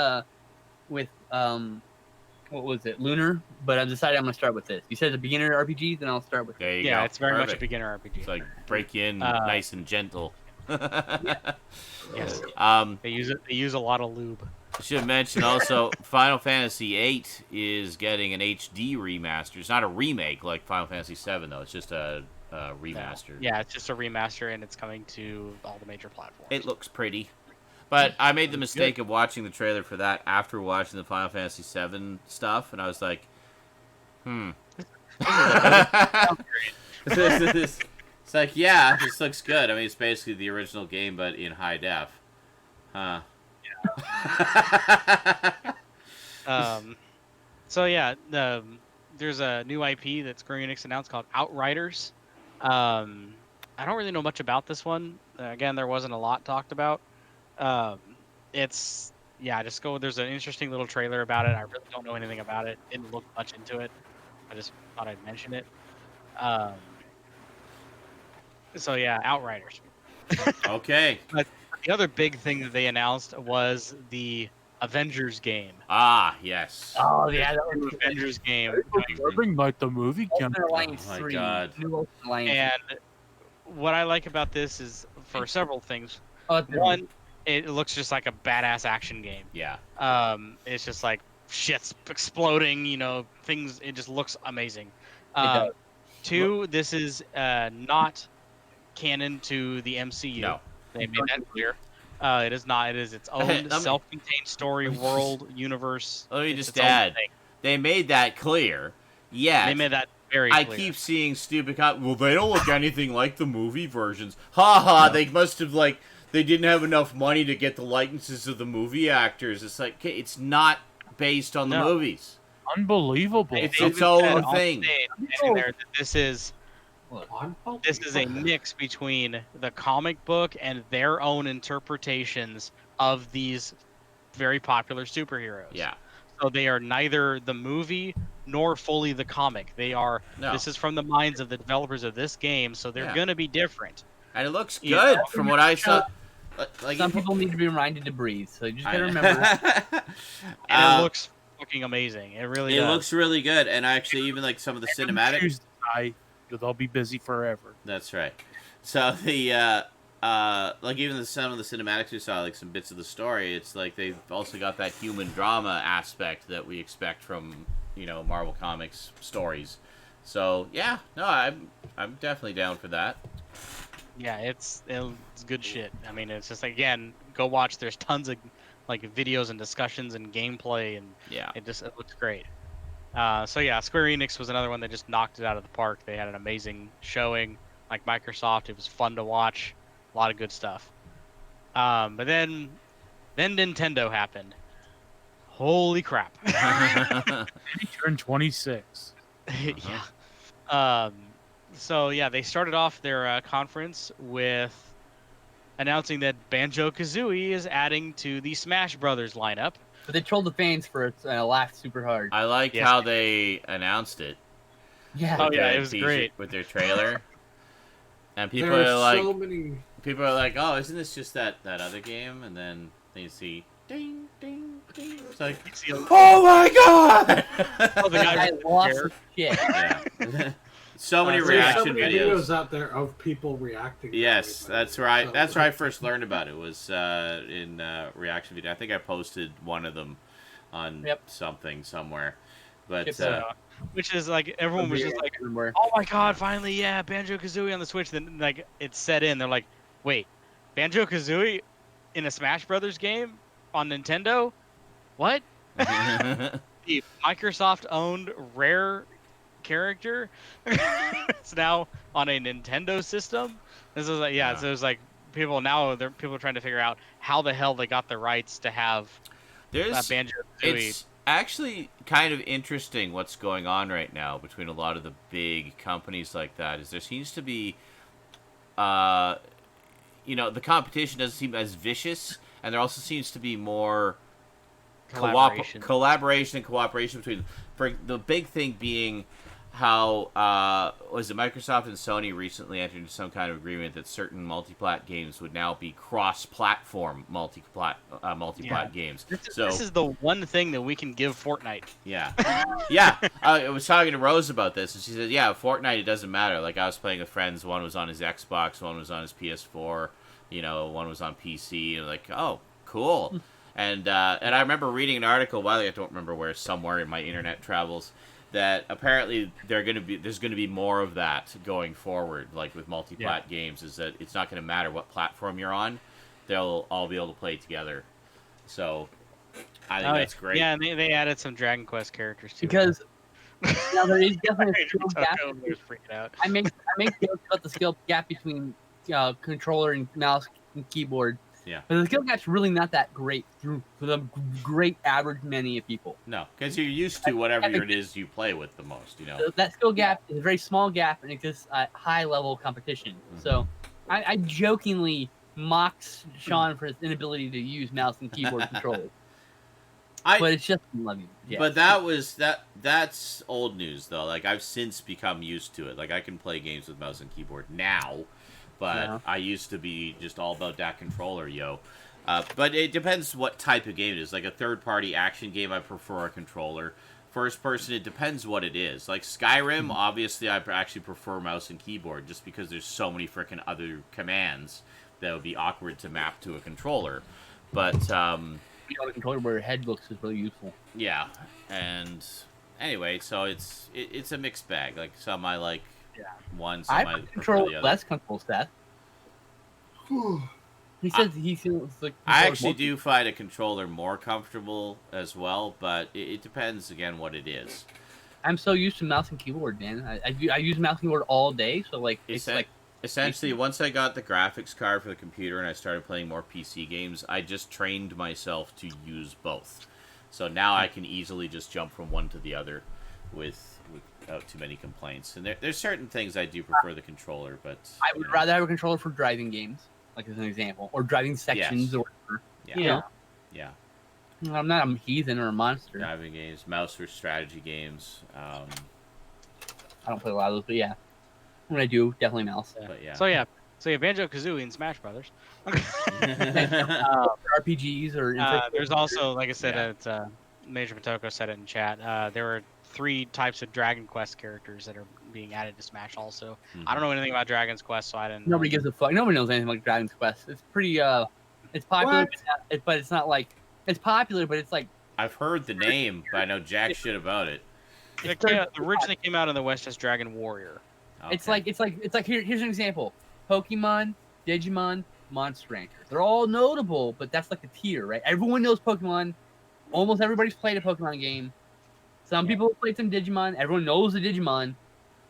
what was it, Lunar, but I've decided I'm gonna start with this. You said it's a beginner RPG, then I'll start with. There you Yeah, go. it's very much a Perfect. beginner RPG. It's like break you in nice and gentle. Yes. They use a lot of lube. I should mention also Final Fantasy VIII is getting an HD remaster. It's not a remake like Final Fantasy VII though. It's just a remaster. Yeah, it's just a remaster, and it's coming to all the major platforms. It looks pretty. But I made the mistake of watching the trailer for that after watching the Final Fantasy VII stuff, and I was like, It's like, yeah, this looks good. I mean, it's basically the original game, but in high def. Huh. So yeah, there's a new IP that Square Enix announced called Outriders. I don't really know much about this one. Again, there wasn't a lot talked about. It's just go. There's an interesting little trailer about it. I really don't know anything about it. Didn't look much into it. I just thought I'd mention it. So yeah, Outriders. Okay. But the other big thing that they announced was the Avengers game. Ah, yes. Oh yeah, that The was Avengers game. Irving, like the movie came. Ultimate Alliance Oh my 3. God. New Ultimate Alliance. And what I like about this is for several things. Oh, One, it looks just like a badass action game. Yeah. It's just like shit's exploding, things. It just looks amazing. does. Two, this is not canon to the MCU. No. They made that clear. It is not. It is its own self-contained story, world, universe. Let me It's just its own add, thing. they made that clear. Yeah. They made that very I clear. keep seeing stupid well, they don't look anything like the movie versions. Ha ha, they must have, they didn't have enough money to get the likenesses of the movie actors. It's like, okay, it's not based on the No. movies. Unbelievable. It's They its even own said on thing. stage in there that this is a mix between the comic book and their own interpretations of these very popular superheroes. Yeah. So they are neither the movie nor fully the comic. They are. No. This is from the minds of the developers of this game, so they're Yeah. gonna be different. And it looks good Yeah. from what I saw. Like, Some people need to be reminded to breathe, so you just gotta remember. And it looks fucking amazing. It really It does. looks really good, and actually, even like some of the cinematic. Choose to die, they'll be busy forever. That's right. So the like even some of the cinematics we saw, like some bits of the story, it's like they've also got that human drama aspect that we expect from Marvel Comics stories. So yeah, no, I'm definitely down for that. Yeah, it's good shit. I mean, it's just again, go watch. There's tons of videos and discussions and gameplay, and Yeah. it looks great. So yeah, Square Enix was another one that just knocked it out of the park. They had an amazing showing, like Microsoft. It was fun to watch, a lot of good stuff. But then Nintendo happened. Holy crap! He turned 26. Yeah. So yeah, they started off their conference with announcing that Banjo-Kazooie is adding to the Smash Brothers lineup. But they trolled the fans for it, and laughed super hard. I like Yes. how they announced it. Yeah. Oh, with yeah, the it was t-shirt- great. with their trailer. And people There are are like, so many. oh, isn't this just that other game? And then you see, ding, ding, ding. It's like, oh my god! Oh, the guy I with the lost hair. his shit. Yeah. So many There's There's reaction so many videos. videos out there of people reacting. to Yes, everything. that's right. So- That's where I first learned about it. Was in reaction video. I think I posted one of them on Yep. something somewhere. But Which is like everyone was just like, Everywhere. "Oh my god, finally, yeah, Banjo-Kazooie on the Switch." Then like it set in. They're like, "Wait, Banjo-Kazooie in a Smash Brothers game on Nintendo? What?" The Microsoft-owned Rare character it's now on a Nintendo system. This is like, Yeah. so it's like people are trying to figure out how the hell they got the rights to have there's Banjo-Kazooie. it's actually kind of interesting what's going on right now between a lot of the big companies like that. Is there seems to be, the competition doesn't seem as vicious, and there also seems to be more collaboration and cooperation between. For the big thing being how was it Microsoft and Sony recently entered into some kind of agreement that certain multi-plat games would now be cross-platform multi-plat games. This is the one thing that we can give Fortnite. Yeah. Yeah. I was talking to Rose about this, and she said, yeah, Fortnite, it doesn't matter. Like, I was playing with friends. One was on his Xbox. One was on his PS4. One was on PC. And like, oh, cool. And I remember reading an article, I don't remember where, somewhere in my internet travels, that apparently there's going to be more of that going forward, like with multi-plat games, is that it's not going to matter what platform you're on. They'll all be able to play together. So I think that's great. Yeah, and they added some Dragon Quest characters too. Because Now there is definitely a skill gap. There's freaking out. I make jokes about the skill gap between controller and mouse and keyboard. Yeah. But the skill gap's really not that great for the great average many of people. No, because you're used to whatever it is you play with the most, you know. So that skill gap is a very small gap and exists at high level competition. So I jokingly mock Sean for his inability to use mouse and keyboard controllers. But it's just loving. Yeah. But that's old news though. Like I've since become used to it. Like I can play games with mouse and keyboard now, but I used to be just all about that controller, yo. But it depends what type of game it is. Like a third-party action game, I prefer a controller. First person, it depends what it is. Like Skyrim, obviously, I actually prefer mouse and keyboard just because there's so many freaking other commands that would be awkward to map to a controller. But a controller where your head looks is really useful. Yeah, and anyway, so it's a mixed bag. Like some I like one, some I prefer the other. Less comfortable, Seth. He says he feels like. I actually do find a controller more comfortable as well, but it depends again what it is. I'm so used to mouse and keyboard, man. I use mouse and keyboard all day, so like it's like. Essentially, once I got the graphics card for the computer and I started playing more PC games, I just trained myself to use both. So now I can easily just jump from one to the other without too many complaints. And there's certain things I do prefer the controller, but... I would rather have a controller for driving games, like as an example, or driving sections or whatever. Yeah. You know? Yeah. I'm not a heathen or a monster. Driving games, mouse for strategy games. I don't play a lot of those, but yeah. When I do, definitely mouse. But yeah. So yeah, Banjo-Kazooie and Smash Brothers. RPGs or... there's also, like I said, Major Motoko said it in chat, there were 3 types of Dragon Quest characters that are being added to Smash also. I don't know anything about Dragon's Quest, so I didn't... Nobody gives a fuck. Nobody knows anything about Dragon's Quest. It's pretty, it's popular, but it's not like... It's popular, but it's like... I've heard the name, but I know jack shit about it. It originally came out in the West as Dragon Warrior. Okay. It's like here's an example: Pokemon, Digimon, Monster Rancher. They're all notable, but that's like a tier, right? Everyone knows Pokemon. Almost everybody's played a Pokemon game. Some people have played some Digimon. Everyone knows the Digimon.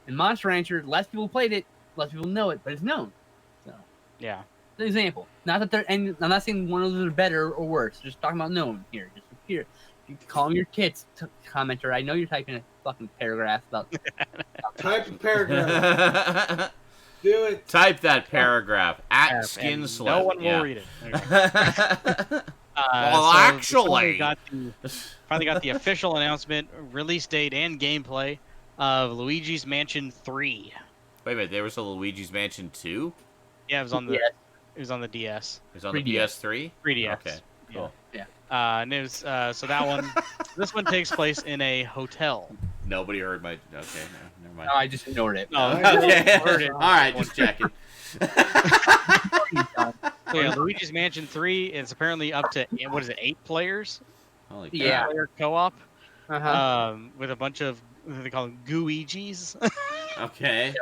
And Monster Rancher, less people played it, less people know it, but it's known. So yeah, it's an example. Not that they're, and I'm not saying one of those are better or worse. Just talking about known here. Just here. You call them your tits, commenter. I know you're typing a fucking paragraph about. Type a paragraph. Do it. Type that paragraph at Skinslip. No one will read it. Well, actually, finally got the official announcement, release date, and gameplay of Luigi's Mansion 3. Wait a minute, there was a Luigi's Mansion 2? Yeah, it was on the. Yes. It was on the DS. It was on the PS3? 3DS. Okay, cool. Yeah. And it was so that one. This one takes place in a hotel. Nobody heard my. Okay, no, never mind. No, I just ignored it. No, Okay. heard it. All right, just checking. So yeah, Luigi's Mansion 3 is apparently up to 8 players. Holy cow. Yeah. Player co-op. Uh-huh. With a bunch of they call them Gooigi's. Okay.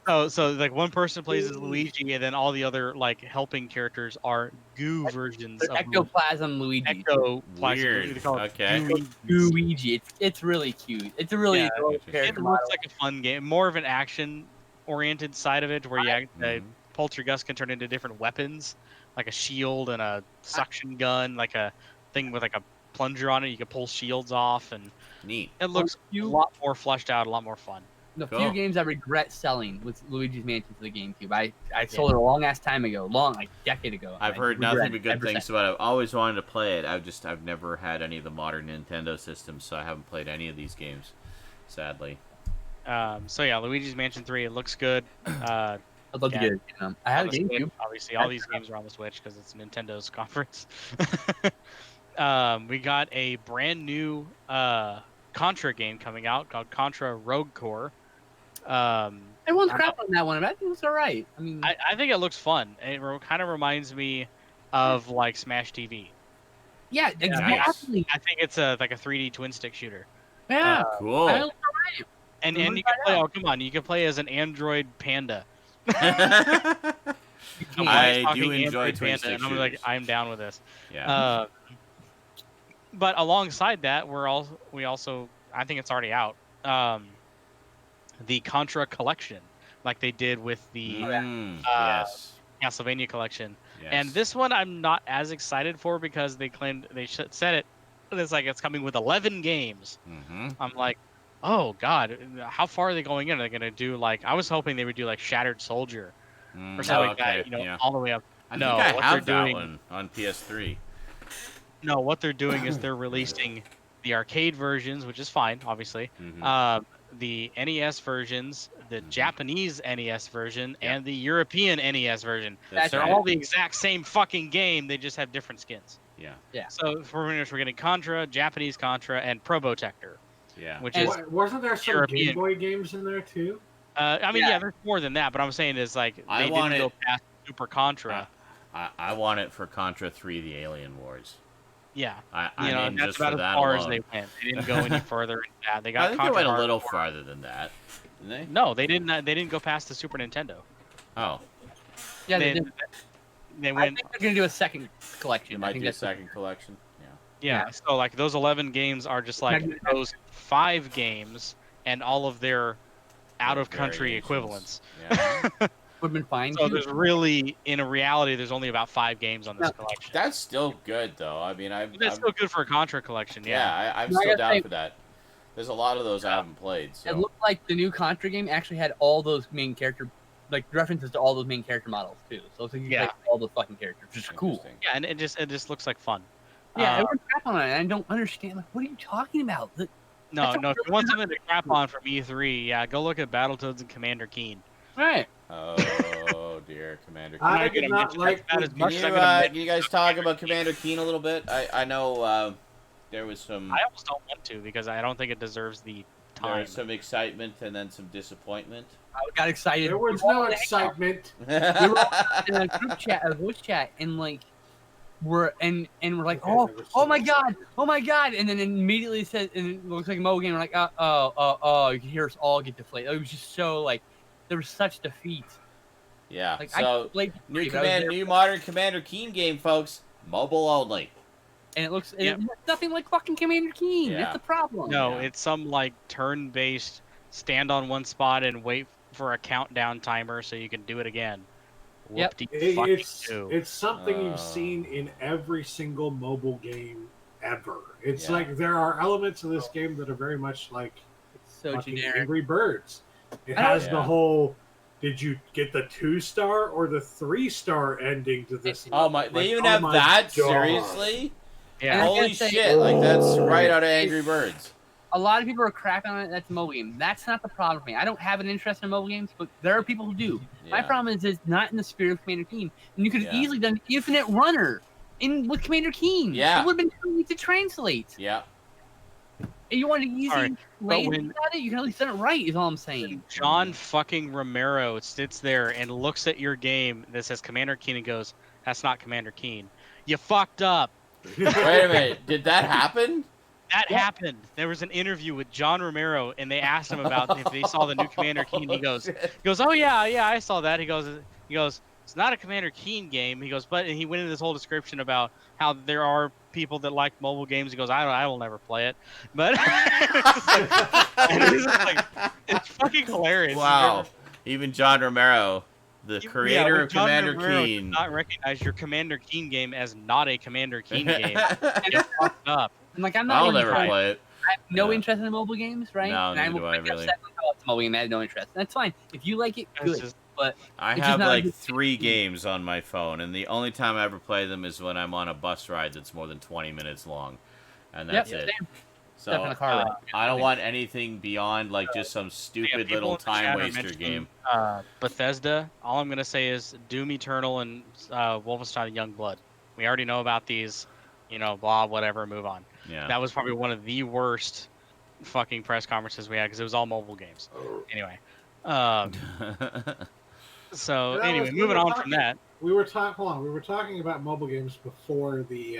So like one person plays as Luigi, and then all the other like helping characters are goo versions of Ectoplasm Luigi. Ectoplasm. Weird. They call it Okay. Luigi. It's really cute. It's a really adorable It character looks model. like a fun game, more of an action-oriented side of it, where Poltergust can turn into different weapons, like a shield and a suction gun, like a thing with like a plunger on it. You can pull shields off, and Neat. it looks a lot more fleshed out, a lot more fun. The Cool. few games I regret selling was Luigi's Mansion to the GameCube. I sold it a long ass time ago, like a decade ago. I've heard nothing but good things about it. I've always wanted to play it. I've never had any of the modern Nintendo systems, so I haven't played any of these games, sadly. So yeah, Luigi's Mansion 3. It looks good. I'd love to get it. I have a GameCube. Obviously, all these games are on the Switch because it's Nintendo's conference. We got a brand new Contra game coming out called Contra Rogue Core. Everyone's crap on that one. I think it's all right. I mean, I think it looks fun. It kind of reminds me of like Smash TV. yeah, exactly. I think it's like a 3D twin stick shooter. Yeah, Cool. I think it's all right. And you can play. Oh, come on! You can play as an android panda. I do enjoy Android twin panda, stick and I'm like, shooters. I'm down with this. Yeah. But alongside that, we also, I think it's already out. the Contra collection, like they did with the Yes. Castlevania collection. Yes. And this one I'm not as excited for because they claimed said it. It's like it's coming with 11 games. Mm-hmm. I'm like, oh god, how far are they going in? Are they gonna do like? I was hoping they would do like Shattered Soldier or something like that. You know, yeah. all the way up. I No, think I what have they're that doing- one on PS3. No, what they're doing is they're releasing the arcade versions, which is fine, obviously. Mhm. The NES versions, the Mhm. Japanese NES version, Yeah. and the European NES version. That's They're right. all the exact same fucking game. They just have different skins. Yeah. So for winners, we're getting Contra, Japanese Contra, and Probotector, Yeah. which is Wasn't there some European. Game Boy games in there too? I mean, Yeah. yeah, there's more than that, but I'm saying is like I they want didn't it- go past Super Contra. I want it for Contra 3: The Alien Wars. Yeah, I you know, mean, that's just about for as that far alone. as they went. They didn't go any further into that. They got I think Contra they went a little Hardcore. farther than that, didn't they? No, they didn't. They didn't go past the Super Nintendo. Oh, Yeah, they, they I went. think they're gonna do a second collection. you I might think do a that's second collection. Yeah, so like those 11 games are just like Maybe- those 5 games and all of their out of country Variations. equivalents. Yeah. would have been fine. So too. there's really, in a reality, there's only about 5 games on this collection. That's still good, though. I mean, But that's still good for a Contra collection. yeah, I'm No, I still gotta down say- for that. There's a lot of those I haven't played. It So looked like the new Contra game actually had all those main character, like references to all those main character models too. So it's like you Yeah. like all those fucking characters, which is cool. Interesting. Yeah, and it just looks like fun. Yeah, Uh, everyone's crap on it. And I don't understand. Like, what are you talking about? no, that's no. If you want something to crap on from E3, yeah, go look at Battletoads and Commander Keen. Right. Oh dear, Commander. I not did gonna not mention like that as the- much Can as you, I'm gonna mention can you guys talk about Commander Keen a little bit? I know there was some I almost don't want to because I don't think it deserves the there time. was some excitement and then some disappointment. I got excited. There was We were no all excitement. in a group chat, a voice chat, and like we're like, oh my god, and then immediately it said, and it looks like a mobile game. We're like, you can hear us all get deflated. It was just so like there was such defeat. Yeah. Like So I played new modern Commander Keen game, folks. Mobile only. and it looks Yep. it looks nothing like fucking Commander Keen. Yeah. That's the problem. No, Yeah. it's some like turn-based stand on one spot and wait for a countdown timer so you can do it again. Yep. Whoop-de-fucking It's do. it's something Oh. you've seen in every single mobile game ever. It's Yeah. like there are elements of this game that are very much like It's so fucking generic. Angry Birds. It I don't- has Yeah. the whole. Did you get the 2-star or the 3-star ending to this? Oh my! Like, They even oh have my that? God. Seriously? Yeah. And I Holy gotta say- shit! Like that's Oh. right out of Angry Birds. A lot of people are crapping on it. That's a mobile game. That's not the problem for me. I don't have an interest in mobile games, but there are people who do. My Yeah. problem is it's not in the spirit of Commander Keen. And you could have Yeah. easily done Infinite Runner with Commander Keen. Yeah. It would have been too easy to translate. Yeah. If you wanted easy Alright, lazy when- about it, you can at least done it right, is all I'm saying. John fucking Romero sits there and looks at your game that says Commander Keen and goes, "That's not Commander Keen. You fucked up." Wait a minute. Did that happen? That happened. There was an interview with John Romero, and they asked him about if they saw the new Commander Keen. He goes, "Oh yeah, I saw that." He goes, "It's not a Commander Keen game." He goes, and he went into this whole description about how there are people that like mobile games. He goes, I will never play it," but it's fucking hilarious. Wow. Even John Romero, the Yeah, creator when of John Commander Romero did Keen. not recognize your Commander Keen game as not a Commander Keen game. You fucked up. I'm like, I'm not I'll really never trying- play it. I have no Yeah. interest in mobile games, right? No, and I neither will do I, be really. upset when it's a mobile game. I have no interest. That's fine. If you like it, It's good. just- But I It's just have not a like good 3 games on my phone, and the only time I ever play them is when I'm on a bus ride that's more than 20 minutes long, and that's Yep, it. same. So Except in a car ride. I don't want anything beyond like just some stupid people little in the chat time are waster mentioning, game. Bethesda. All I'm gonna say is Doom Eternal and Wolfenstein Youngblood. We already know about these. Blah, whatever. Move on. Yeah. That was probably one of the worst fucking press conferences we had because it was all mobile games. Anyway. So And that anyway, was- we moving were on talking- from that. We were talking about mobile games before the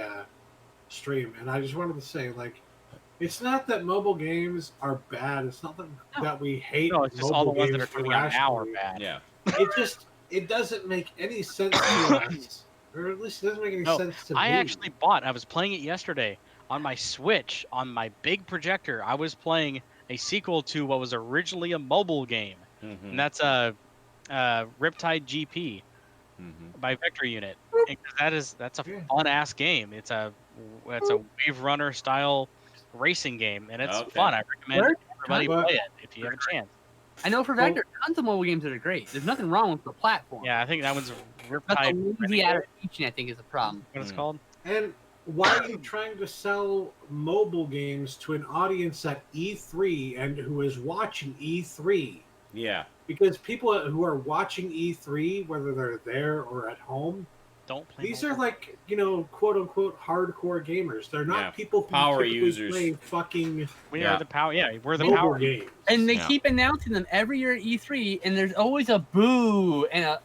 stream, and I just wanted to say, like, it's not that mobile games are bad. It's not that we hate No, it's just mobile all the ones that games are coming out now are irrationally. bad. yeah. It doesn't make any sense to us, or at least it doesn't make any No, sense to I me. actually I was playing it yesterday on my Switch on my big projector. I was playing a sequel to what was originally a mobile game, Mm-hmm. and that's Riptide GP by Vector Unit. And that's a fun ass game. It's a Wave Runner style racing game, and it's fun. I recommend everybody play it if you have a chance. I know for Vector, tons of mobile games that are great. There's nothing wrong with the platform. Yeah, I think that one's But the Riptide. lazy adaptation, I think, is a problem. What it's called? And why are you trying to sell mobile games to an audience at E3 and who is watching E3? Yeah. Because people who are watching E3, whether they're there or at home, don't play. These are like, quote unquote hardcore gamers. They're not people who power typically users. play fucking. We are the power. Yeah, we're the mobile power games. And they keep announcing them every year at E3, and there's always a boo and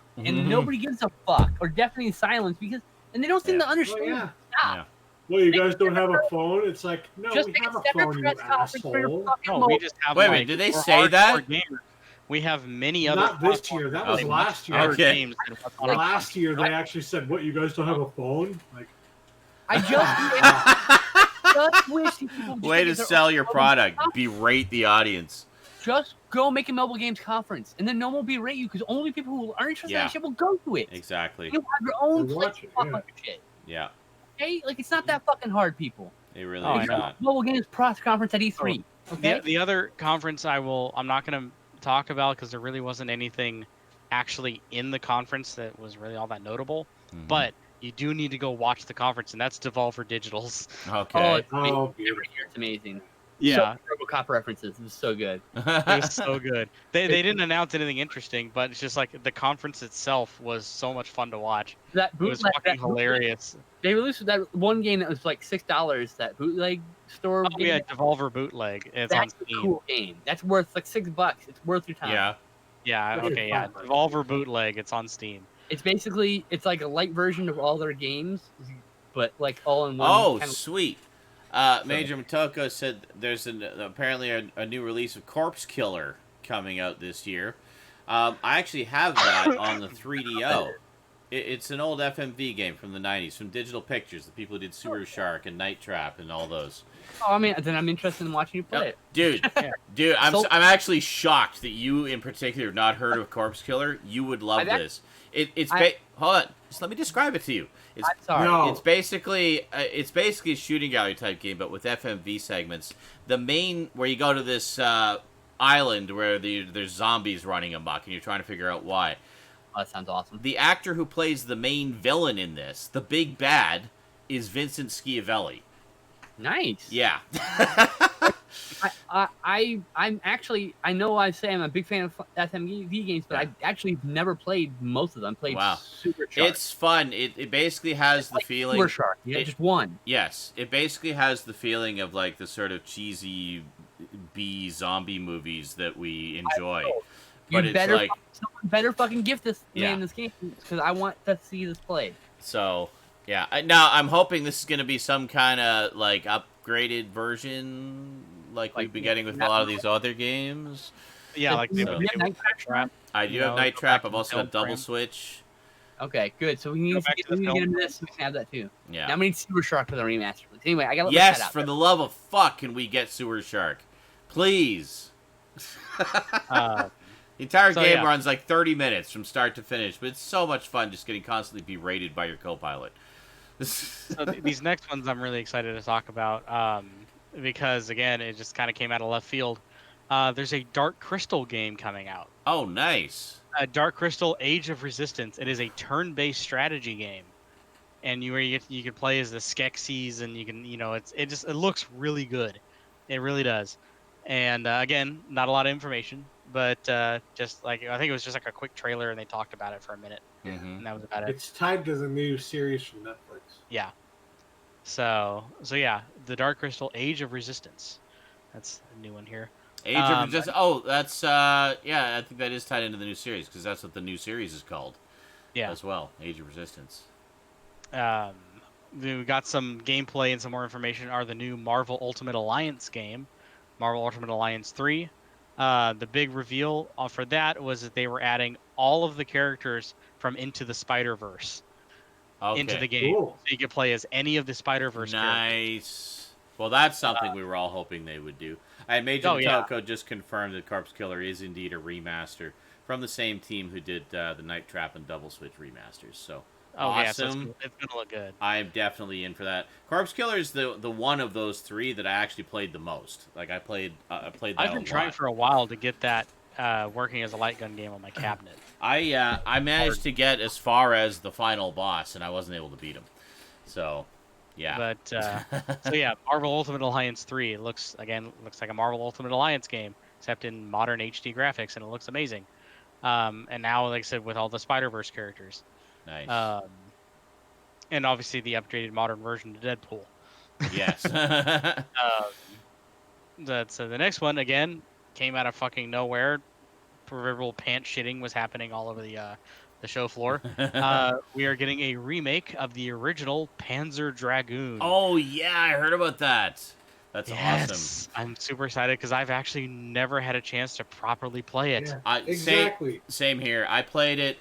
nobody gives a fuck, or deafening silence and they don't seem to understand. Stop. Well, you guys don't have a phone? It's like, no, Just we make have a a separate phone, you press conference for your asshole. fucking No, we just have. Wait a minute, did they say that? Gamers. We have many other. Not this year. That was last year. Okay. Games Last year, they actually said, "What? You guys don't have a phone?" Like, I just wish these people would just Way to make their sell own your mobile product. conference. Berate the audience. Just go make a mobile games conference, and then no one will berate you because only people who are interested in that shit will go to it. Exactly. You'll have your own They'll place watch to it, talk yeah. about your shit. Yeah. Okay, like it's not that fucking hard, people. It really Oh, is I know. not. Mobile games press conference at E3. Okay. The other conference I'm not going to talk about because there really wasn't anything actually in the conference that was really all that notable. Mhm. But you do need to go watch the conference, and that's Devolver Digital's. Okay. It's amazing. Oh, Every beautiful. year it's amazing. Yeah. So many RoboCop references. It was so good. It was so good. They didn't announce anything interesting, but it's just like the conference itself was so much fun to watch. That It was bootleg, fucking that bootleg- hilarious. They released that one game that was like $6. That bootleg store. Oh game. yeah, Devolver Bootleg. It's on That's a Steam. cool game. That's worth like $6. It's worth your time. Yeah. Yeah. Okay. Yeah. Devolver Bootleg. It's on Steam. It's basically like a light version of all their games, but like all in one. Oh, kind of- sweet. Major Motoko said there's apparently a new release of Corpse Killer coming out this year. I actually have that on the 3DO. It's an old FMV game from the 90s, from Digital Pictures, the people who did Sewer Shark and Night Trap and all those. Oh, I mean, then I'm interested in watching you play it. Dude, I'm actually shocked that you in particular have not heard of Corpse Killer. You would love this. Hold on, just let me describe it to you. I'm sorry. No. It's basically a shooting gallery type game, but with FMV segments. The main where you go to this island where there's zombies running amok, and you're trying to figure out why. Oh, that sounds awesome. The actor who plays the main villain in this, the big bad, is Vincent Schiavelli. Nice. Yeah. I'm actually, I know I say I'm a big fan of FMV games, but I actually never played most of them. Played Super Shark. It's fun. It basically has the feeling. Super Shark. Yeah, just one. Yes, it basically has the feeling of like the sort of cheesy B zombie movies that we enjoy. But it's like someone better fucking gift this Yeah. man this game because I want to see this played. so. Yeah. Now I'm hoping this is going to be some kind of like upgraded version, like we've been getting with a lot of these other games. Yeah, like they So- would do with Night Trap. I do You have know, Night go Trap. back I've to also the got Double film Switch. Okay, good. So we need Go to back get, to the we need to get film into this. So we can have that too. Yeah. Now we need Super Shark for the remaster. Anyway, I gotta Yes, look that up. for the love of fuck, can we get Sewer Shark, please? The entire So, game yeah. runs like 30 minutes from start to finish, but it's so much fun just getting constantly berated by your co-pilot. So these next ones I'm really excited to talk about because again it just kind of came out of left field. There's a Dark Crystal game coming out. Oh, nice. Dark Crystal: Age of Resistance. It is a turn-based strategy game, and you can play as the Skeksis, and you can it looks really good. It really does. And again, not a lot of information, but just like I think it was just like a quick trailer, and they talked about it for a minute, and that was about it. It's tied to the new series from Netflix. Yeah. So yeah, the Dark Crystal: Age of Resistance. That's a new one here. Age of Resistance. Oh, that's yeah. I think that is tied into the new series because that's what the new series is called. Yeah. As well, Age of Resistance. We got some gameplay and some more information. Are the new Marvel Ultimate Alliance game, Marvel Ultimate Alliance 3. The big reveal for that was that they were adding all of the characters from Into the Spider-Verse into the game. Cool. So you could play as any of the Spider-Verse characters. Nice. Well, that's something we were all hoping they would do. Major Oh, yeah. Toko just confirmed that Corpse Killer is indeed a remaster from the same team who did the Night Trap and Double Switch remasters. So Yeah, so awesome! it's gonna look good. I'm definitely in for that. Corpse Killer is the one of those three that I actually played the most. Like I played that I've been trying for a while to get that working as a light gun game on my cabinet. I managed to get as far as the final boss, and I wasn't able to beat him. So, yeah. But so yeah, Marvel Ultimate Alliance 3 looks like a Marvel Ultimate Alliance game, except in modern HD graphics, and it looks amazing. And now, like I said, with all the Spider-Verse characters. Nice. And obviously the upgraded modern version of Deadpool. Yes. That's the next one again came out of fucking nowhere. Proverbial pant shitting was happening all over the show floor. We are getting a remake of the original Panzer Dragoon. Oh yeah, I heard about that. That's awesome. I'm super excited because I've actually never had a chance to properly play it. Yeah, exactly. Same here. I played it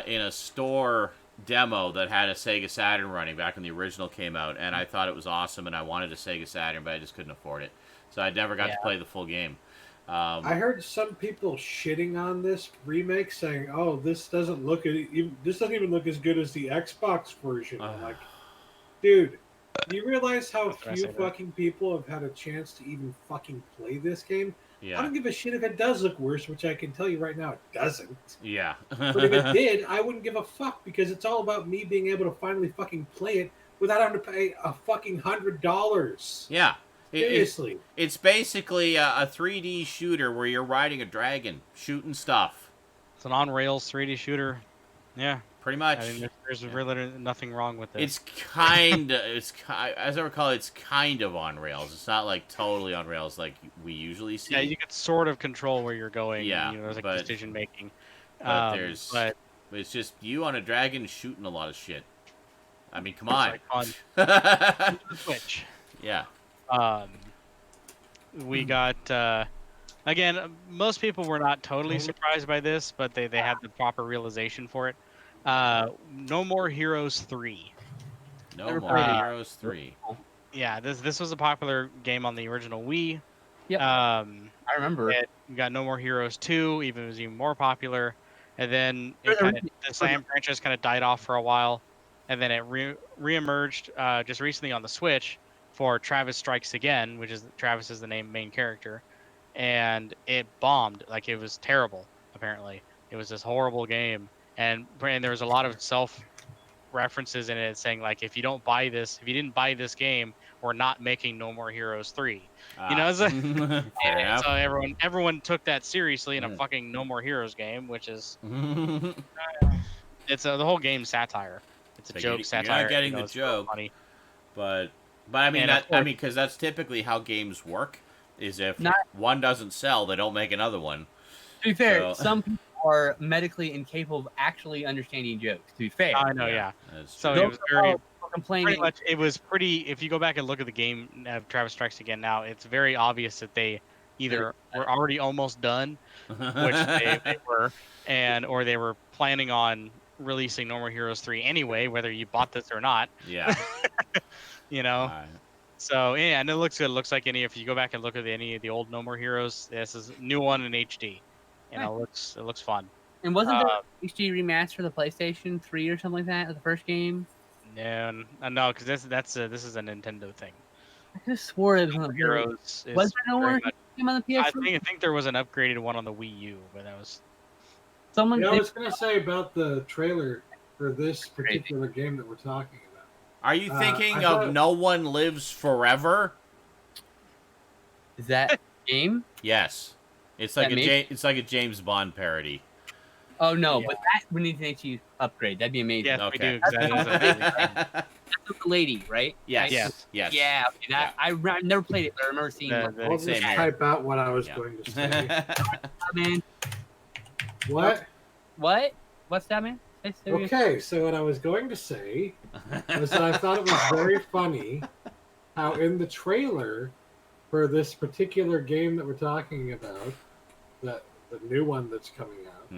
in a store demo that had a Sega Saturn running back when the original came out, and I thought it was awesome, and I wanted a Sega Saturn, but I just couldn't afford it. So I never got to play the full game. I heard some people shitting on this remake, saying, "Oh, this doesn't even look as good as the Xbox version." I'm like, dude, do you realize how few fucking people have had a chance to even fucking play this game? Yeah. I don't give a shit if it does look worse, which I can tell you right now it doesn't. Yeah. But if it did, I wouldn't give a fuck because it's all about me being able to finally fucking play it without having to pay a fucking $100. Yeah. Seriously. It's basically a 3D shooter where you're riding a dragon, shooting stuff. It's an on-rails 3D shooter. Yeah. Pretty much. I mean, there's really nothing wrong with it. It's as I recall, it's kind of on rails. It's not like totally on rails like we usually see. Yeah, you can sort of control where you're going. Yeah, there's like decision making. But it's just you on a dragon shooting a lot of shit. I mean, come on. Like Switch. Yeah. We got again. Most people were not totally surprised by this, but they had the proper realization for it. No More Heroes 3. No More Heroes 3. Yeah, this was a popular game on the original Wii. Yep. I remember. You got No More Heroes 2, it was even more popular. And then the Slam franchise kind of died off for a while. And then it re-emerged just recently on the Switch for Travis Strikes Again, which is Travis is the main character. And it bombed. Like, it was terrible, apparently. It was this horrible game. And there was a lot of self-references in it saying, like, if you didn't buy this game, we're not making No More Heroes 3. So everyone took that seriously in a fucking No More Heroes game, which is it's the whole game's satire. It's a joke satire. You're not getting the joke, funny. but I mean because that's typically how games work. Is if one doesn't sell, they don't make another one. To be fair, some people are medically incapable of actually understanding jokes. To be fair, I know, yeah. So it was very complaining. Pretty much, it was pretty. If you go back and look at the game of Travis Strikes Again now, it's very obvious that they either were already almost done, which they were, or they were planning on releasing No More Heroes 3 anyway, whether you bought this or not. Yeah. So yeah, and it looks good. It looks like if you go back and look at any of the old No More Heroes, this is a new one in HD. It looks fun. And wasn't there an HD remaster for the PlayStation 3 or something like that of the first game? No, because this is a Nintendo thing. I could have swore it was on the Heroes. Was there no more game on the PS3? I think there was an upgraded one on the Wii U, but that was. Someone. I was gonna say about the trailer for this particular game that we're talking about. Are you thinking of No One Lives Forever? Is that game? Yes. It's like it's like a James Bond parody. Oh no, but that we need to HD upgrade. That'd be amazing. Yes, we do. That's the lady, right? Yes. Yes. Yes. Yeah. Okay, I've never played it, but I remember seeing it. I'll just type out what I was going to say. Man. What? What's that, man? Okay, so what I was going to say was that I thought it was very funny how in the trailer for this particular game that we're talking about, the new one that's coming out,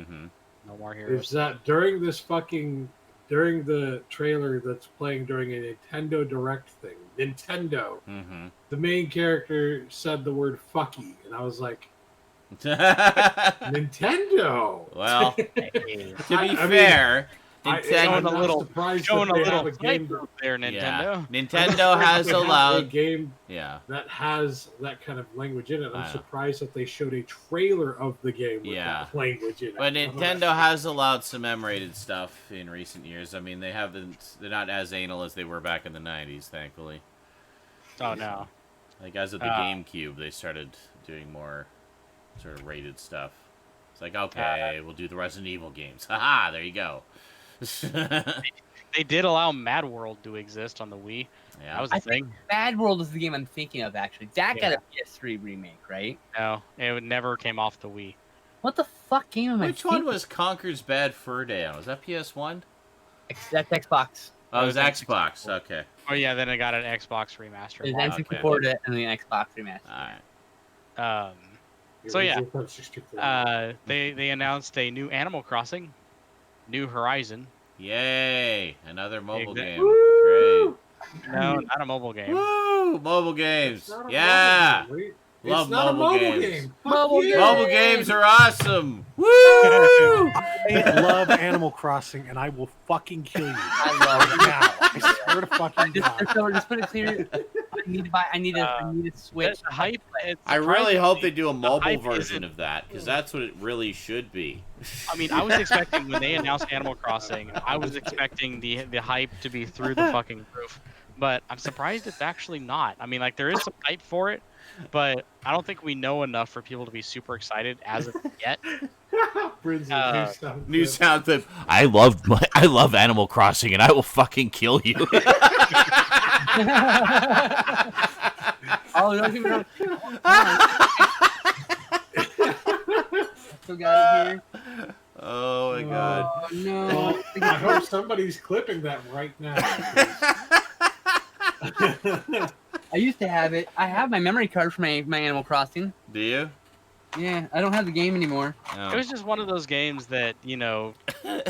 No More Heroes, is that during this fucking during the trailer that's playing during a Nintendo Direct thing, Nintendo, Mm-hmm. the main character said the word "fucky," and I was like, Nintendo. Well, to be I fair, I'm Nintendo, surprised showing that a they have little a game group there, Nintendo. yeah, I'm Nintendo surprised has they have a allowed. game Yeah, that has that kind of language in it. I I'm know. surprised that they showed a trailer of the game with Yeah. that language in it. but Nintendo has allowed some M-rated stuff in recent years. I mean, they haven't. They're not as anal as they were back in the '90s, thankfully. Oh no. Like as of the GameCube, they started doing more sort of rated stuff. It's like, okay, we'll do the Resident Evil games. Haha, there you go. They did allow Mad World to exist on the Wii. Yeah. That was a thing. Bad World is the game I'm thinking of, actually. That got a PS3 remake, right? No, it never came off the Wii. What the fuck game am I Which thinking? one was Conker's Bad Fur Day on? Was that PS1? That's Xbox. Oh, it was That was Xbox. Okay. Oh yeah, then it got an Xbox remaster. It's Okay. N64 ported and the Xbox remaster. All right. So yeah, Original 64. they announced a new Animal Crossing, New Horizon. Yay! Another mobile Exactly. game. Great. No, not a mobile game. Woo! Mobile games. It's not a Yeah. mobile game. Love It's not mobile a mobile games. game. Fuck Mobile you. game. Mobile games are awesome. Woo! I love Animal Crossing, and I will fucking kill you. I love it. Now, I swear to fucking God. Just put it clear. I need a Switch. The hype. I really hope they do a mobile hype version isn't- of that, because that's what it really should be. I mean, I was expecting when they announced Animal Crossing, I was expecting the hype to be through the fucking roof. But I'm surprised it's actually not. I mean, like there is some hype for it, but I don't think we know enough for people to be super excited as of yet. Brings a New sound clip. I love Animal Crossing, and I will fucking kill you. Oh, don't get me wrong. Still got it here. Oh my god. Oh no. Well, I hope somebody's clipping that right now. I used to have it. I have my memory card for my Animal Crossing. Do you? Yeah, I don't have the game anymore. No. It was just one of those games that, you know, Animal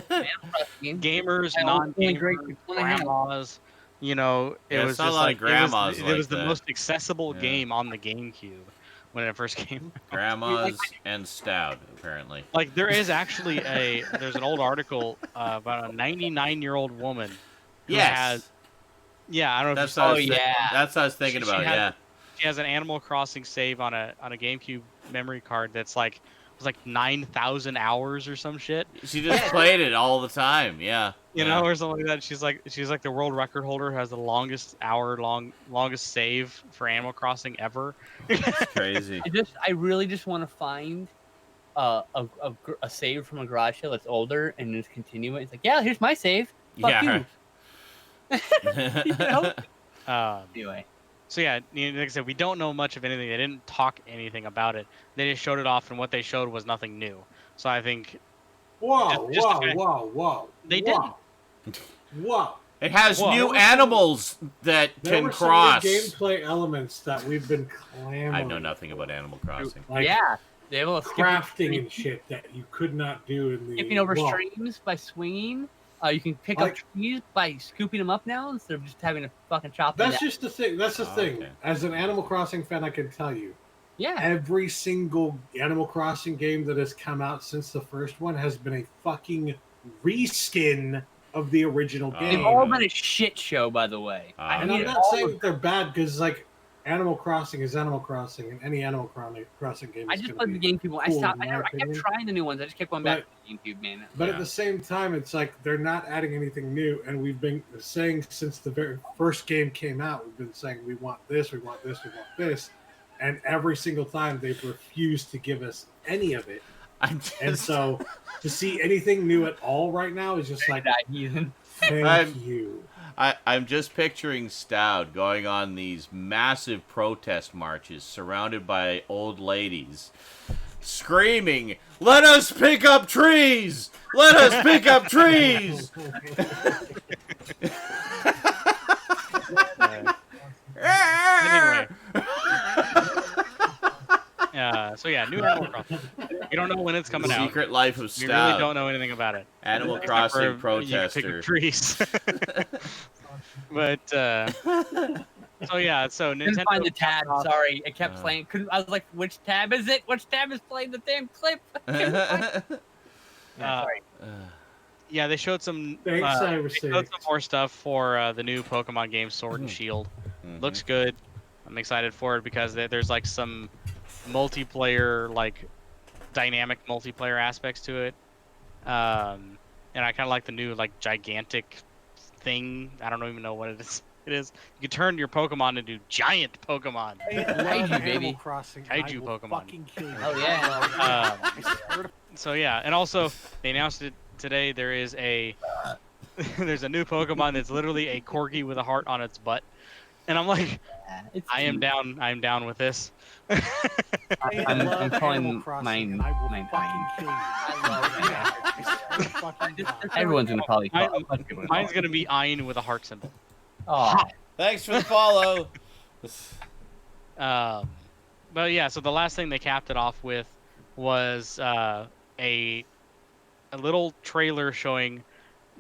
Crossing game. gamers, I only great non-gamers, people I have. grandmas, you know, it Yeah, was it's not just a lot like of grandmas it was like the that. most accessible Yeah. game on the GameCube when it first came. Grandmas and Stout, apparently. Like there is actually there's an old article about a 99-year-old woman who Yes. has I don't know That's if what I you saw was it. thi- That's what I was thinking She about. had- Yeah. She has an Animal Crossing save on a GameCube memory card that's like it was like 9,000 hours or some shit. She just played it all the time. Yeah. You Yeah. know, or something like that. She's like the world record holder who has the longest save for Animal Crossing ever. It's crazy. I really just want to find a save from a garage sale that's older and just continue it. It's like, yeah, here's my save. Fuck Yeah. you. You know? Anyway. So yeah, like I said, we don't know much of anything. They didn't talk anything about it. They just showed it off, and what they showed was nothing new. So I think Whoa, Just whoa, the fact- whoa, whoa. They whoa. Whoa. It has Whoa. new animals that There can were cross. some of the gameplay elements that we've been clamoring. I know nothing about Animal Crossing. Like Yeah. They will crafting and shit that you could not do in the skipping over well, streams by swinging. You can pick Like- up trees by scooping them up now instead of just having to fucking chop them That's down. just the thing. That's the Oh, thing. okay. As an Animal Crossing fan, I can tell you, Yeah. every single Animal Crossing game that has come out since the first one has been a fucking reskin of the original Oh, They've game. all been a shit show, by the way. I And mean, I'm not all saying of that they're bad because, like, Animal Crossing is Animal Crossing, and any Animal Crossing game. I is just gonna played the be GameCube one. cool, I stopped. in I my kept opinion. trying the new ones. I just kept going back to the GameCube, man. But Yeah. at the same time, it's like they're not adding anything new, and we've been saying since the very first game came out, we've been saying we want this, we want this, we want this, and every single time they've refused to give us any of it. I'm And just, so to see anything new at all right now is just like, That heathen. thank I'm- you. I'm just picturing Stout going on these massive protest marches surrounded by old ladies screaming, "Let us pick up trees! Let us pick up trees!" Anyway. So yeah, new Animal Crossing. We don't know when it's coming The out. Secret Life of We Stout. really don't know anything about it. Animal Except Crossing for you can protester. pick up trees. But so yeah, so Couldn't Nintendo. find the tab. off- Sorry, it kept playing. Couldn't. I was like, which tab is it? Which tab is playing the damn clip? Sorry. Yeah, they showed some. Thanks, they Cyrus showed Six. some more stuff for the new Pokemon game, Sword and Shield. Looks good. I'm excited for it because there's like some multiplayer, like dynamic multiplayer aspects to it. And I kind of like the new like gigantic thing. I don't even know what it is. It is. You can turn your Pokemon into giant Pokemon. Kaiju, baby. Kaiju Pokemon. Oh yeah. So yeah, and also they announced it today. There is a there's a new Pokemon that's literally a corgi with a heart on its butt, and I'm like, It's I am cute. down. I am down with this. I'm calling mine. Everyone's gonna probably call. Mine's gonna be Ein with a heart symbol. Oh, Thanks for the follow. But yeah, so the last thing they capped it off with was a little trailer showing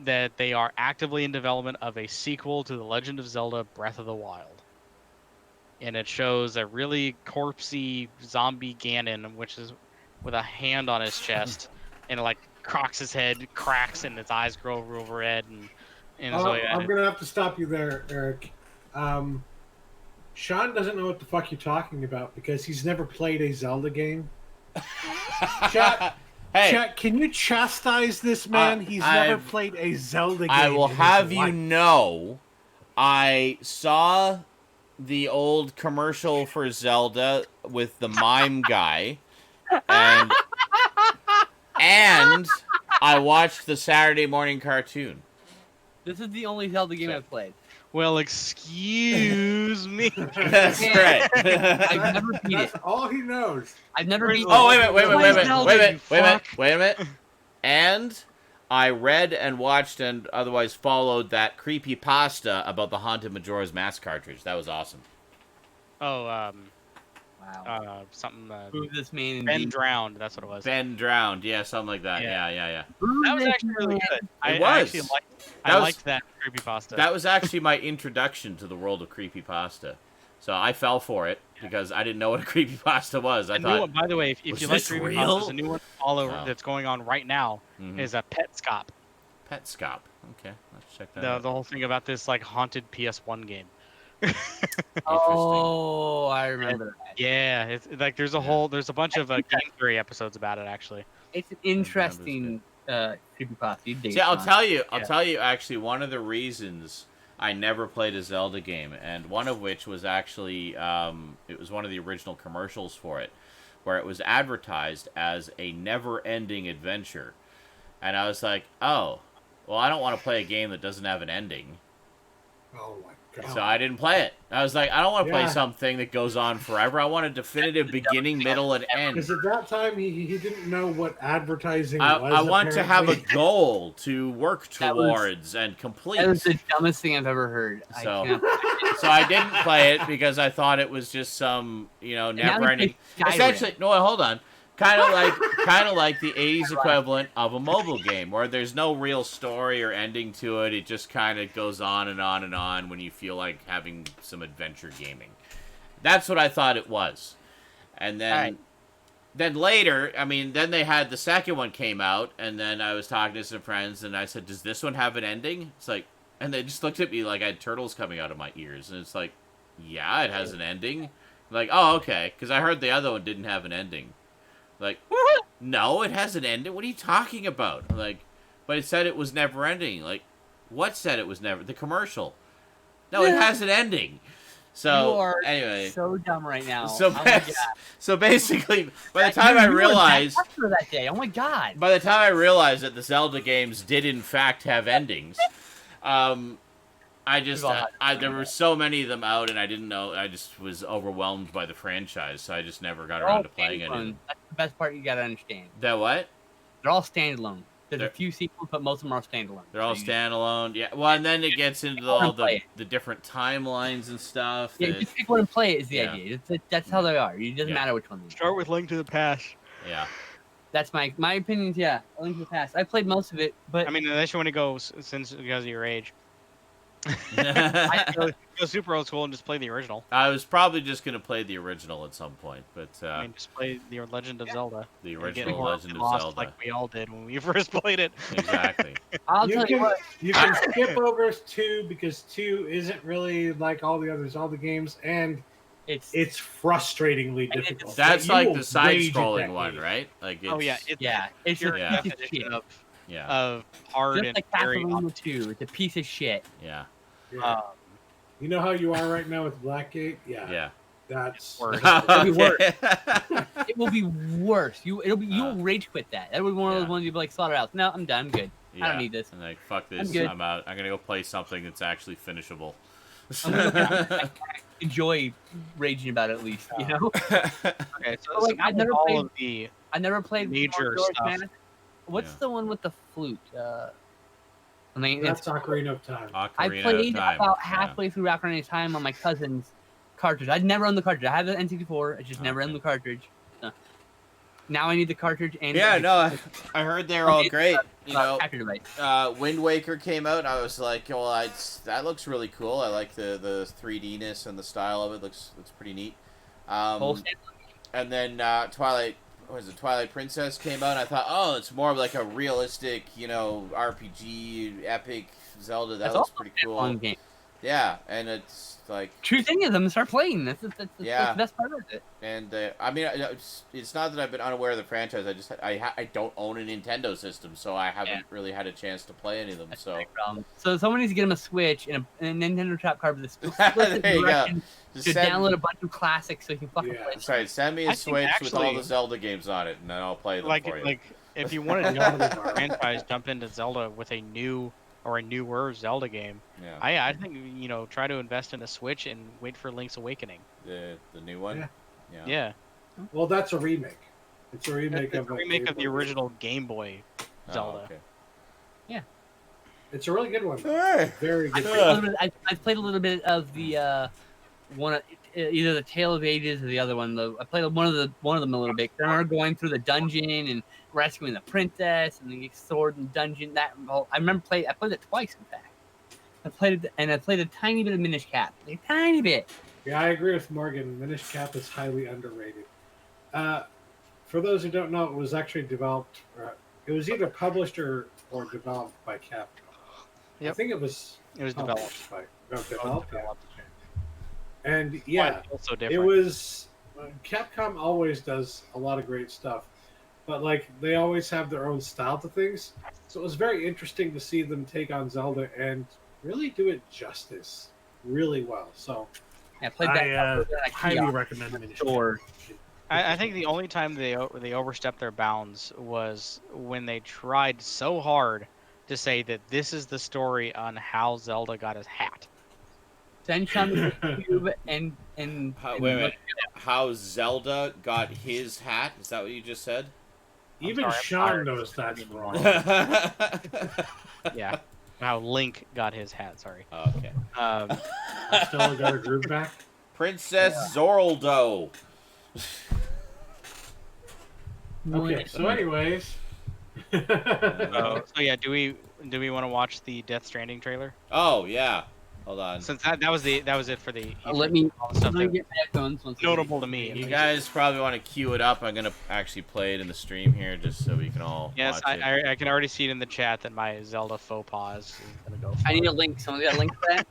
that they are actively in development of a sequel to The Legend of Zelda: Breath of the Wild. And it shows a really corpsey zombie Ganon, which is with a hand on his chest, and it like crocks his head, cracks, and its eyes grow over red. And so yeah, I'm gonna have to stop you there, Eric. Sean doesn't know what the fuck you're talking about because he's never played a Zelda game. Chat, Hey, Chat, can you chastise this man? He's never I've- played a Zelda game. I will in his have you life. know, I saw the old commercial for Zelda with the mime guy, and I watched the Saturday morning cartoon. this is the only Zelda game I've played. well, excuse me. That's right. I've never beat it. That's all he knows. I've never beat Oh, it. wait a Fuck. minute. And I read and watched and otherwise followed that creepy pasta about the Haunted Majora's Mask cartridge. That was awesome. Oh, Wow. something. Who's this man? Ben Drowned. That's what it was. Ben Drowned. Yeah, something like that. Yeah. Yeah. That was actually really good. I was. actually liked. That I was- liked that creepypasta. That was actually my introduction to the world of creepypasta. So I fell for it because I didn't know what a creepypasta was. I The new one, thought, by the way, if was you like this creepypastas, real? the new one all over Oh. that's going on right now is a Petscop. Petscop. Okay, let's check that The out. whole thing about this like haunted PS1 game. Oh, I remember that. Yeah, it's like there's a bunch of Game Theory episodes about it actually. It's an interesting creepypasta. You dig See, it, I'll Sean. tell you. Yeah. I'll tell you. Actually, one of the reasons I never played a Zelda game, and one of which was actually it was one of the original commercials for it, where it was advertised as a never-ending adventure, and I was like, oh, well, I don't want to play a game that doesn't have an ending, Oh my god. so I didn't play it. I was like, I don't want to play Yeah. something that goes on forever. I want a definitive beginning, middle, and end. Because at that time he didn't know what advertising I was. want to have a apparently. goal to work That was- towards and complete. That was the dumbest thing I've ever heard. So- I can't. So I didn't play it because I thought it was just some, now never ending. they play Skyrim. Essentially, no, hold on. Kind of like the 80s equivalent of a mobile game where there's no real story or ending to it. It just kind of goes on and on and on when you feel like having some adventure gaming. That's what I thought it was. And then Alright. then later, then they had the second one came out, and then I was talking to some friends, and I said, does this one have an ending? It's like, and they just looked at me like I had turtles coming out of my ears, and it's like, yeah, it has an ending. Like, oh, okay, because I heard the other one didn't have an ending. Like, no, it has an ending. What are you talking about? Like, but it said it was never ending. Like, what said it was never? The commercial. No, it has an ending. So You are anyway, so dumb right now. so Oh my bas- God. so basically, by the time I You were realized, that popular that day. Oh my god. by the time I realized that the Zelda games did in fact have endings, there were so many of them out, and I didn't know. I just was overwhelmed by the franchise, so I just never got They're around all to playing it. standalone. That's the best part you gotta understand. That what? They're all standalone. There's a few sequels, but most of them are standalone. They're all So you standalone. Yeah. Well, and then it gets into all the different timelines and stuff. Yeah, that- just pick one and play it is the Yeah. idea. That's how they are. It doesn't Yeah. matter which one. Start with Link to the Past. Yeah. That's my opinions. Yeah, A Link to the Past. I played most of it, but I mean, unless you want to go since because of your age. I Go super old school and just play the original. was probably just gonna play the original at some point, but I mean, just play the Legend of Zelda. the And get original lost Legend of lost Zelda. like we all did when we first played it. Exactly. I'll You tell you can, what. you can skip over 2 because 2 isn't really like all the other Zelda games, and It's it's frustratingly And it's- difficult. That's You like will the rage at side-scrolling that one, game. right? Like it's, Oh yeah, it's yeah, it's pure a Yeah. piece of shit. definition yeah, of hard Just and like very. Castlevania 2, it's a piece of shit. yeah, Yeah. You know how you are right now with Blackgate? Yeah. yeah. That's Worse. It'll be worse. Okay. It will be worse. You'll Uh, rage quit that. That'll be one of yeah. those ones you'll be like Slaughterhouse. No, I'm done. I'm good. I Yeah. don't need this. And like, fuck this. good. I'm out. I'm gonna go play something that's actually finishable. I'm gonna enjoy raging about it at least. You know. Okay, so, Like, so I've I've never all played- of the I never played Major Majora's stuff. Mask. What's Yeah. the one with the flute? I mean, that's Ocarina of Time. I Ocarina played of Time. about yeah. halfway through Ocarina of Time on my cousin's cartridge. I'd never owned the cartridge. I have the N64. I just never Okay. owned the cartridge. Now I need the cartridge and Yeah, no, I heard they're all great. You know, capture device. Wind Waker came out. I was like, well, that looks really cool. I like the 3D-ness and the style of it. Looks pretty neat. Whole And then Twilight Princess came out, and I thought, oh, it's more of like a realistic, RPG, epic Zelda. That That's looks also pretty a fun cool. game. Yeah, and it's like, Choose any of them and start playing. That's Yeah. the best part of it. and I mean, it's not that I've been unaware of the franchise. I don't own a Nintendo system, so I haven't really had a chance to play any of them. So So someone needs to get him a Switch and a Nintendo Trap card with a There you go. direction just to send, download a bunch of classics so you can fucking Yeah. play. That's right. Send me a I think Switch with all actually- the Zelda games on it, and then I'll play them for you. like if you want to jump into the franchise, jump into Zelda with a new or a newer Zelda game. Yeah, I think try to invest in a Switch and wait for Link's Awakening. the new one. Yeah. Yeah, Well, that's a remake. It's a remake it's of a remake of the original Game Boy Zelda. Oh, okay. It's a really good one. Alright. Very I good. played, a little bit, I played a little bit of the one, either the Tale of Ages or the other one. I played one of them a little bit. I remember going through the dungeon and rescuing the princess and the sword and dungeon. I played it twice. In fact, I played a tiny bit of Minish Cap, a tiny bit. Yeah, I agree with Morgan. Minish Cap is highly underrated. For those who don't know, it was actually developed. It was either published or developed by Capcom. I Yep. think it was. It was developed. Developed. Yeah. And yeah, But also it different. was. Capcom always does a lot of great stuff, but like they always have their own style to things. So it was very interesting to see them take on Zelda and really do it justice, really well. So I played that. I highly recommend Minish Cap. Or I think the only time they overstepped their bounds was when they tried so hard to say that this is the story on how Zelda got his hat. send Sean to YouTube and Wait a minute. How Zelda got his hat? Is that what you just said? even sorry, I'm Sean tired. knows that's wrong. Yeah, how Link got his hat. Sorry. Okay. Still got a groove back. Princess Zoraldo. Okay, so anyways. So yeah, do we want to watch the Death Stranding trailer? Oh yeah. Hold on. Since that was it for the let me all the stuff that get my headphones. Once notable to me. You guys probably want to queue it up. I'm gonna actually play it in the stream here, just so we can all Yes, watch it. I can already see it in the chat that my Zelda faux pas is gonna go. I need a link. Someone got a link for that?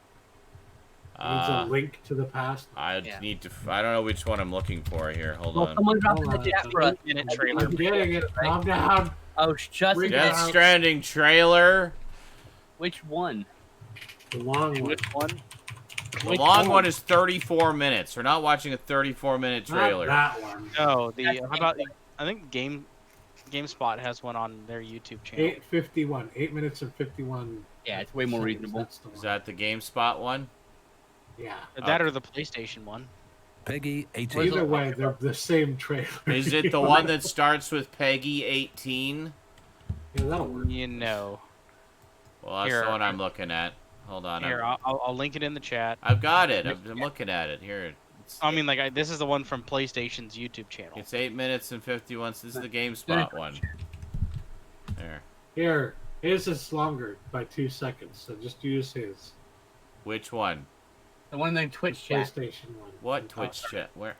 Needs a link to the past. I Yeah. need to. I don't know which one I'm looking for here. Hold Well, on. someone dropped in the Hold on. chat for us. Minute trailer. I'm getting it. Calm down. Oh, just Bring it Death out. Stranding trailer. which one? The long one. Which one? The long one is 34 minutes. We're not watching a 34-minute Not trailer. that one. No, That's how about I think GameSpot has one on their YouTube channel. 8:51. 8 minutes and 51. Yeah, it's way more seconds. reasonable. That's the one. Is that the GameSpot one? Yeah. That or the PlayStation one. Peggy 18. Either way, they're the same trailer. Is it the one that starts with Peggy 18? Yeah, that'll work. You know. Well, that's Here, the one I'm looking at. Hold on. Here, I'll link it in the chat. I've got it. I'm looking at it. Here. I mean, like, this is the one from PlayStation's YouTube channel. It's 8 minutes and 51. So this is the GameSpot one. There. His is longer by 2 seconds, so just use his. Which one? The one in the Twitch chat. PlayStation one. What Twitch chat? Where?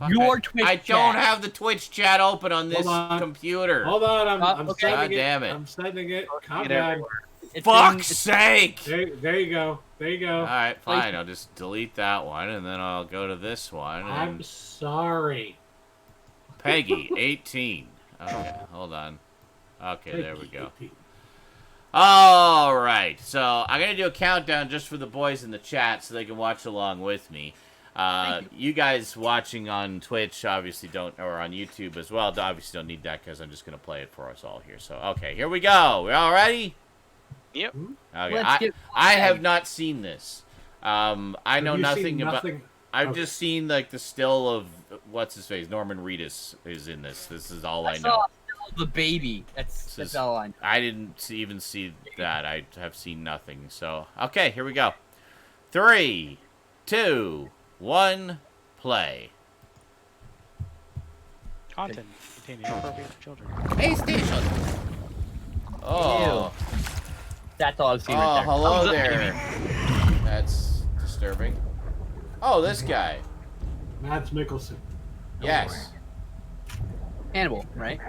Your Twitch I chat. don't have the Twitch chat open on this computer. Hold on, I'm okay. sending God it. damn it. I'm sending it. Calm Get down. everywhere. Fuck's sake! There you go. There you go. All right, fine. I'll just delete that one, and then I'll go to this one. I'm And sorry. Peggy, 18. Okay, hold on. Okay, there we go. 18. All right, so I'm gonna do a countdown just for the boys in the chat so they can watch along with me. You guys watching on Twitch obviously don't, or on YouTube as well, obviously don't need that because I'm just gonna play it for us all here. So okay, here we go. We all ready? Yep. Okay, I have not seen this. I know nothing about. I've just seen like the still of what's his face. Norman Reedus is in this. This is all I know. The baby. That's all I know. I didn't even see that. I have seen nothing. So okay, here we go. 3, 2, 1, play. Content containing appropriate for children. PlayStation. Oh. That's all I've seen right there. Hello Thumbs up, there. That's disturbing. Oh, this guy. Mads Mikkelsen. Yes. Hannibal, right?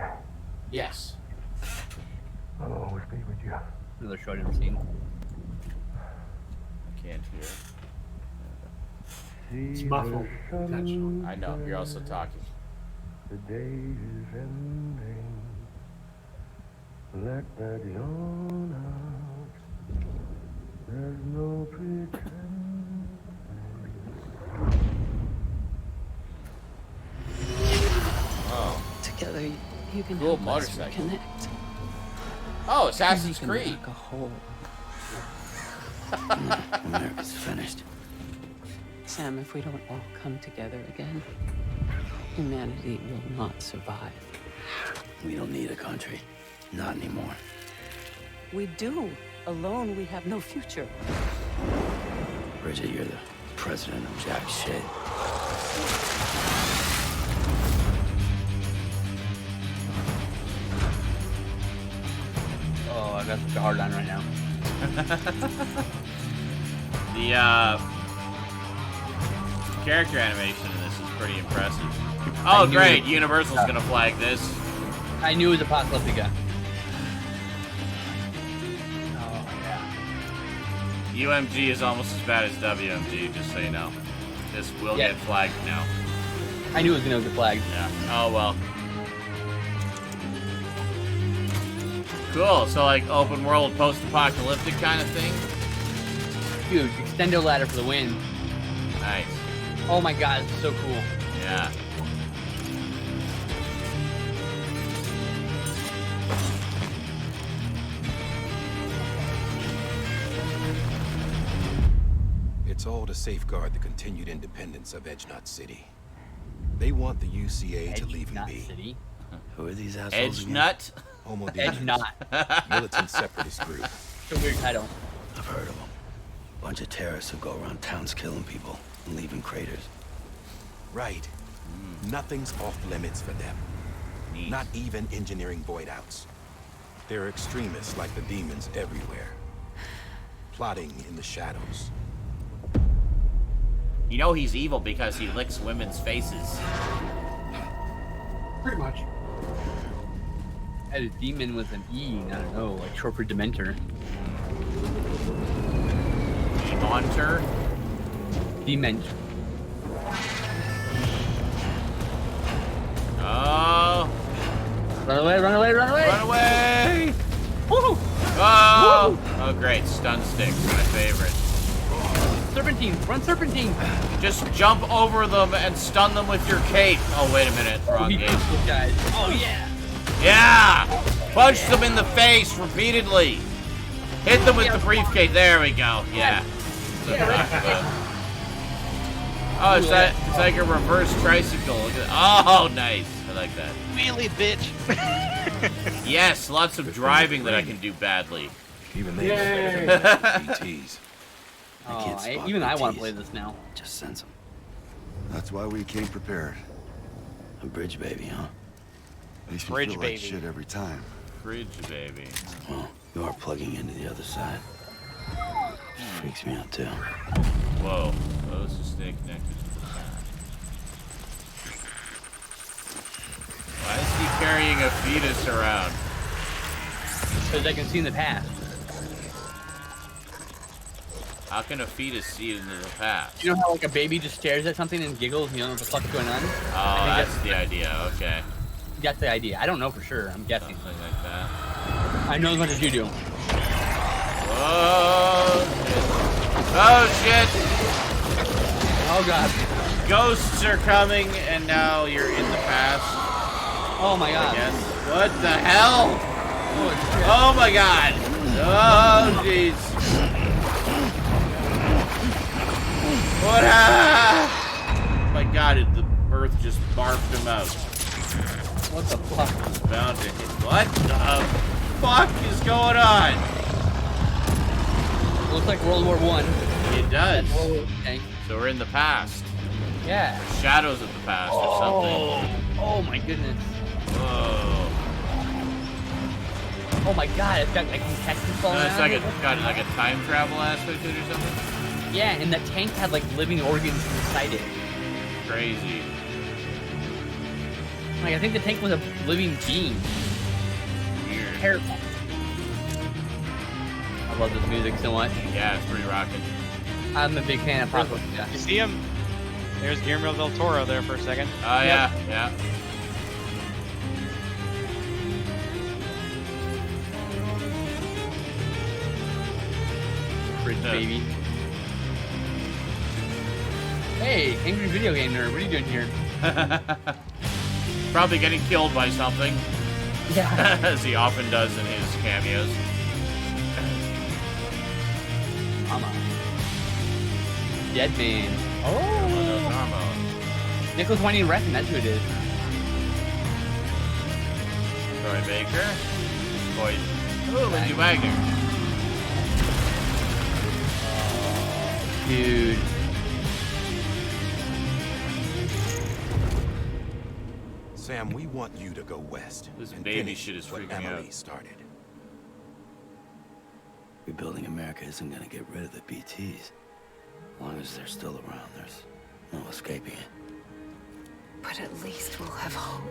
Yes. I'll always be with you. Another show I've never seen. I can't hear. It's muffled. Intentional. I know. You're also talking. The day is ending. Let that yawn out. There's no pretend. Oh. Together, you can Cool help us motorcycle. reconnect. Oh, Assassin's You can Creed. make a whole. America's finished. Sam, if we don't all come together again, humanity will not survive. We don't need a country. Not anymore. We do. Alone, we have no future. Bridget, you're the president of jack shit. Oh, I got such a hard on right now. The character animation in this is pretty impressive. Oh, great! Universal's gonna flag this. I knew it was Apocalyptica. Oh, yeah. UMG is almost as bad as WMG, just so you know. This will get flagged now. I knew it was going to get flagged. Yeah. Oh, well. Cool. So, like, open world, post-apocalyptic kind of thing? Dude, extendo ladder for the win. Nice. Oh my god, it's so cool. Yeah. It's all to safeguard the continued independence of Edgenut City. They want the UCA to leave him be. City. Who are these assholes again? Edgenut? Homo Edgenut. Militant separatist group. It's a weird title. I've heard of them. Bunch of terrorists who go around towns killing people and leaving craters. Right. Nothing's off limits for them. Neat. Not even engineering void outs. They're extremists like the demons everywhere. Plotting in the shadows. You know he's evil because he licks women's faces. Pretty much. Had a demon with an E, I don't know, like short for Dementor. Demonter? Dement. Oh. Run away, run away, run away! Run away! Woo! Oh! Oh, great. Stun sticks, my favorite. Serpentine, run serpentine! Just jump over them and stun them with your cape. Oh, wait a minute. Wrong Beat game. those guys. Oh yeah! Yeah! Punch them in the face repeatedly. Hit them with the briefcase. There we go. Yeah. Oh, it's like a reverse tricycle. Look at that. Oh, nice. I like that. Wheelie, bitch. Yes, lots of driving that I can do badly. Even they know better than BTs. Oh, even I want to play this now. Just sense them. That's why we came prepared. A bridge baby, huh? Makes me Bridge feel baby. like shit every time. Bridge baby. Well, you are plugging into the other side. Freaks me out too. Whoa. Oh, let's just stay connected. Why is he carrying a fetus around? Because I can see in the past. How can a fetus see into the past? You know how like a baby just stares at something and giggles and you don't know what the fuck's going on? Oh, that's the idea. Okay. That's the idea. I don't know for sure. I'm guessing. Something like that. I know as much as you do. Oh shit! Oh god. Ghosts are coming, and now you're in the past. Oh my god. Yes. What the hell? Oh, oh my god. Oh jeez. What? Oh my god! The earth just barfed him out. What the fuck? It's bound to hit. What the fuck is going on? Looks like World War I. It does. Okay. So we're in the past. Yeah. Or shadows of the past or something. Oh my goodness. Whoa. Oh my god, it's got like intestines falling No, it's out. got like a time travel aspect to it or something. Yeah, and that tank had like living organs inside it. Crazy. Like I think the tank was a living being. Weird. Terrifying. I love this music so much. Yeah, it's pretty rocking. I'm a big fan of pop. Yeah. You see him? There's Guillermo del Toro there for a second. Oh yeah, yeah. Bridge baby. Hey, angry video game nerd, what are you doing here? Probably getting killed by something. Yeah. As he often does in his cameos. Mama. Dead man. Oh, Oh. Nicholas Winding Refn, that's who it is. Troy Baker. Boy. Oh, Lindsay Wagner. Dude. Sam, we want you to go west. This and baby finish shit is what freaking me Emily out. started. Rebuilding America isn't gonna get rid of the BTs. As long as they're still around, there's no escaping it. But at least we'll have hope.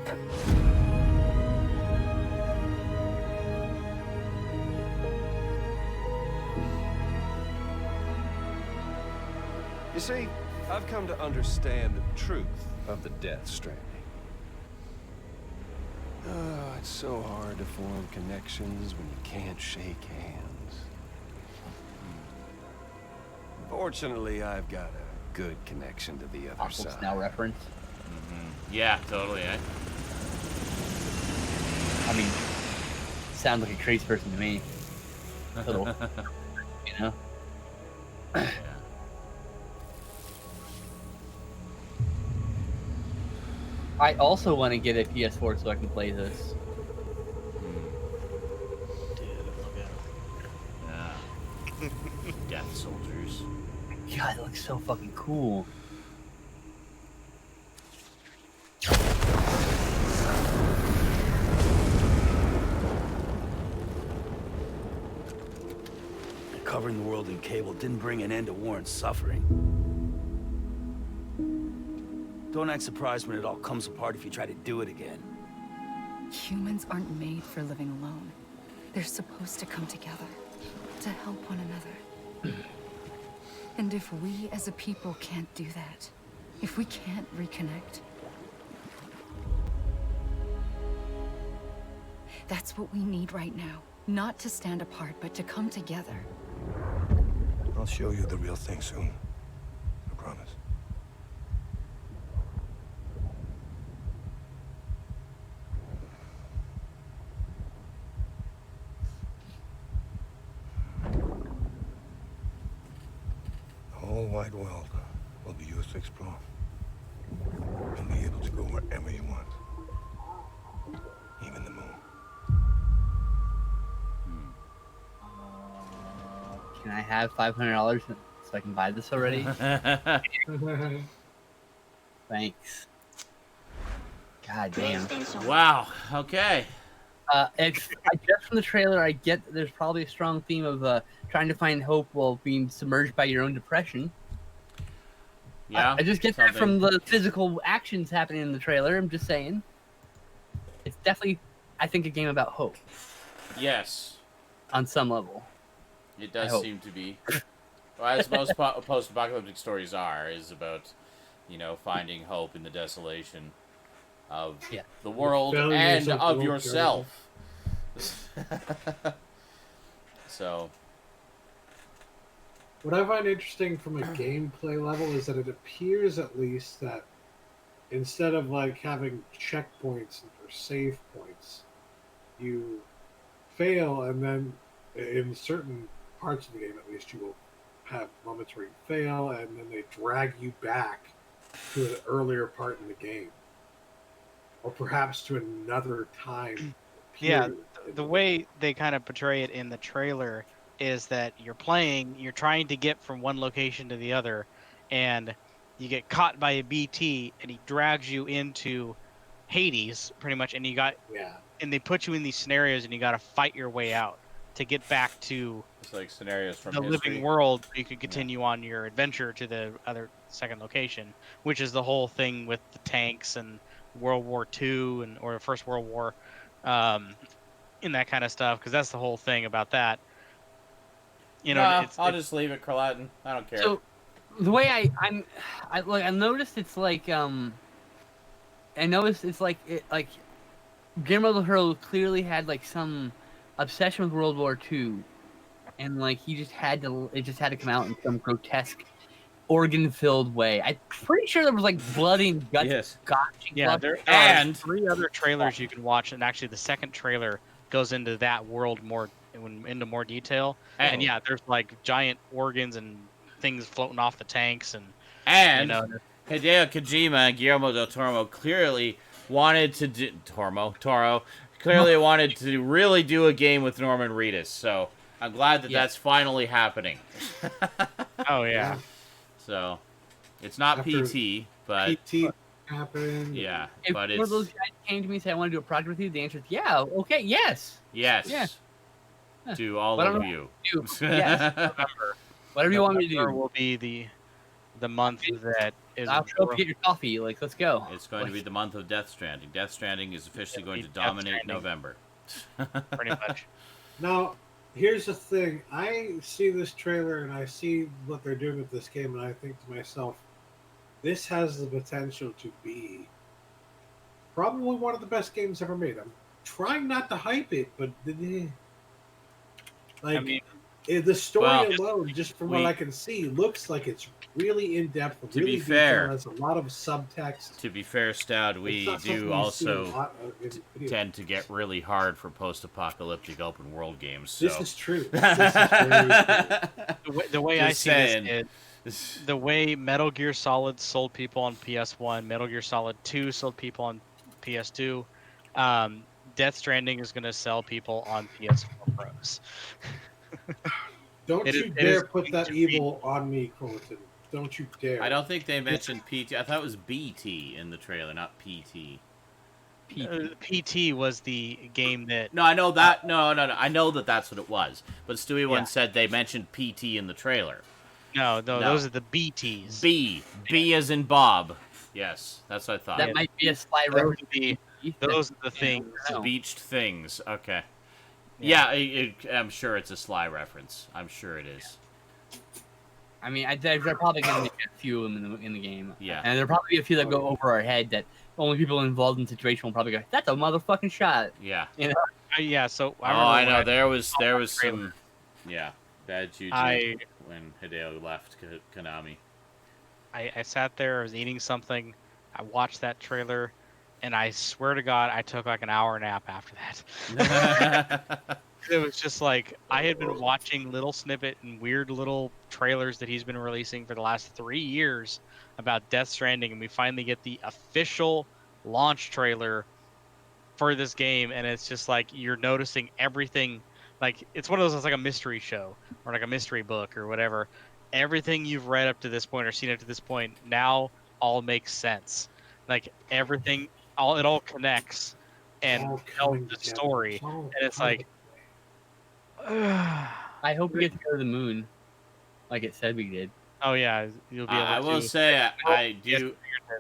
You see, I've come to understand the truth of the Death Stranding. Oh, it's so hard to form connections when you can't shake hands. Fortunately, I've got a good connection to the other Apocalypse side. Now reference. Yeah, totally, eh? I mean, sounds like a crazy person to me. A little, you know? Yeah. I also want to get a PS4 so I can play this. Yeah. Death soldiers. God, it looks so fucking cool. Covering the world in cable didn't bring an end to war and suffering. Don't act surprised when it all comes apart if you try to do it again. Humans aren't made for living alone. They're supposed to come together to help one another. And if we as a people can't do that, if we can't reconnect, that's what we need right now. Not to stand apart, but to come together. I'll show you the real thing soon. I promise. The whole wide world will be yours to explore. You'll be able to go wherever you want. Even the moon. Can I have $500 so I can buy this already? Thanks. God damn. Wow. Okay. Just from the trailer, I get that there's probably a strong theme of trying to find hope while being submerged by your own depression. Yeah. I just get that from the physical actions happening in the trailer. I'm just saying. It's definitely, I think, a game about hope. Yes. On some level. It does seem to be. Well, as most post-apocalyptic stories are, is about, finding hope in the desolation of the world and of yourself. So. What I find interesting from a gameplay level is that it appears, at least, that instead of like having checkpoints or save points, you fail, and then in certain parts of the game, at least, you will have moments where you fail, and then they drag you back to an earlier part in the game, or perhaps to another time. Yeah, the way they kind of portray it in the trailer is that you're trying to get from one location to the other, and you get caught by a BT, and he drags you into Hades, pretty much, and and they put you in these scenarios, and you got to fight your way out to get back to it's like scenarios from the history. living world. You can continue on your adventure to the other second location, which is the whole thing with the tanks and World War II or the First World War, and that kind of stuff, because that's the whole thing about that. I'll just leave it, Carlatin. I don't care. So the way I noticed it's like Guillermo del Toro clearly had like some obsession with World War II, and like it just had to come out in some grotesque, organ-filled way. I'm pretty sure there was like blood and guts. Yes. Yeah, there are 3 other trailers you can watch, and actually the second trailer goes into that world into more detail. And yeah, there's like giant organs and things floating off the tanks, and Hideo Kojima and Guillermo del Toro clearly wanted to do wanted to really do a game with Norman Reedus. So I'm glad that that's finally happening. Oh yeah. So it's not PT, but PT happened. Yeah, if but one of those guys came to me and said, "I want to do a project with you," the answer is yeah. Okay, yes. Yes. Yeah. To all of you. Yes. November. Whatever you want me to do. Will be the month that is. I'll show up to get your coffee. Like, let's go. It's going to be the month of Death Stranding. Death Stranding is officially going to dominate November. Pretty much. Now, here's the thing. I see this trailer and I see what they're doing with this game, and I think to myself, this has the potential to be probably one of the best games ever made. I'm trying not to hype it, but the story alone, just from what I can see, looks like it's really in depth. To be fair, has a lot of subtext. To be fair, Stoud, we do also tend to get really hard for post-apocalyptic open world games. So. This is true. The way I see this is the way Metal Gear Solid sold people on PS1, Metal Gear Solid 2 sold people on PS2. Death Stranding is going to sell people on PS4 Pros. Don't you dare put that evil on me, Quentin. Don't you dare. I don't think they mentioned PT. I thought it was BT in the trailer, not PT. PT was the game that... No, I know that. No. I know that that's what it was. But Stewie once said they mentioned PT in the trailer. No, those are the BTs. B as in Bob. Yes, that's what I thought. That might be a sly reference. Those are the things. Beached things. Okay. Yeah, I'm sure it's a sly reference. I'm sure it is. I mean, they're probably going to be a few of them in the game. Yeah. And there'll probably be a few that go over our head that only people involved in the situation will probably go, that's a motherfucking shot. Yeah. You know? Yeah, so... I know. There was some... Yeah. Bad juju when Hideo left Konami. I sat there, I was eating something, I watched that trailer, and I swear to God, I took like an hour nap after that. It was just like, I had been watching little snippet and weird little trailers that he's been releasing for the last 3 years about Death Stranding, and we finally get the official launch trailer for this game, and it's just like, you're noticing everything. like it's one of those. It's like a mystery show or like a mystery book or whatever. Everything you've read up to this point or seen up to this point now all makes sense. Like everything, it all connects and All tells coming the together. story. It's all And it's coming. like, I hope we get to go to the moon, like it said we did. oh yeah, you'll be able to. I will say I do.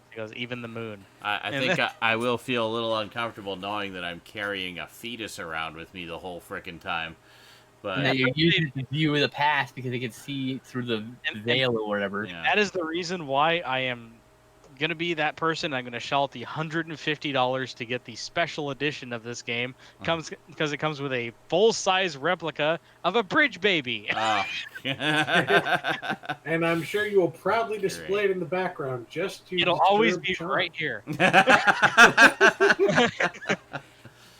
He goes, even the moon. I think I will feel a little uncomfortable knowing that I'm carrying a fetus around with me the whole frickin' time. But And that you're using the view of the past because they can see through the veil or whatever. yeah. That is the reason why I am gonna be that person. I'm gonna shell out the $150 to get the special edition of this game. Comes because it comes with a full-size replica of a bridge baby. Oh. And I'm sure you will proudly display it in the background just to. It'll always disturb be Sean. right here.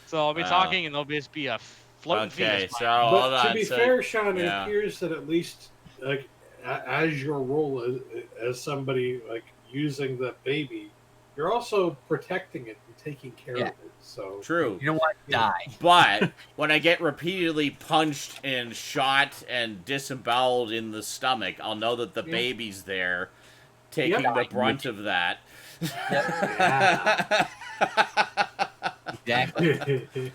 So I'll be Wow. talking, and there'll just be a floating Okay, fetus. so hold But on. to be so, fair, Sean, it yeah. appears that at least like as your role as somebody like using the baby, you're also protecting it and taking care of it. So True. You don't want to die. But when I get repeatedly punched and shot and disemboweled in the stomach, I'll know that the baby's there, taking the brunt of that. Yeah. Exactly.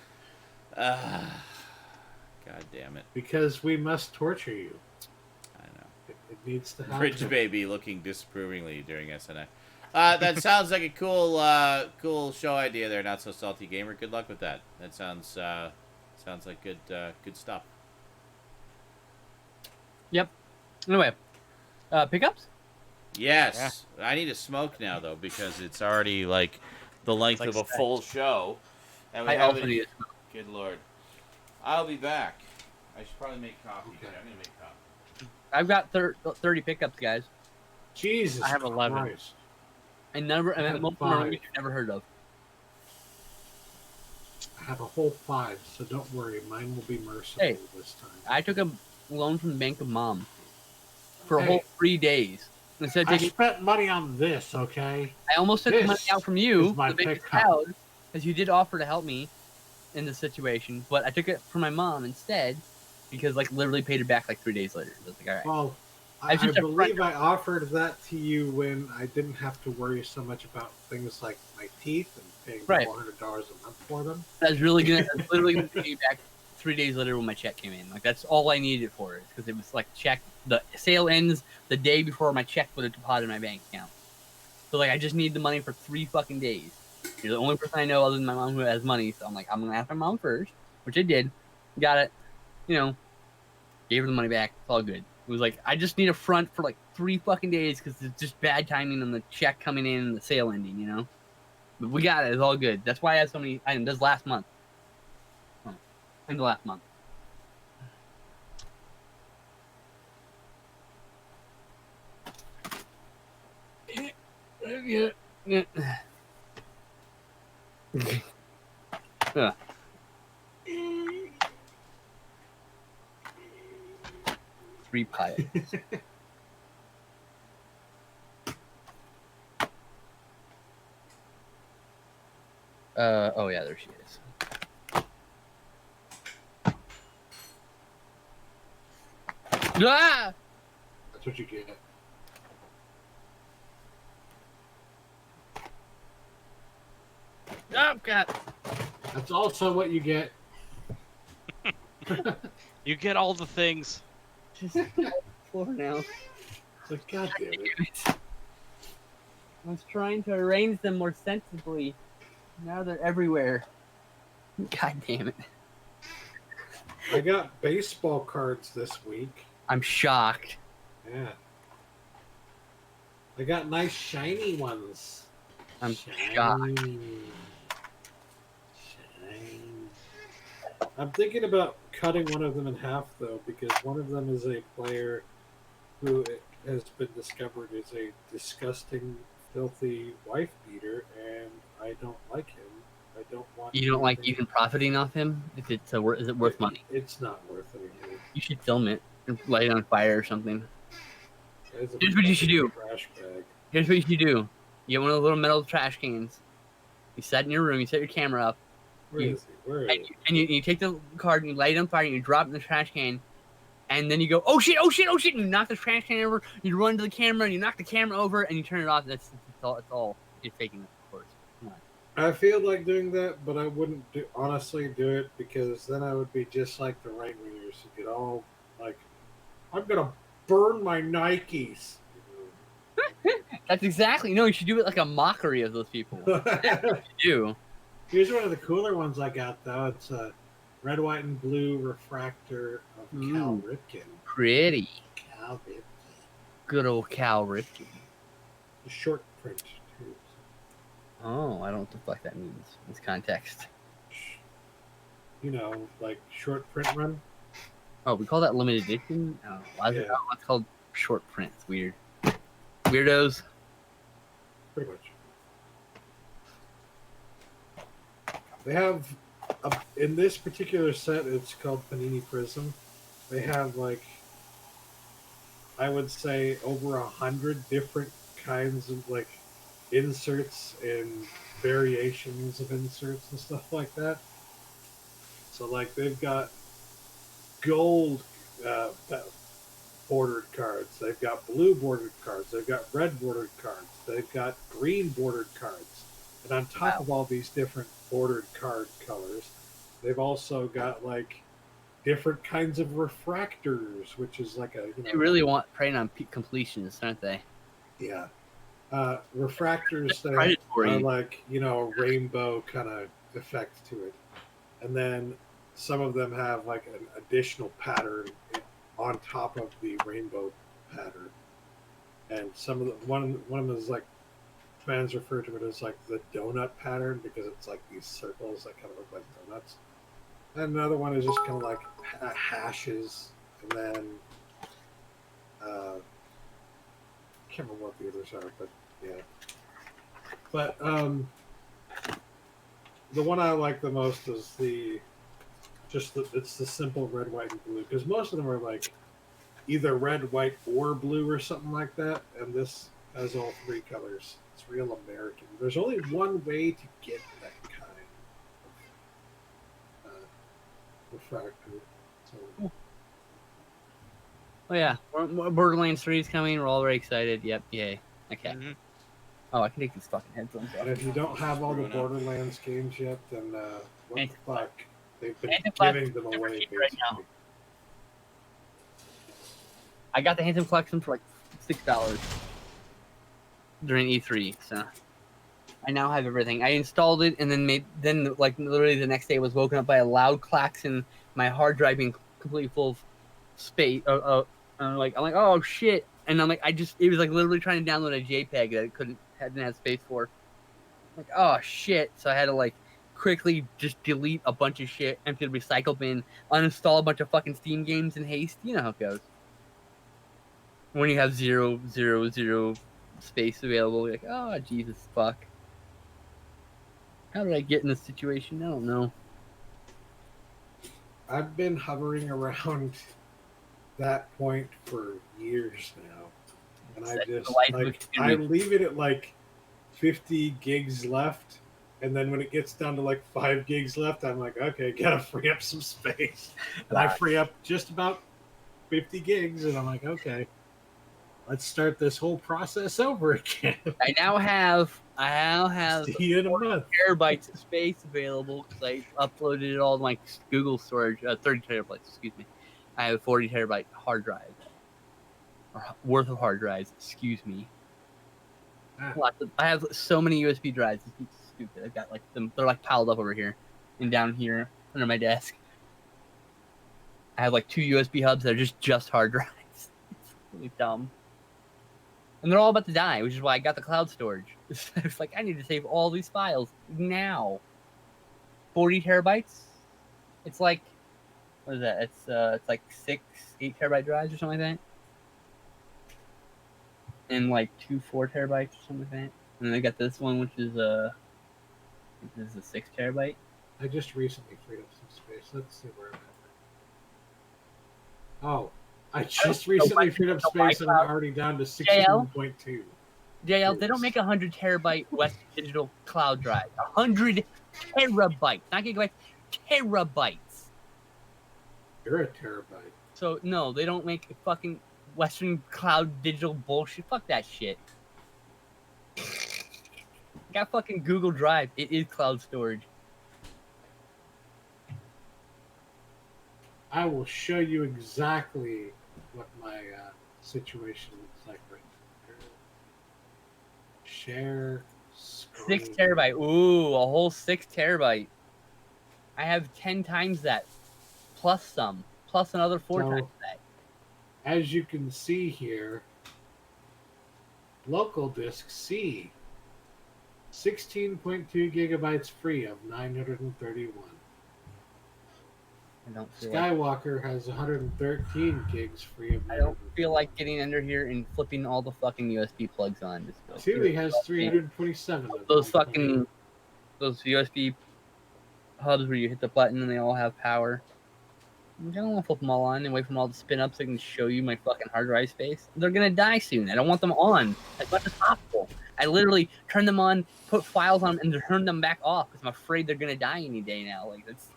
God damn it. Because we must torture you. I know. It needs to happen. Bridge baby looking disapprovingly during SNI. That sounds like a cool show idea there, Not So Salty Gamer. Good luck with that. That sounds like good stuff. Yep. Anyway, pickups? Yes. Yeah. I need a smoke now though because it's already like the length of a full show. And we I also need a smoke. Good lord. I'll be back. I should probably make coffee. Okay. I'm gonna make coffee. I've got 30 pickups, guys. Jesus, I have 11. Christ. And most of them are movies you've never heard of. I have a whole 5, so don't worry. Mine will be merciful this time. I took a loan from the Bank of Mom for a whole 3 days. Instead of I taking, spent money on this, okay? I almost took the money out from you, is my the Bank of pickup. Cloud, because you did offer to help me in this situation, but I took it from my mom instead because, like, literally paid it back like 3 days later. I was like, all right. Well, I believe I offered that to you when I didn't have to worry so much about things like my teeth and paying $400 a month for them. That's literally gonna pay you back 3 days later when my check came in. Like, that's all I needed it for it, because it was like the sale ends the day before my check would have deposited in my bank account. So like, I just need the money for 3 fucking days. You're the only person I know other than my mom who has money, so I'm like, I'm gonna ask my mom first, which I did. Got it. Gave her the money back. It's all good. It was like, I just need a front for like 3 fucking days because it's just bad timing on the check coming in and the sale ending, But we got it. It's all good. That's why I had so many items. This last month. In the last month. Yeah. 3 pies. Oh yeah, there she is. Ah! That's what you get. Oh god. That's also what you get. You get all the things. Just floor now. It's like, God damn it. I was trying to arrange them more sensibly. Now they're everywhere. God damn it. I got baseball cards this week. I'm shocked. Yeah. I got nice shiny ones. I'm Shiny. shocked. Shiny. I'm thinking about cutting one of them in half, though, because one of them is a player who has been discovered as a disgusting, filthy wife beater, and I don't like him. I don't want. You don't like anything- even profiting off him? If it's is it worth money? It's not worth anything. You should film it and light it on fire or something. It's a Here's what you should do. Trash bag. Here's what you should do. You get one of those little metal trash cans. You set it in your room. You set your camera up. Where is he? Where is And, it? you take the card and you light it on fire and you drop it in the trash can. And then you go, oh shit, oh shit, oh shit, and you knock the trash can over, you run to the camera, and you knock the camera over, and you turn it off. That's all. You're faking it, of course. Come on. I feel like doing that, but I wouldn't honestly do it because then I would be just like the right wingers who get all like, I'm gonna burn my Nikes. That's exactly. No, you should do it like a mockery of those people. You. Here's one of the cooler ones I got though. It's a red, white, and blue refractor of Cal Ripken. Pretty. Cal Ripken. Good old Cal Ripken. The short print too. Oh, I don't know what the fuck that means in this context. You know, like short print run. Oh, we call that limited edition? Oh, why is it Yeah. not? It's called short print. It's weird. Weirdos. Pretty much. They have, in this particular set, it's called Panini Prism. They have like, I would say over 100 different kinds of like inserts and variations of inserts and stuff like that. So like they've got gold bordered cards, they've got blue bordered cards, they've got red bordered cards, they've got green bordered cards, and on top of all these different bordered card colors, they've also got like different kinds of refractors, which is like a, you know, They really want preying on completions, don't they? yeah, refractors that predatory. are like, you know, a rainbow kind of effect to it, and then some of them have like an additional pattern on top of the rainbow pattern, and some of the one of them is like, fans refer to it as like the donut pattern because it's like these circles that kind of look like donuts, and another one is just kind of like hashes, and then can't remember what the others are, but yeah. But the one I like the most is it's the simple red, white, and blue, because most of them are like either red, white, or blue or something like that, and this has all three colors. It's real American. There's only one way to get that kind of refractor. So, Oh yeah, Borderlands 3 is coming. We're all very excited. Yep, yay. Okay. Mhm. Oh, I can take these fucking headphones off. and if you don't have all the Borderlands games yet, then what the fuck? They've been Phantom Flash giving them is super away, cheap right now. basically. I got the Phantom Collection for like $6 during E3, so I now have everything. I installed it and then like literally the next day I was woken up by a loud klaxon, my hard drive being completely full of space. I'm like, oh shit, and I'm like, it was like literally trying to download a JPEG that it didn't have space for. Like, oh shit, so I had to like quickly just delete a bunch of shit, empty the recycle bin, uninstall a bunch of fucking Steam games in haste. You know how it goes. When you have 0, 0, 0 space available, you're like, oh Jesus fuck. How did I get in this situation? I don't know. I've been hovering around that point for years now, and I just like I leave it at like 50 gigs left, and then when it gets down to like 5 gigs left, I'm like, okay, gotta free up some space, and I free up just about 50 gigs, and I'm like, okay, let's start this whole process over again. I now have See you in a month. terabytes of space available because I uploaded it all to my Google storage. 30 terabytes, excuse me. I have a 40 terabyte hard drive, or worth of hard drives. Excuse me. I have so many USB drives. It's stupid. I've got like them. They're like piled up over here and down here under my desk. I have like 2 USB hubs that are just hard drives. It's really dumb. And they're all about to die, which is why I got the cloud storage. It's like, I need to save all these files now. 40 terabytes? It's like, what is that? It's like 8 terabyte drives or something like that. And like 2 4 terabytes or something like that. And then I got this one, which is a 6 terabyte. I just recently freed up some space. Let's see where I'm at. Oh, I just recently freed up space and I'm already down to 16.2. JL, they don't make 100 terabyte West Digital cloud drive. 100 terabytes, not gigabytes. terabytes. You're a terabyte. So no, they don't make fucking Western cloud digital bullshit. Fuck that shit. Got fucking Google Drive. It is cloud storage. I will show you exactly what my situation looks like right now. Share screen. 6 terabyte. Ooh, a whole 6 terabyte. I have 10 times that, plus some, plus another 4 So, times that. As you can see here, local disk C, 16.2 gigabytes free of 931. I don't feel Skywalker has 113 gigs free of. I don't feel like getting under here and flipping all the fucking USB plugs on. Just go Tuli has 327 of those them. fucking those USB hubs where you hit the button and they all have power. I don't want to flip them all on and wait for them all to spin up so I can show you my fucking hard drive space. They're gonna die soon. I don't want them on as much as possible. I literally turn them on, put files on them, and turn them back off because I'm afraid they're gonna die any day now. Like it's.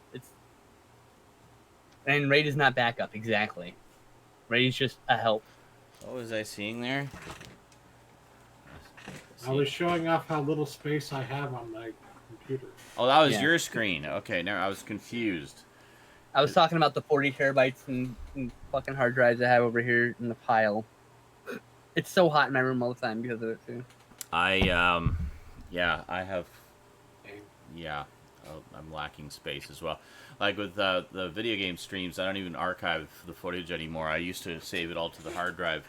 And RAID is not backup, exactly. RAID is just a help. What was I seeing there? I was showing off how little space I have on my computer. Oh, that was your screen. Okay, no, I was confused. I was talking about the 40 terabytes and fucking hard drives I have over here in the pile. It's so hot in my room all the time because of it, too. I have, I'm lacking space as well. Like with the video game streams, I don't even archive the footage anymore. I used to save it all to the hard drive.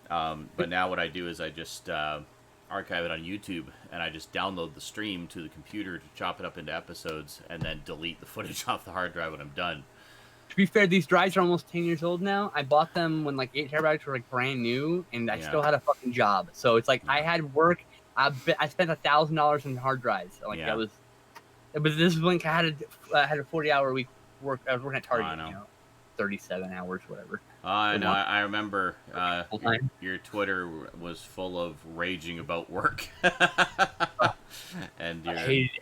But now what I do is I just archive it on YouTube, and I just download the stream to the computer to chop it up into episodes, and then delete the footage off the hard drive when I'm done. To be fair, these drives are almost 10 years old now. I bought them when like 8 terabytes were like brand new, and I still had a fucking job. So it's like I had work. I spent $1,000 on hard drives. Like that was. But this is when I had a 40-hour week work. I was working at Target, 37 hours, whatever. I know. I remember your Twitter was full of raging about work and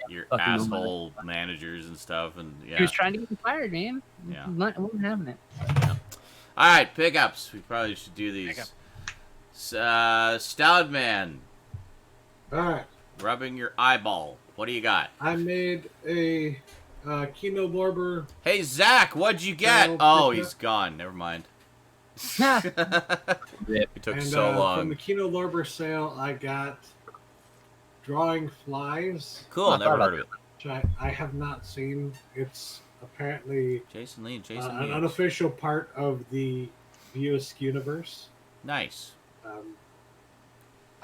your asshole managers and stuff. And he was trying to get me fired, man. I wasn't having it. All right, pickups. We probably should do these. Stoudman. All right. Rubbing your eyeball. What do you got? I made a Kino Lorber. Hey, Zach, what'd you get? Oh, he's gone. Never mind. It took so long. From the Kino Lorber sale, I got Drawing Flies. Cool, never heard of it. Which I have not seen. It's apparently Jason Lee. An unofficial part of the Buisk universe. Nice.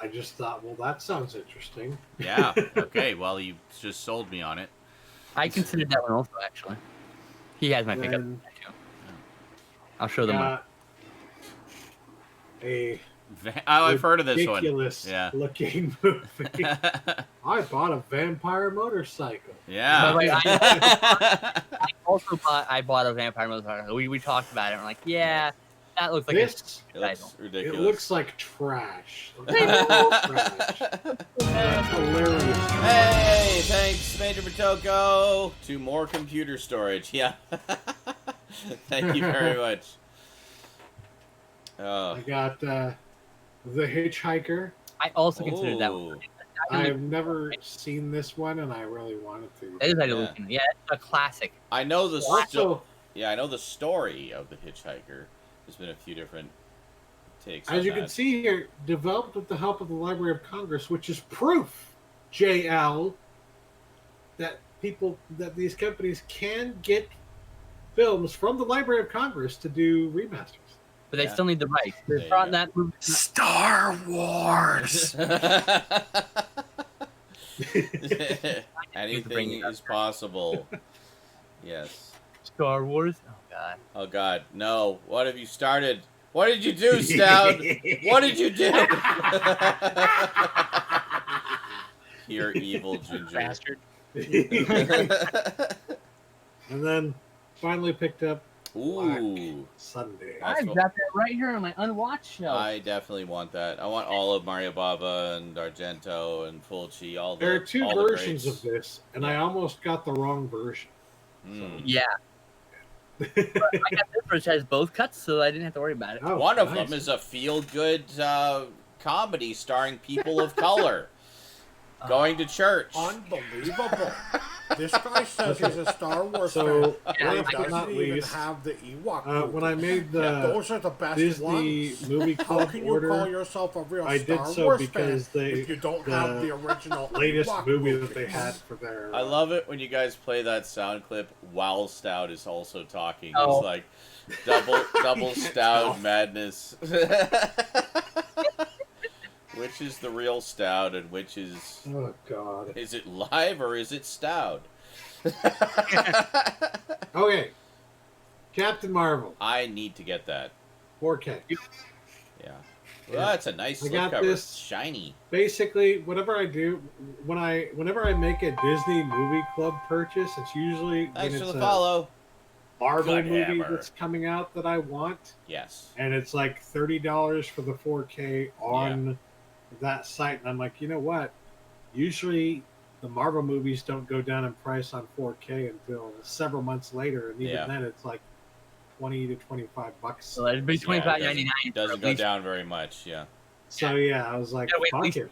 I just thought, well, that sounds interesting. Yeah. Okay. Well, you just sold me on it. I considered that one also, actually. He has my pickup. I'll show them. I've heard of this one. Ridiculous looking movie. I bought a vampire motorcycle. Yeah. I bought a vampire motorcycle. We talked about it. And we're like, yeah. That looks like this. It looks ridiculous. It looks like trash. That's hilarious. Hey, thanks, Major Matoko. To more computer storage. Yeah. Thank you very much. I got The Hitchhiker. I also considered that one. I've never seen this one, and I really wanted to. It is it's a classic. I know the I know the story of The Hitchhiker. There's been a few different takes. As you can see here, developed with the help of the Library of Congress, which is proof, JL, that these companies can get films from the Library of Congress to do remasters. But they still need the rights. That movie. Star Wars. Anything is possible. Yes. Star Wars? Oh, God. Oh, God. No. What have you started? What did you do, Stout? What did you do? Pure evil ginger. Bastard. And then finally picked up Black Ooh. Sunday. I've got that right here on my unwatched shelf. I definitely want that. I want all of Mario Bava and Argento and Fulci. All the There are two all the versions greats. of this, and I almost got the wrong version. Yeah. But I got this which has both cuts, so I didn't have to worry about it. Oh, One of nice. them is a feel-good comedy starring people of color going to church. Unbelievable. This guy says he's a Star Wars So, fan. last He but doesn't not even least, have the Ewok movie. when I made the those are the best Disney ones. movie How club can you order, call yourself a real I Star did so Wars because fan they if you don't have the original latest Ewok movie that movies? they had for their. I love it when you guys play that sound clip while Stout is also talking. Oh. It's like double Stout madness. Which is the real Stout and which is... Oh, God. Is it live or is it Stout? Okay. Captain Marvel. I need to get that. 4K. Yeah. Well, that's a nice I got slipcover. this. It's shiny. Basically, whatever I do, whenever I make a Disney movie club purchase, it's usually when Thanks it's for the a follow. Marvel Good movie hammer. that's coming out that I want, Yes. and it's like $30 for the 4K on that site, and I'm like, you know what? Usually, the Marvel movies don't go down in price on 4K until several months later, and even then, it's like $20 to $25. So it'd be $25.99. It doesn't go down very much, yeah. So yeah, I was like, fuck it.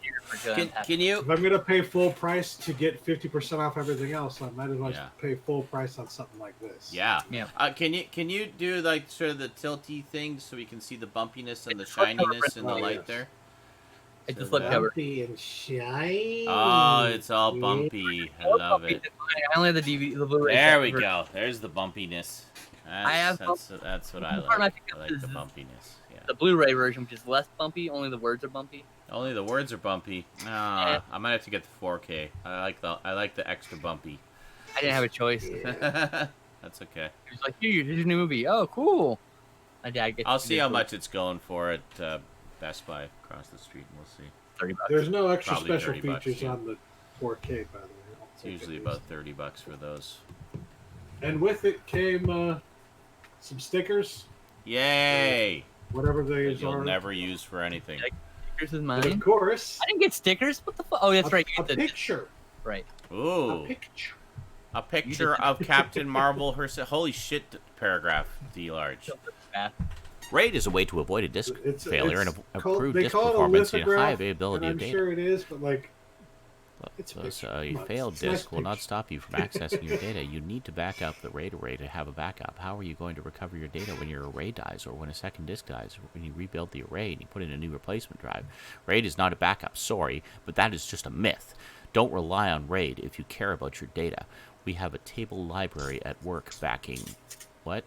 Can you? If I'm gonna pay full price to get 50% off everything else, I might as well just pay full price on something like this. Yeah. Yeah. Can you do like sort of the tilty thing so we can see the bumpiness and the shininess in the light there? It's a flip cover. Bumpy and shiny. Oh, it's all bumpy. I love it. I only have the DVD, the Blu-ray. There we go. There's the bumpiness. have That's what I the part like. I I like the bumpiness. Yeah. The Blu-ray version, which is less bumpy, only the words are bumpy. Only the words are bumpy. I might have to get the 4K. I like the extra bumpy. I didn't have a choice. That's okay. He was like, "Here, here's your new movie. Oh, cool." My dad gets. I'll see how much it's going for at Best Buy across the street, and we'll see. $30. There's no extra Probably special $30 features yeah. on the 4K, by the way. It's usually about $30 for those. And with it came some stickers. Yay! Whatever they That you'll are. never use for anything. Stickers is And mine. of course, I didn't get stickers. What the fuck? Oh, that's right. a picture. Right. Ooh. A picture of Captain Marvel herself. Holy shit, paragraph D large. RAID is a way to avoid a disk failure and improve disk performance and high availability and of I'm data. sure it is, but like, it's a So a failed It's a nice disk will not stop you from accessing your data. You need to back up the RAID array to have a backup. How are you going to recover your data when your array dies or when a second disk dies or when you rebuild the array and you put in a new replacement drive? RAID is not a backup, sorry, but that is just a myth. Don't rely on RAID if you care about your data. We have a table library at work backing... What?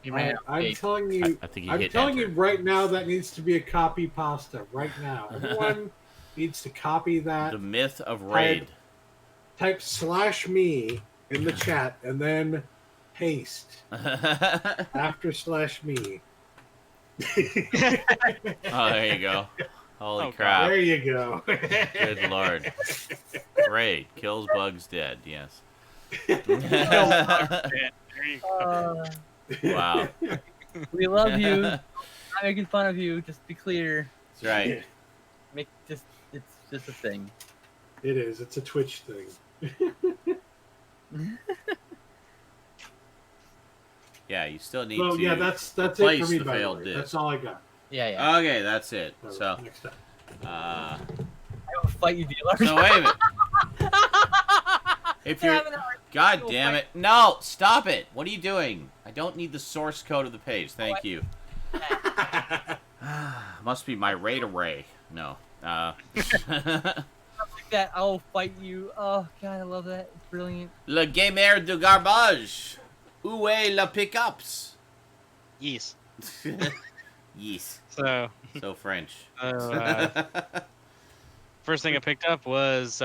I'm telling you, I think I'm telling you right now that needs to be a copy pasta right now. Everyone needs to copy that. The myth of RAID. Type /me in the chat and then paste after /me. Oh, there you go. Holy crap. There you go. Good lord. RAID kills bugs dead, yes. Wow. We love you. Not making fun of you. Just be clear. That's right. It's just a thing. It is. It's a Twitch thing. Yeah, you still need Well, to. yeah, that's it replace for me. the By the failed way. disk. That's all I got. Yeah. Okay, that's it. So, next time. I will fight you, dealer. So wait a minute. If you're, God damn it! No, stop it! What are you doing? I don't need the source code of the page. Thank you. Must be my RAID array. No. Like that, I'll fight you. Oh god, I love that. It's brilliant. Le gamer de garbage. Où est la pickups? Yes. Yes. So French. First thing I picked up was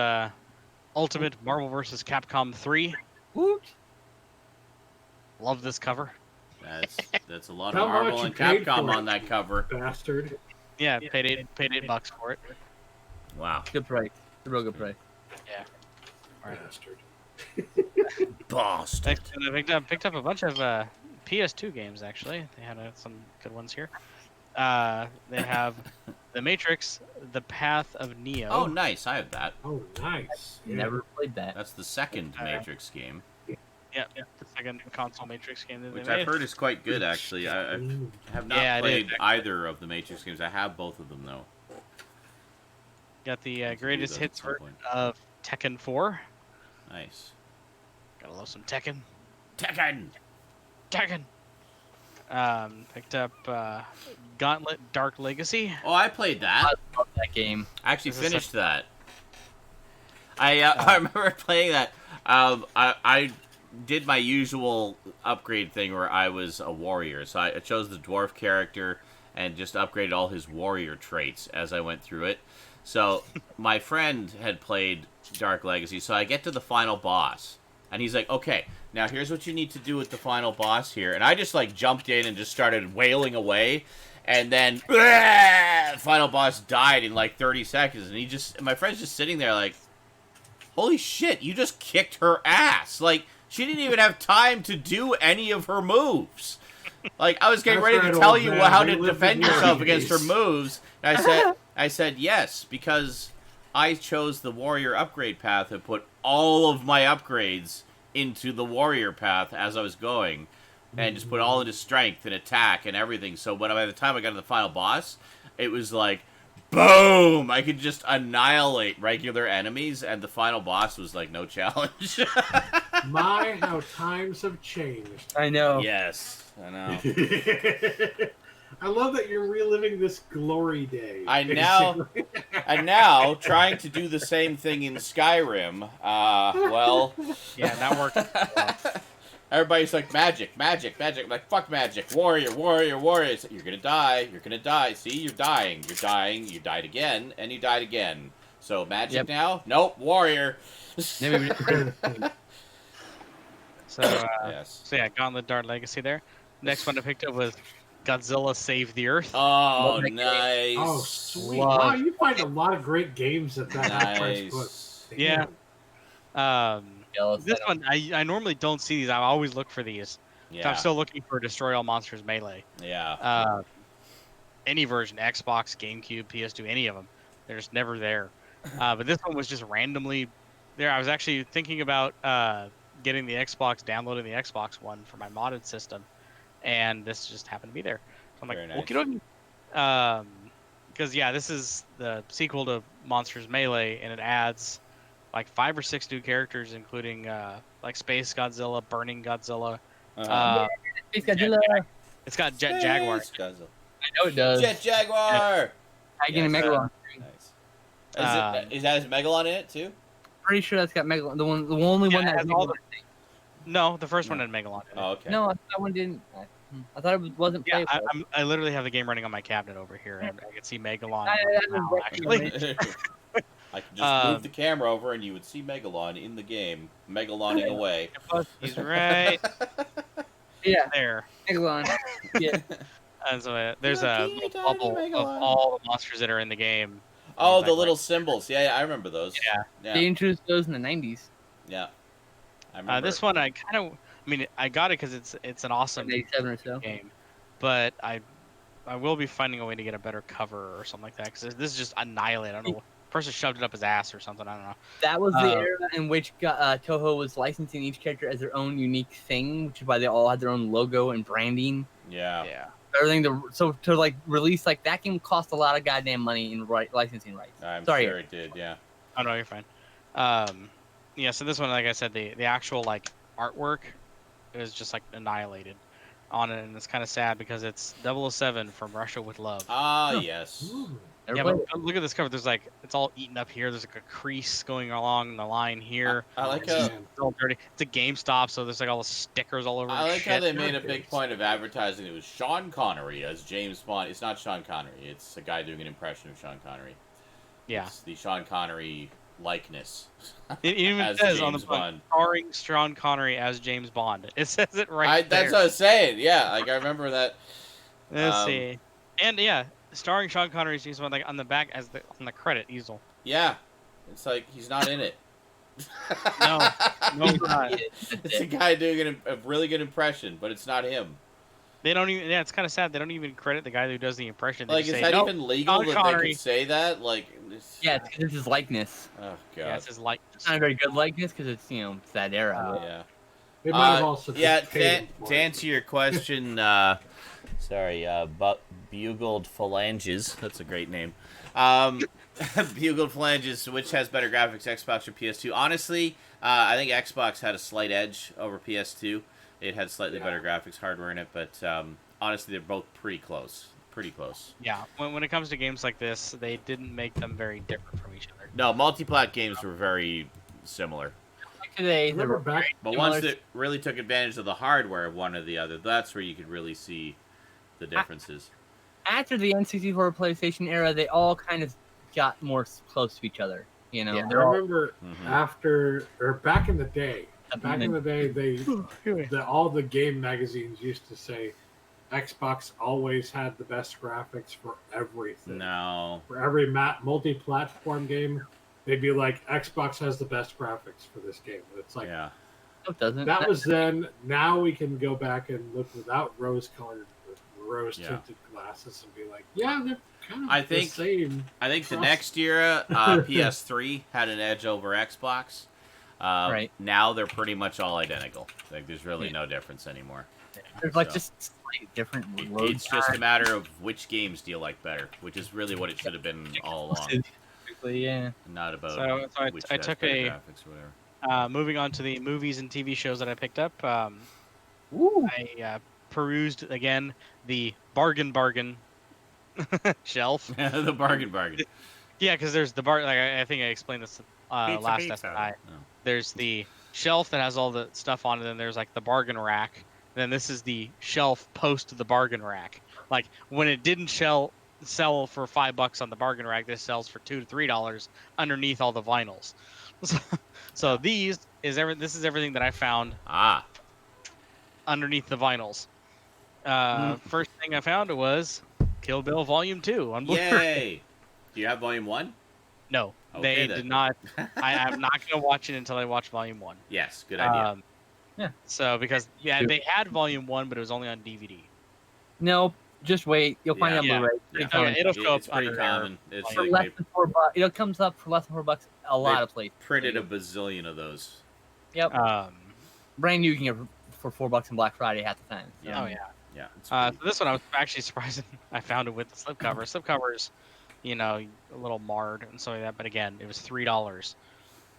Ultimate Marvel vs. Capcom 3. Woot! Love this cover. That's a lot How of Marvel much and you paid Capcom for on that cover. Bastard. Yeah, paid $8 for it. Wow. Good price. It's a real good price. Yeah. Bastard. Bastard. I picked up a bunch of PS2 games actually. They had some good ones here. They have The Matrix, The Path of Neo. Oh, nice. I have that. Oh, nice. Never played that. That's the second Matrix game. Yeah. second console Matrix game that they Which made. I've heard is quite good, actually. I have not played either of the Matrix games. I have both of them, though. Got the greatest hits version of Tekken 4. Nice. Gotta love some Tekken. Tekken! Picked up Gauntlet Dark Legacy. Oh, I played that. I love that game. I actually finished that. I remember playing that. I did my usual upgrade thing where I was a warrior. So I chose the dwarf character and just upgraded all his warrior traits as I went through it. So my friend had played Dark Legacy, so I get to the final boss. And he's like, okay, now here's what you need to do with the final boss here. And I just, like, jumped in and just started wailing away. And then, final boss died in, like, 30 seconds. And my friend's just sitting there like, holy shit, you just kicked her ass. Like, she didn't even have time to do any of her moves. Like, I was getting ready to tell you how to defend yourself against her moves. And I said, yes, because I chose the warrior upgrade path and put all of my upgrades into the warrior path as I was going. And just put all into strength and attack and everything. So by the time I got to the final boss, it was like, boom! I could just annihilate regular enemies, and the final boss was like no challenge. My, how times have changed. I know. Yes, I know. I love that you're reliving this glory day. I'm now trying to do the same thing in Skyrim. Well, yeah, that worked. Everybody's like, magic. I'm like, fuck magic. Warrior. You're gonna die. See, you're dying. You died again, and you died again. So, magic now? Nope, warrior. So, yes. So yeah, Gauntlet Dark Legacy there. Next one I picked up was Godzilla Save the Earth. Oh, nice. Oh, sweet. Wow, you find a lot of great games at that price book. Yeah. This one, I normally don't see these. I always look for these. Yeah. So I'm still looking for Destroy All Monsters Melee. Yeah. Any version, Xbox, GameCube, PS2, any of them. They're just never there. But this one was just randomly there. I was actually thinking about getting the Xbox, downloading the Xbox One for my modded system. And this just happened to be there. So I'm like, okie dokie. Because, yeah, this is the sequel to Monsters Melee, and it adds like 5 or 6 new characters, including like Space Godzilla, Burning Godzilla. Space Godzilla. It's got Jet Jaguar. Godzilla. I know it does. Jet Jaguar. I get a Megalon. Nice. Is that his Megalon in it too? Pretty sure that's got Megalon. The only one that has all Megalon. No, the first one had Megalon in it. Oh, okay. No, that one didn't. I thought it wasn't playable. I literally have the game running on my cabinet over here, and I can see Megalon now, actually. I can just move the camera over, and you would see Megalon in the game, Megaloning away. He's right Yeah. there. Megalon. Yeah. And so there's a little bubble of all the monsters that are in the game. Oh, the little symbols. Yeah, I remember those. Yeah. They introduced those in the 90s. Yeah. I remember. This one, I got it because it's an awesome 87 or so game, but I will be finding a way to get a better cover or something like that, because this is just annihilated. I don't know. Person shoved it up his ass or something. I don't know. That was the era in which Toho was licensing each character as their own unique thing, which is why they all had their own logo and branding. Yeah. Everything to like release like that game cost a lot of goddamn money in licensing rights. I'm Sorry. sure it did. Yeah. Oh no, you're fine. Yeah. So this one, like I said, the actual like artwork is just like annihilated on it, and it's kind of sad because it's 007 from Russia with Love. Ah, yes. Yeah, but look at this cover. There's like, it's all eaten up here. There's like a crease going along the line here. I like how it's all dirty. It's a GameStop, so there's like all the stickers all over. I like how they made a big point of advertising it was Sean Connery as James Bond. It's not Sean Connery. It's a guy doing an impression of Sean Connery. Yeah. It's the Sean Connery likeness. It even says on the front, starring Sean Connery as James Bond. It says it right there. That's what I was saying. Yeah, like I remember that. Let's see. And yeah, starring Sean Connery as James Bond, like on the back as on the credit easel. Yeah, it's like he's not in it. No, he's not. It's a guy doing a really good impression, but it's not him. They don't even. Yeah, it's kind of sad. They don't even credit the guy who does the impression. They Like, is say, that "Nope, even legal Sean that Connery." they can say that? Like, Yeah, it's his likeness. Oh god. Yeah, it's his likeness. It's not a very good likeness because it's it's that era. Yeah. They might have also just yeah. paid him for To it. answer your question, bugled phalanges. That's a great name. Bugled phalanges. Which has better graphics, Xbox or PS2? Honestly, I think Xbox had a slight edge over PS2. It had slightly better graphics hardware in it, but honestly, they're both pretty close. Pretty close. Yeah, when it comes to games like this, they didn't make them very different from each other. No, multi-plat games were very similar. Today, Remember back? But ones that really took advantage of the hardware of one or the other, that's where you could really see the differences. After the N64 PlayStation era, they all kind of got more close to each other. You know, I remember after or back in the day. Back in the day, all the game magazines used to say Xbox always had the best graphics for everything. No. For every multi-platform game, they'd be like, Xbox has the best graphics for this game. It's like, yeah. It doesn't. That was then. Now we can go back and look without rose-colored, rose-tinted glasses and be like, yeah, they're kind of the same. I think the next era, PS3 had an edge over Xbox. Right. Now they're pretty much all identical. Like, there's really no difference anymore. There's like just slightly different. It's just a matter of which games do you like better, which is really what it should have been all along. Yeah. Not about So which I has took better a graphics or whatever. moving on to the movies and TV shows that I picked up. I perused again the bargain shelf. The bargain. Yeah, because there's the bar. Like I think I explained this last SNI. There's the shelf that has all the stuff on it, and there's like the bargain rack. And then this is the shelf post the bargain rack. Like when it didn't sell for $5 on the bargain rack, this sells for $2 to $3 underneath all the vinyls. So this is everything that I found underneath the vinyls. First thing I found was Kill Bill Volume 2 on Blu-ray. Yay! Do you have Volume 1? No, Okay, they did not. I'm not going to watch it until I watch Volume 1. Yes, good idea. Yeah. So because they had Volume 1, but it was only on DVD. No, just wait. You'll find it on Blu-ray. It'll show up It's pretty under common. It's for like less they than $4. It comes up for less than $4 a lot of places. printed a bazillion of those. Yep. Brand new, you can get for $4 on Black Friday half the time. So. Oh yeah. Yeah. So this one I was actually surprised I found it with the slipcover. Slipcover's, a little marred and stuff like that, but again, it was $3,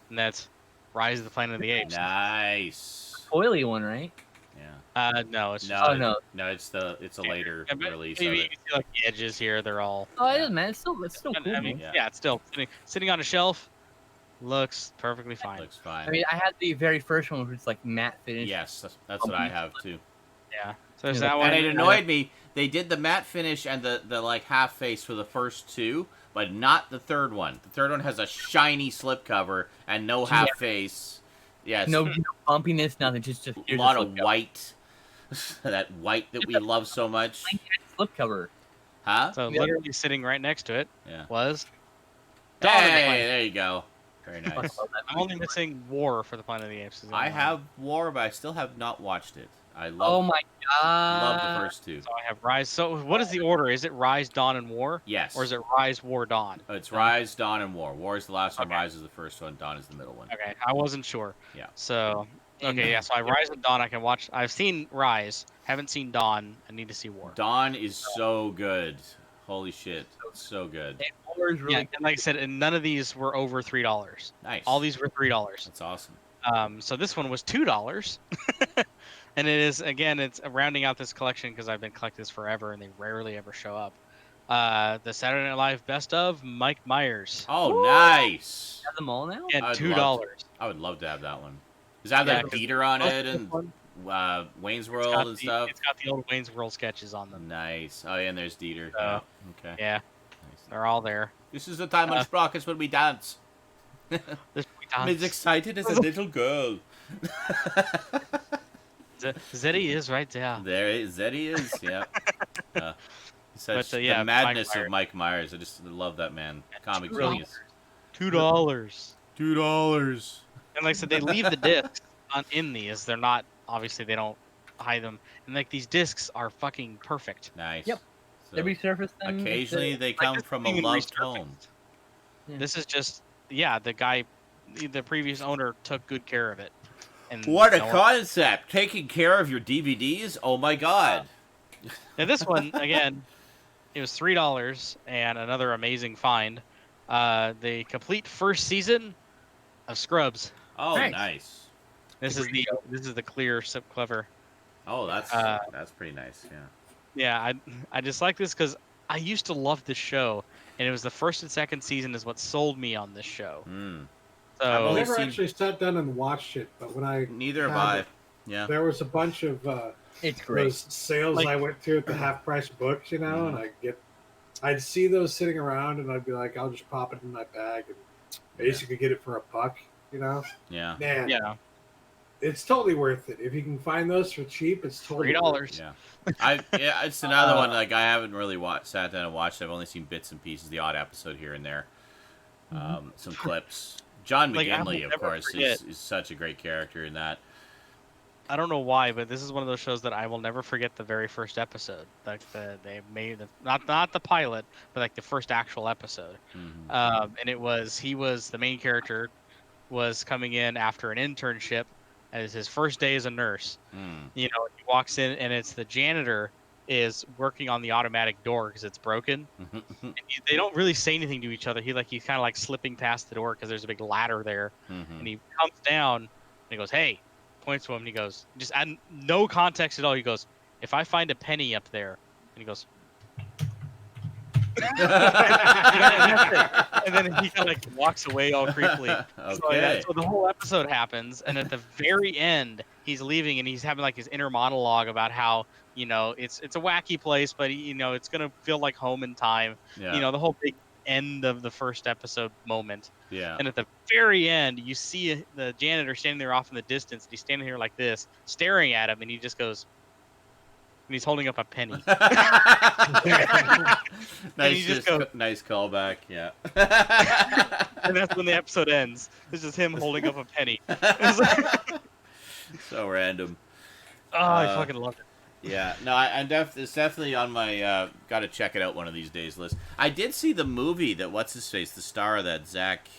and that's Rise of the Planet of the Apes. Nice. Oily one, right? Yeah. No, it's no, it's a later release of maybe it. you can see like the edges here. They're all. Oh, it is, man. It's still cool. I mean, yeah, it's still sitting on a shelf. Looks perfectly fine. Looks fine. I mean, I had the very first one, which was like matte finish. Yes, that's what I have too. Yeah. So there's that one. And it annoyed me. They did the matte finish and the like half face for the first two, but not the third one. The third one has a shiny slipcover and no half face. Yes. No bumpiness, nothing. Just a lot of white. That white that we love so much. Slipcover. Huh? So literally sitting right next to it was. Hey, there you go. Very nice. I'm only missing War for the Planet of the Apes. I have War, but I still have not watched it. I love. Oh my god! Love the first two. So I have Rise. So what is the order? Is it Rise, Dawn, and War? Yes. Or is it Rise, War, Dawn? It's Rise, Dawn, and War. War is the last one. Rise is the first one. Dawn is the middle one. Okay, I wasn't sure. Yeah. So okay, yeah. So I Rise and Dawn. I can watch. I've seen Rise. Haven't seen Dawn. I need to see War. Dawn is so good. Holy shit, so good. War is really and like I said, and none of these were over $3. Nice. All these were $3. That's awesome. So this one was $2. And it is, again, it's rounding out this collection because I've been collecting this forever and they rarely ever show up. The Saturday Night Live Best of Mike Myers. Oh, woo! Nice. Have them all now? And $2. I would love to have that one. Does it have that Dieter on it and Wayne's World and stuff? It's got the old Wayne's World sketches on them. Nice. Oh, yeah, and there's Dieter. Yeah. Okay. Yeah. Nice. They're all there. This is the time on Sprockets when we dance. I'm as excited as a little girl. Zeddy is right there. Zeddy is, yeah. Such the madness of Mike Myers. I just love that man. Comic genius. $2. $2. And like I said, they leave the discs in these. They're not, obviously, they don't hide them. And like these discs are fucking perfect. Nice. Yep. So they resurface them. Occasionally they come from a loved home. Yeah. This is just, the guy, the previous owner took good care of it. And What a concept! Taking care of your DVDs? Oh my god! Now this one again, it was $3 and another amazing find. The complete first season of Scrubs. Oh, nice. This is the clear slipcover. Oh, that's pretty nice. Yeah. Yeah, I just like this because I used to love this show, and it was the first and second season is what sold me on this show. So I've never actually sat down and watched it, but when I neither have I. Yeah. There was a bunch of it's great. Those sales I went to at the half price books, and I'd see those sitting around, and I'd be like, I'll just pop it in my bag and basically get it for $1, Yeah. Man, yeah. It's totally worth it. If you can find those for cheap, it's totally $3. Yeah. It's another one like I haven't really sat down and watched. I've only seen bits and pieces, the odd episode here and there. Some clips. John McGinley, of course, is such a great character in that. I don't know why, but this is one of those shows that I will never forget the very first episode. Like they made not the pilot, but like the first actual episode. And he was the main character, was coming in after an internship as his first day as a nurse. He walks in and it's the janitor is working on the automatic door because it's broken. And they don't really say anything to each other. He's kind of like slipping past the door because there's a big ladder there. And he comes down and he goes, "Hey," points to him and he goes, just add no context at all. He goes, "If I find a penny up there," and he goes, and then he kind of like walks away all creepily. Okay. So the whole episode happens, and at the very end, he's leaving and he's having like his inner monologue about how it's a wacky place, but it's gonna feel like home in time. Yeah. The whole big end of the first episode moment. Yeah. And at the very end, you see the janitor standing there off in the distance. And he's standing here like this, staring at him, and he just goes, and he's holding up a penny. Nice callback, yeah. And that's when the episode ends. It's just him holding up a penny. So random. I fucking love it. Yeah, no, it's definitely on my got to check it out one of these days list. I did see the movie that what's his face, the star of that, Zach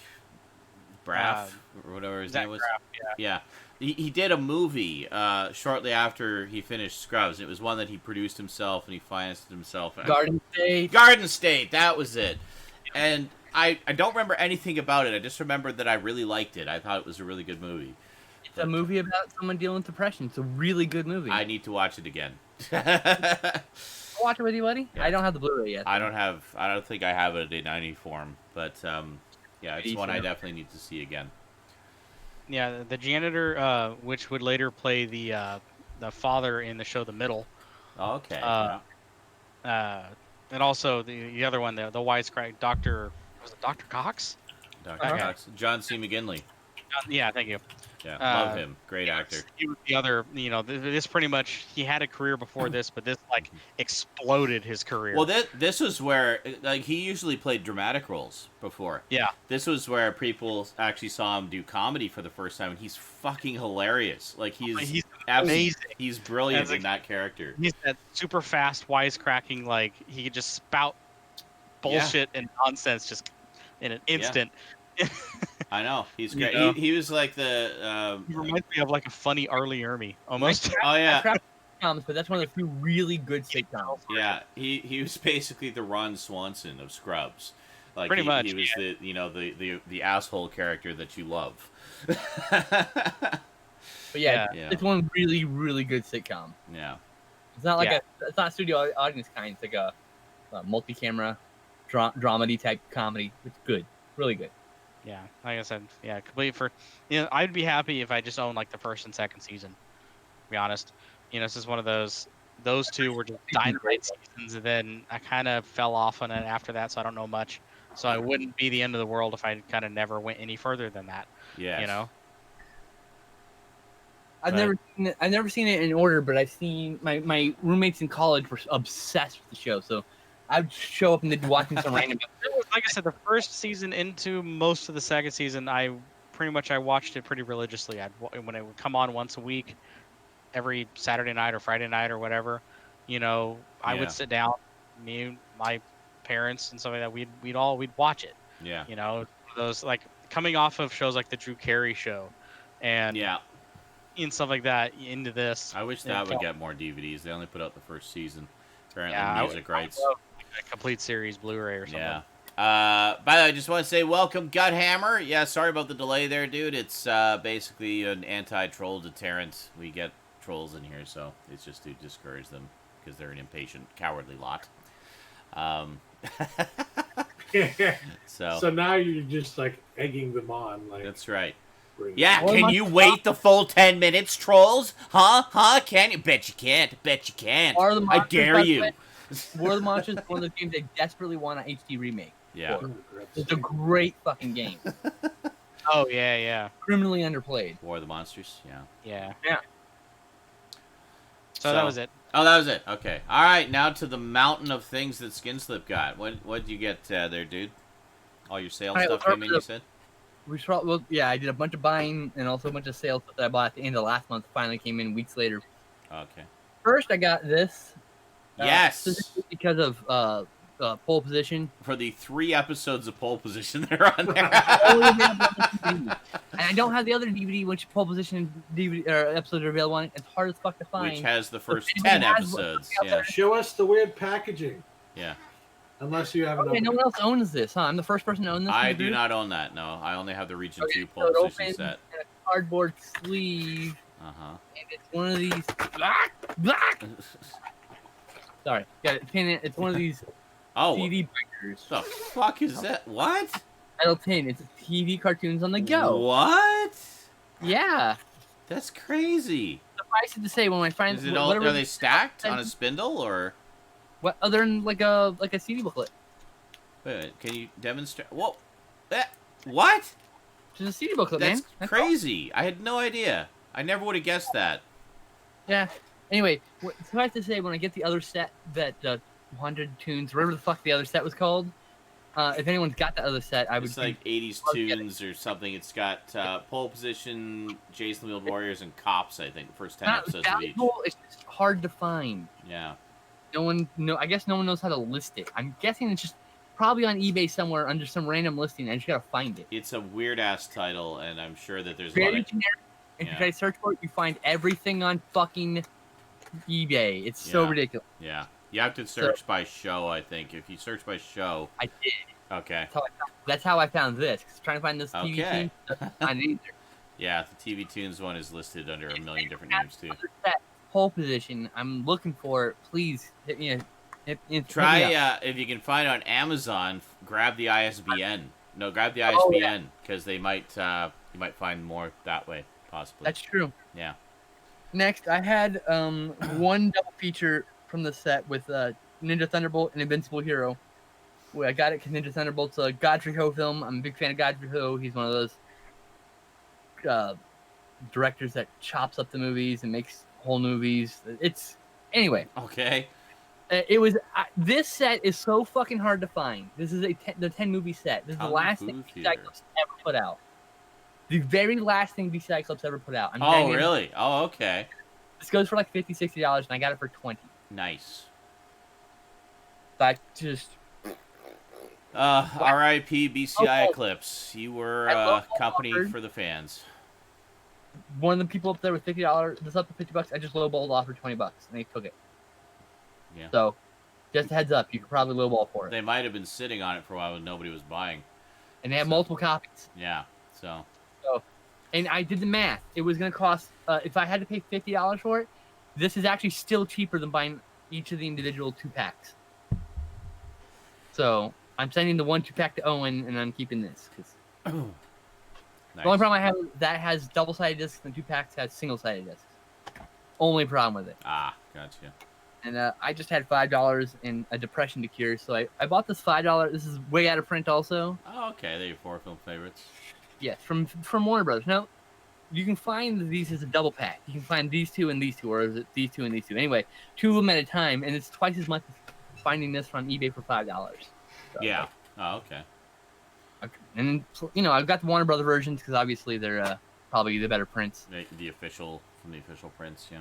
Braff or whatever his name was. Braff, yeah. He did a movie shortly after he finished Scrubs. It was one that he produced himself and he financed himself. Garden State. Garden State, that was it. And I don't remember anything about it. I just remembered that I really liked it. I thought it was a really good movie. It's a movie about someone dealing with depression. It's a really good movie. I need to watch it again. I'll watch it with you, buddy. Yeah. I don't have the Blu-ray yet. I don't think I have it in any form, but yeah, it's one I definitely need to see again. Yeah, the janitor, which would later play the father in the show The Middle. Okay. And also the other one, the wisecrack Dr. Cox? Dr. Cox. John C. McGinley. Yeah, thank you. Yeah, love him. Great actor. He was the other, this pretty much, he had a career before this, but this, exploded his career. Well, this was where, he usually played dramatic roles before. Yeah. This was where people actually saw him do comedy for the first time, and he's fucking hilarious. He's amazing. He's brilliant in that character. He's that super fast, wisecracking, he could just spout bullshit and nonsense just in an instant. Yeah. I know, he's great. He was like the. He reminds me of a funny Arlie Ermy almost. Oh yeah. But that's one of the few really good sitcoms. Yeah, he was basically the Ron Swanson of Scrubs. Pretty much. He was the asshole character that you love. But yeah, it's one really really good sitcom. Yeah. It's not it's not studio audience kind. It's like a multi-camera dramedy type comedy. It's good, really good. Yeah, like I said, complete for, I'd be happy if I just owned the first and second season. To be honest, this is one of those two were just dynamite seasons, and then I kind of fell off on it after that, so I don't know much. So it wouldn't be the end of the world if I kind of never went any further than that. Yeah. I've never seen it in order, but I've seen my roommates in college were obsessed with the show, so I'd show up and they'd be watching some random. Like I said, the first season into most of the second season, I watched it pretty religiously. When it would come on once a week, every Saturday night or Friday night or whatever, I would sit down, me and my parents and stuff like that. We'd watch it. Yeah. Those coming off of shows like the Drew Carey Show, and and stuff like that into this. I wish that would get more DVDs. They only put out the first season. Apparently, Yeah, music rights. A complete series Blu-ray or something. Yeah. By the way, I just want to say welcome, Guthammer. Yeah, sorry about the delay there, dude. It's basically an anti-troll deterrent. We get trolls in here, so it's just to discourage them because they're an impatient, cowardly lot. So now you're just like egging them on. Like that's right. Yeah, can you wait the full 10 minutes, trolls? Huh? Can you? Bet you can't. Bet you can't. I dare you. War of the Monsters is one of those games I desperately want an HD remake. Yeah. It's a great fucking game. Oh, yeah. Criminally underplayed. War of the Monsters? Yeah. Yeah. So that was it. Oh, that was it. Okay. All right, now to the mountain of things that Skinslip got. What did you get there, dude? All your sales stuff came in, you said? I did a bunch of buying and also a bunch of sales that I bought at the end of last month. Finally came in weeks later. Okay. First, I got this. Yes. Because of Pole Position. For the 3 episodes of Pole Position that are on there. And I don't have the other DVD, which Pole Position DVD episodes are available on. It's hard as fuck to find. Which has the first 10 episodes. Yeah. Show us the weird packaging. Yeah. Unless you have Okay, no one else owns this, huh? I'm the first person to own this. I do not own that, no. I only have the Region 2 so Pole it Position opens set. in a cardboard sleeve. Uh-huh. And it's one of these... Sorry. Yeah, it's one of these TV breakers. The fuck is that? What? Metal tin. It's TV cartoons on the go. What? Yeah. That's crazy. Suffice it to say, when I find... Is it all, are they stacked on a spindle, or...? What, other than like a CD booklet? Wait a minute, can you demonstrate? Whoa! What? Just a CD booklet, That's man. That's crazy. I had no idea. I never would have guessed that. Yeah. Anyway, suffice to say, when I get the other set, that 100 tunes, whatever the fuck the other set was called, if anyone's got that other set, I would. It's like 80s tunes or something. It's got Pole Position, Jason the Wheeled Warriors, and Cops. I think first 10 episodes of each. It's just hard to find. Yeah. I guess no one knows how to list it. I'm guessing it's just probably on eBay somewhere under some random listing. I just gotta find it. It's a weird ass title, and I'm sure that there's Very a lot of generic. If you try to search for it, you find everything on fucking eBay. It's so ridiculous. Yeah, you have to search by show. I think if you search by show, I did. Okay. That's how I found this. Trying to find this TV Okay. tune, find it either. Yeah, the TV Tunes one is listed under a million different names too. Pole Position. I'm looking for it. Please hit me. Try if you can find it on Amazon. Grab the ISBN. No, grab the ISBN because they might you might find more that way possibly. That's true. Yeah. Next, I had one double feature from the set with Ninja Thunderbolt and Invincible Hero. I got it because Ninja Thunderbolt's a Godfrey Ho film. I'm a big fan of Godfrey Ho. He's one of those directors that chops up the movies and makes whole movies. It's anyway. Okay. It was this set is so fucking hard to find. This is the 10 movie set. This is the last thing Cyclops ever put out. The very last thing Cyclops ever put out. Oh really? Oh okay. This goes for like $50, $60, and I got it for $20. Nice. But just. R.I.P. BCI Eclipse. You were company for the fans. One of the people up there with $50, this up to $50. I just lowballed off for $20, and they took it. Yeah. So, just a heads up, you could probably lowball for it. They might have been sitting on it for a while when nobody was buying. And they have multiple copies. Yeah. So, and I did the math. It was going to cost, if I had to pay $50 for it, this is actually still cheaper than buying each of the individual 2-packs. So, I'm sending the 1 2-pack to Owen, and I'm keeping this. Nice. The only problem I have is that has double-sided discs, and the 2-packs has single-sided discs. Only problem with it. Ah, gotcha. And I just had $5 in a depression to cure, so I bought this $5. This is way out of print also. Oh, okay. They're your 4 film favorites. Yes, from Warner Brothers. Now, you can find these as a double pack. You can find these 2 and these 2, or is it these 2 and these 2? Anyway, 2 of them at a time, and it's twice as much as finding this from eBay for $5. So, yeah. Oh, okay. And, I've got the Warner Brothers versions because obviously they're probably the better prints. The official, from the official prints, yeah.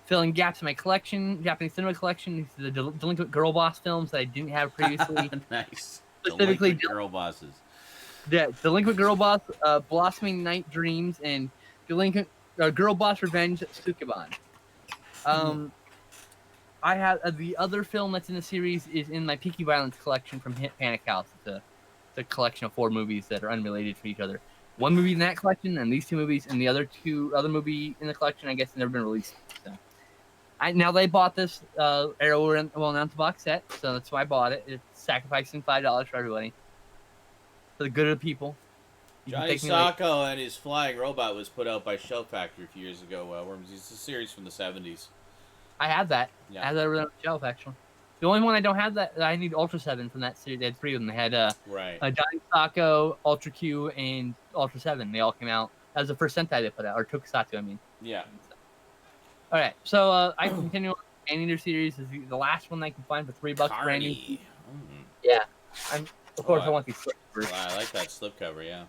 Filling gaps in my collection, Japanese cinema collection, the Delinquent Girl Boss films that I didn't have previously. Nice. Specifically, Delinquent Girl Bosses. Yeah, Delinquent Girl Boss, Blossoming Night Dreams, and Delinquent Girl Boss Revenge Sukeban. I have the other film that's in the series is in my Peaky Violence collection from Panic House. It's a collection of 4 movies that are unrelated from each other. One movie in that collection, and these 2 movies, and the other movie in the collection, I guess, never been released. So, now they bought this Arrow Well Announced box set, so that's why I bought it. It's sacrificing $5 for everybody, for the good of the people. Johnny Sacco and his flying robot was put out by Shell Factory a few years ago. Worms. It's a series from the 70s. I have that. Yeah. I have that on the shelf, actually. The only one I don't have that I need Ultra 7 from that series. They had 3 of them. They had Johnny Sacco, Ultra Q, and Ultra 7. They all came out. That was the first Sentai they put out, or Tokusatsu, I mean. Yeah. All right, so I continue on the Anteater series. Is the last one I can find for $3 brand new. Yeah. Of course, I want these slip covers. Wow, I like that slip cover, yeah.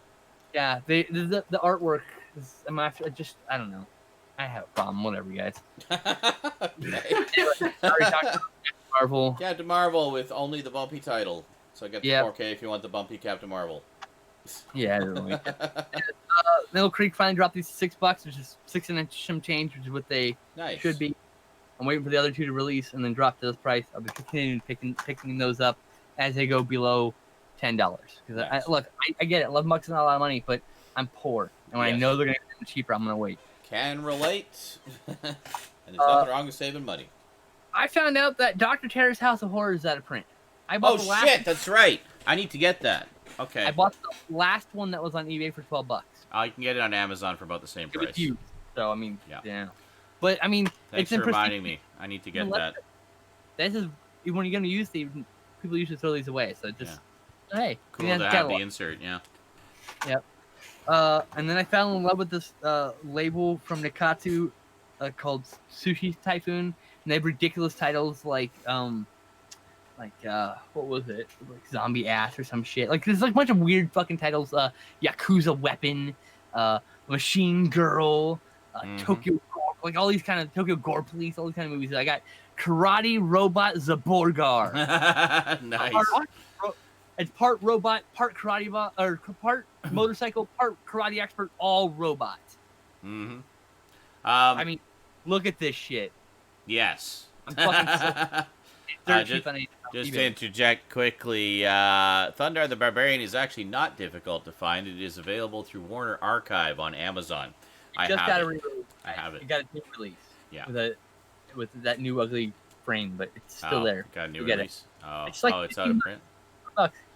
Yeah, the artwork is, I don't know. I have a problem. Whatever, you guys. Marvel. Captain Marvel with only the bumpy title. So get the 4K if you want the bumpy Captain Marvel. Yeah, really. Middle Creek finally dropped these $6, which is 6 and some change, which is what they should be. I'm waiting for the other 2 to release and then drop to this price. I'll be continuing picking those up as they go below $10. Because I get it. $11 is not a lot of money, but I'm poor, and when I know they're gonna get them cheaper, I'm gonna wait. Can relate. And there's nothing wrong with saving money. I found out that Dr. Terror's House of Horrors is out of print. I bought the last shit, that's right. I need to get that. Okay. I bought the last one that was on eBay for $12. I can get it on Amazon for about the same price. So I mean, yeah. But I mean, thanks for reminding me. I need to get that. This is when you're gonna use these. People usually throw these away. So just hey, cool to have the insert. Yeah. Yep. And then I fell in love with this label from Nikatsu called Sushi Typhoon, and they have ridiculous titles like what was it? Like Zombie Ass or some shit. Like there's like a bunch of weird fucking titles. Yakuza Weapon, Machine Girl, Tokyo Gore, like all these kind of Tokyo Gore Police, all these kind of movies. I got Karate Robot Zaborgar. Nice. It's part robot, part karate or part motorcycle, part karate expert, all robot. Mm-hmm. I mean, look at this shit. Yes. I'm fucking just to interject quickly, Thundar the Barbarian is actually not difficult to find. It is available through Warner Archive on Amazon. I have it. You got a new release. Yeah. With that new ugly frame, but it's still there. Got a new release. It's like it's out of print.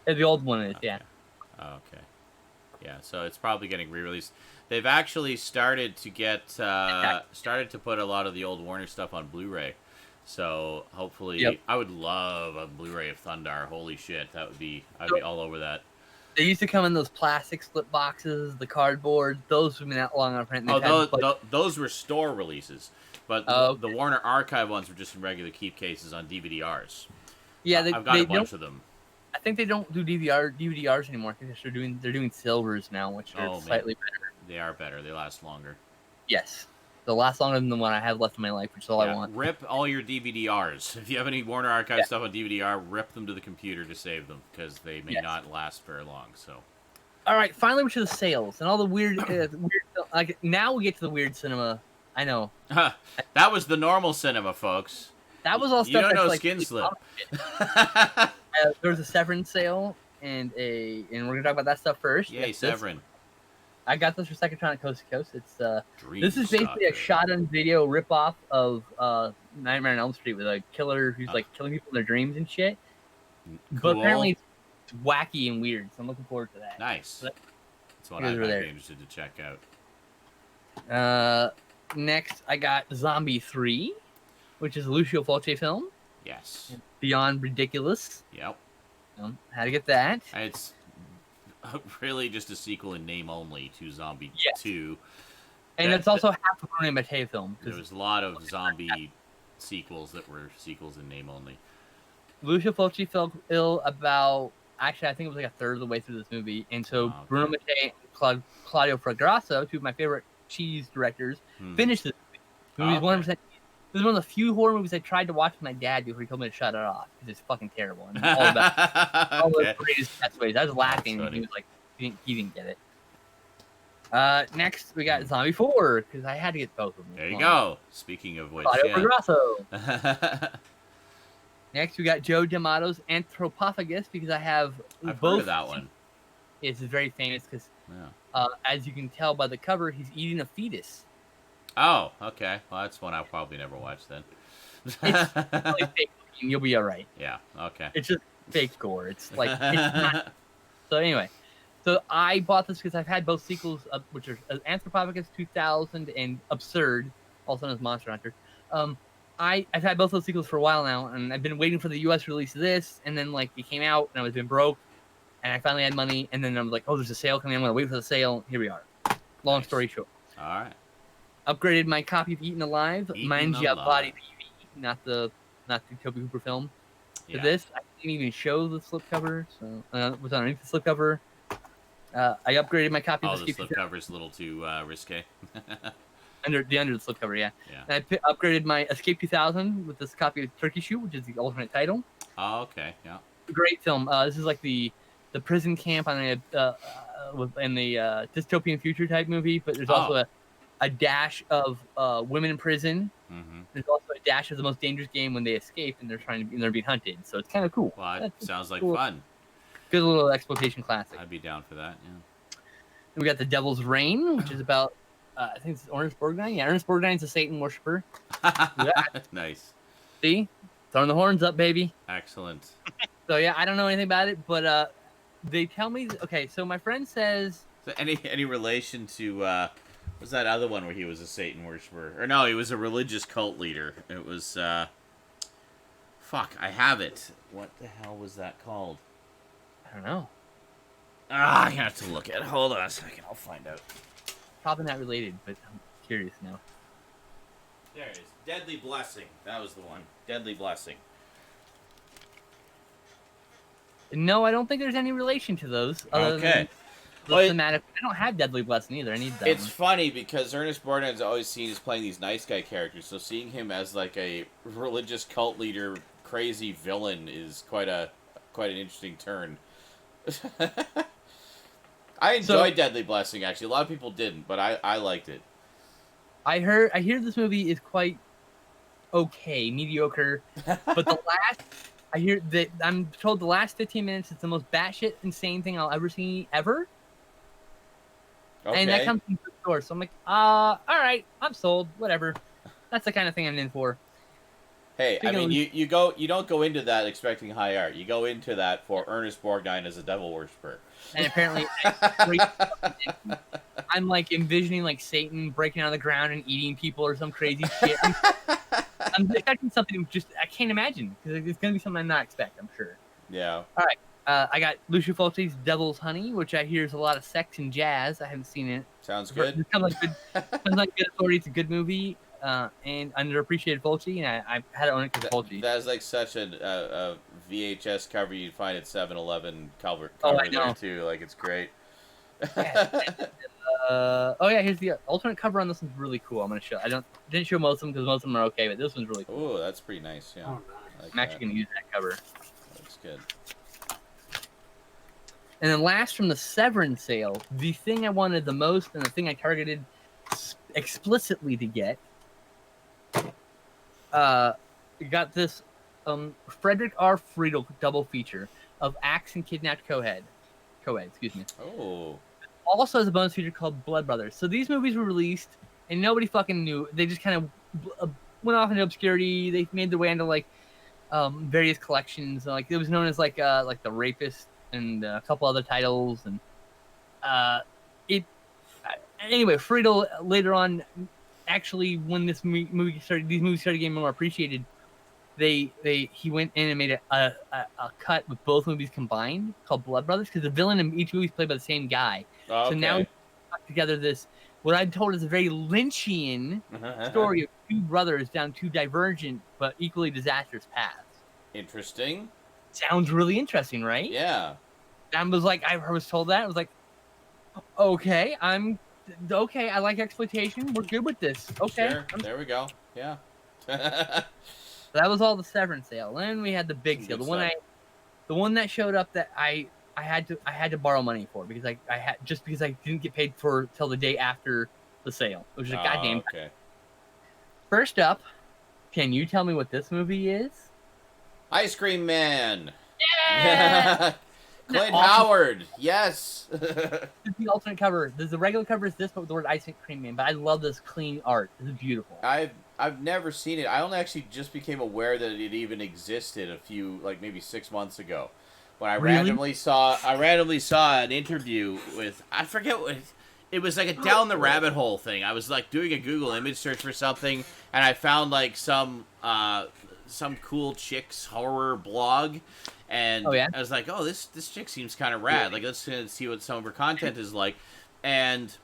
The old one is, yeah. Okay. Yeah, so it's probably getting re-released. They've actually started to put a lot of the old Warner stuff on Blu-ray. So hopefully, I would love a Blu-ray of Thundar. Holy shit, I'd be all over that. They used to come in those plastic slip boxes, the cardboard. Those have been that long on print. Those were store releases, but the Warner Archive ones were just in regular keep cases on DVDRs. Yeah, I've got a bunch of them. I think they don't do DVDRs anymore. I think they're doing silvers now, which are slightly better. They are better. They last longer. Yes. They'll last longer than the one I have left in my life, which is all I want. Rip all your DVDRs. If you have any Warner Archive stuff on DVDR, rip them to the computer to save them, because they may not last very long. So. All right, finally we're to the sales and all the weird, like now we get to the weird cinema. I know. That was the normal cinema, folks. That was all stuff. You don't know like, Skinslip. There was a Severin sale, and we're gonna talk about that stuff first. Yay, Severin. I got this for Psychotron Coast to Coast. It's this is basically a shot-on-video ripoff of Nightmare on Elm Street with a killer who's like killing people in their dreams and shit. Cool. But apparently it's wacky and weird, so I'm looking forward to that. Nice. That's what I'd be interested to check out. Next, I got Zombie 3, which is a Lucio Fulci film. Yes. Beyond Ridiculous. Yep. How to get that? It's really just a sequel in name only to Zombie 2. And it's also half a Bruno Mattei film. There was a lot of zombie sequels that were sequels in name only. Lucio Fulci fell ill about, actually, I think it was like a third of the way through this movie. And so Bruno Mattei and Claudio Fragasso, two of my favorite cheese directors, finished this movie. This is one of the few horror movies I tried to watch with my dad before he told me to shut it off because it's fucking terrible. And all about all the greatest best ways. I was laughing and he was like, he didn't get it. Next we got Zombie 4 because I had to get both of them. There you go. Speaking of which, Claudio yeah. Progresso. Next we got Joe D'Amato's Anthropophagus because I have I've both. heard of that one. It's very famous because, Yeah. as you can tell by the cover, he's eating a fetus. Oh, okay. Well, that's one I'll probably never watch then. It's really fake looking. You'll be all right. Yeah. Okay. It's just fake gore. It's like it's not. So anyway, so I bought this because I've had both sequels, which are Anthropophagus 2000 and Absurd, also known as Monster Hunter. I've had both those sequels for a while now, and I've been waiting for the U.S. release of this, and then like it came out, and I was been broke, and I finally had money, and then I was like, oh, there's a sale coming. I'm gonna wait for the sale. Here we are. Long story short. All right. Upgraded my copy of Eaten Alive, Eaten Mangia Alive. Body PV, not the Toby Hooper film. To this, I didn't even show the slipcover, so it was underneath the slipcover. I upgraded my copy Oh, of the Escape slipcover's a little too risque. under the slipcover, yeah. Yeah. And I upgraded my Escape 2000 with this copy of Turkey Shoot, which is the alternate title. Oh, okay. Yeah. Great film. This is like the prison camp on in the dystopian future type movie, but there's also a dash of women in prison. Mm-hmm. There's also a dash of the most dangerous game when they escape and they're being hunted. So it's kind of cool. Well, it sounds like cool. fun. Good little exploitation classic. I'd be down for that. Yeah. And we got The Devil's Reign, which is about I think it's Ernest Borgnine. Yeah, Ernest Borgnine's a Satan worshiper. Nice. See, throwing the horns up, baby. Excellent. So yeah, I don't know anything about it, but they tell me. Okay, so my friend says. So any relation to was that other one where he was a Satan worshiper? Or no, he was a religious cult leader. It was fuck, I have it. What the hell was that called? I don't know. I have to look at it. Hold on a second, I'll find out. Probably not related, but I'm curious now. There it is. Deadly Blessing. That was the one. Deadly Blessing. No, I don't think there's any relation to those. Other Okay. Than thematic. I don't have Deadly Blessing either. I need that. It's one. funny because Ernest Borgnine's always seen as playing these nice guy characters, so seeing him as like a religious cult leader, crazy villain is quite an interesting turn. I enjoyed Deadly Blessing actually. A lot of people didn't, but I liked it. I hear this movie is quite okay, mediocre, but I'm told the last 15 minutes is the most batshit insane thing I'll ever see ever. Okay. And that comes from the store, so I'm like, all right, I'm sold. Whatever. That's the kind of thing I'm in for. Hey, I mean, you don't go into that expecting high art. You go into that for Ernest Borgnine as a devil worshiper. And apparently, I'm like envisioning like Satan breaking out of the ground and eating people or some crazy shit. I'm expecting something I can't imagine because it's gonna be something I'm not expecting. I'm sure. Yeah. All right. I got Lucio Fulci's Devil's Honey, which I hear is a lot of sex and jazz. I haven't seen it. Sounds good. It sounds like good authority. It's a good movie. And underappreciated Fulci, and I had to own it because of Fulci. That is like such a VHS cover you'd find at 7-Eleven cover I know. there too. Like it's great. Here's the alternate cover on this one's really cool. I'm gonna show. Didn't show most of them because most of them are okay, but this one's really cool. Oh, that's pretty nice. Yeah. Oh, nice. Like I'm actually gonna use that cover. Looks good. And then last from the Severance sale, the thing I wanted the most and the thing I targeted explicitly to get. Got this Frederick R. Friedel double feature of Axe and Kidnapped Coed, excuse me. Oh. Also has a bonus feature called Blood Brothers. So these movies were released and nobody fucking knew. They just kind of went off into obscurity. They made their way into like various collections. Like it was known as like The Rapist and a couple other titles. And anyway, Friedel later on. Actually, when these movies started getting more appreciated, he went in and made a cut with both movies combined called Blood Brothers because the villain in each movie is played by the same guy. Oh, okay. So now we put together this what I'm told is a very Lynchian story of two brothers down two divergent but equally disastrous paths. Interesting. Sounds really interesting, right? Yeah. I was like, I was told that. I was like, okay, I like exploitation. We're good with this. Okay. Sure. There we go. Yeah. That was all the Severance sale. Then we had the big sale. The one that showed up that I I had to borrow money for because I had just because I didn't get paid for till the day after the sale. It was just goddamn. Okay. First up, can you tell me what this movie is? Ice Cream Man. Yeah. Clint Awesome. Howard. Yes. This is the alternate cover. The regular cover is this, but with the word Ice Cream Man. But I love this clean art. This is beautiful. I've never seen it. I only actually just became aware that it even existed a few, like maybe 6 months ago, when I randomly saw an interview with, I forget what it was, like a down the rabbit hole thing. I was like doing a Google image search for something, and I found like some cool chick's horror blog. And I was like, oh, this chick seems kind of rad. Like, let's see what some of her content is like. And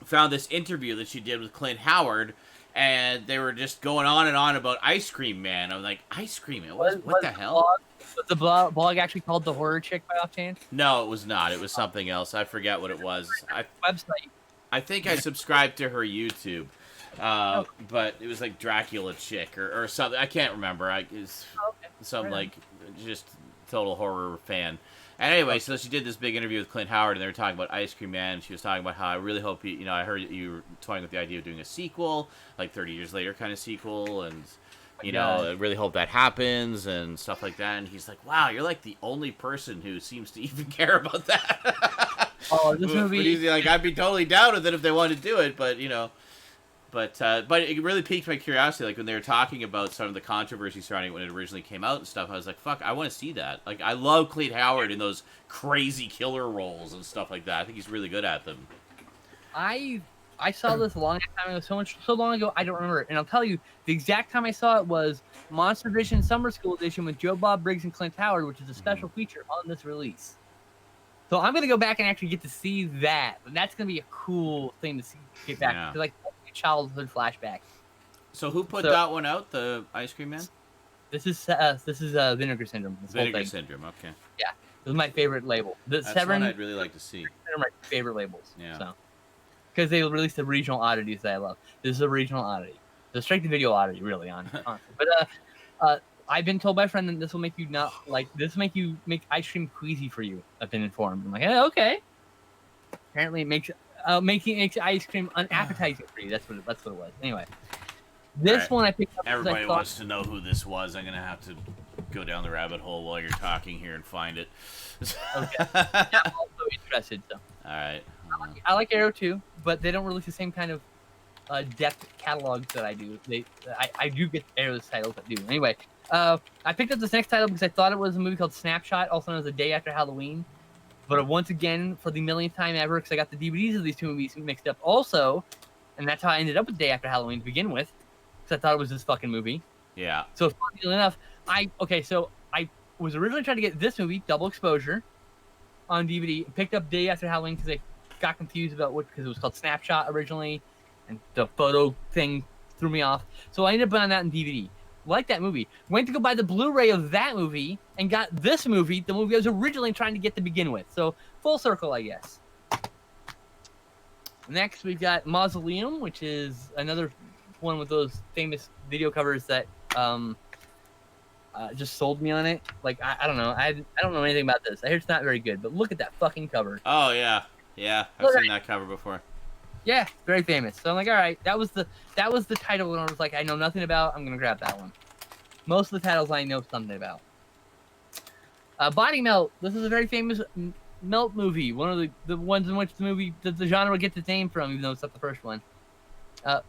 found this interview that she did with Clint Howard, and they were just going on and on about Ice Cream Man. I'm like, Ice Cream Man? What the hell? Was the blog actually called The Horror Chick by off chance? No, it was not. It was something else. I forget what it was. Website. I think I subscribed to her YouTube. But it was like Dracula Chick or something. I can't remember. Some like just total horror fan. And anyway, so she did this big interview with Clint Howard, and they were talking about Ice Cream Man. She was talking about how I really hope I heard you were toying with the idea of doing a sequel, like 30 years later kind of sequel, and I really hope that happens and stuff like that. And he's like, wow, you're like the only person who seems to even care about that. Oh, this movie. But he's like, I'd be totally down with it if they wanted to do it, but But it really piqued my curiosity. Like when they were talking about some of the controversy surrounding it when it originally came out and stuff, I was like, "Fuck, I want to see that." Like I love Clint Howard in those crazy killer roles and stuff like that. I think he's really good at them. I saw this a long time ago, so long ago I don't remember it. And I'll tell you, the exact time I saw it was Monster Vision Summer School Edition with Joe Bob Briggs and Clint Howard, which is a special feature on this release. So I'm gonna go back and actually get to see that. And that's gonna be a cool thing to see. Get back to like childhood flashback. So who put that one out? The Ice Cream Man? This is Vinegar Syndrome. Vinegar Syndrome. Okay. Yeah, this is my favorite label. That's one I'd really like to see. They're my favorite labels. Yeah. So, because they released the regional oddities that I love. This is a regional oddity. The straight to video oddity, really, honestly. But I've been told by a friend that this will make you make ice cream queasy for you. I've been informed. I'm like, hey, okay. Apparently, it makes ice cream unappetizing for you. That's what it was. Anyway, this one I picked up. Everybody wants to know who this was. I'm gonna have to go down the rabbit hole while you're talking here and find it. Okay. I'm also interested. So. All right. I like Arrow too, but they don't release the same kind of depth catalogs that I do. I do get Arrow's titles that do. Anyway, I picked up this next title because I thought it was a movie called Snapshot, also known as The Day After Halloween. But once again, for the millionth time ever, because I got the DVDs of these two movies mixed up also, and that's how I ended up with Day After Halloween to begin with, because I thought it was this fucking movie. Yeah. So funnily enough, I was originally trying to get this movie, Double Exposure, on DVD. Picked up Day After Halloween because I got confused about because it was called Snapshot originally, and the photo thing threw me off. So I ended up buying that in DVD. Like that movie. Went to go buy the Blu-ray of that movie and got this movie, the movie I was originally trying to get to begin with. So full circle, I guess. Next, we've got Mausoleum, which is another one with those famous video covers that just sold me on it. Like I don't know, I don't know anything about this. I hear it's not very good, but look at that fucking cover. Oh yeah, I've seen that cover before. Yeah, very famous. So I'm like, all right, that was the title, and I was like, I know nothing about. I'm gonna grab that one. Most of the titles I know something about. Body Melt. This is a very famous melt movie. One of the ones in which the genre gets its name from, even though it's not the first one.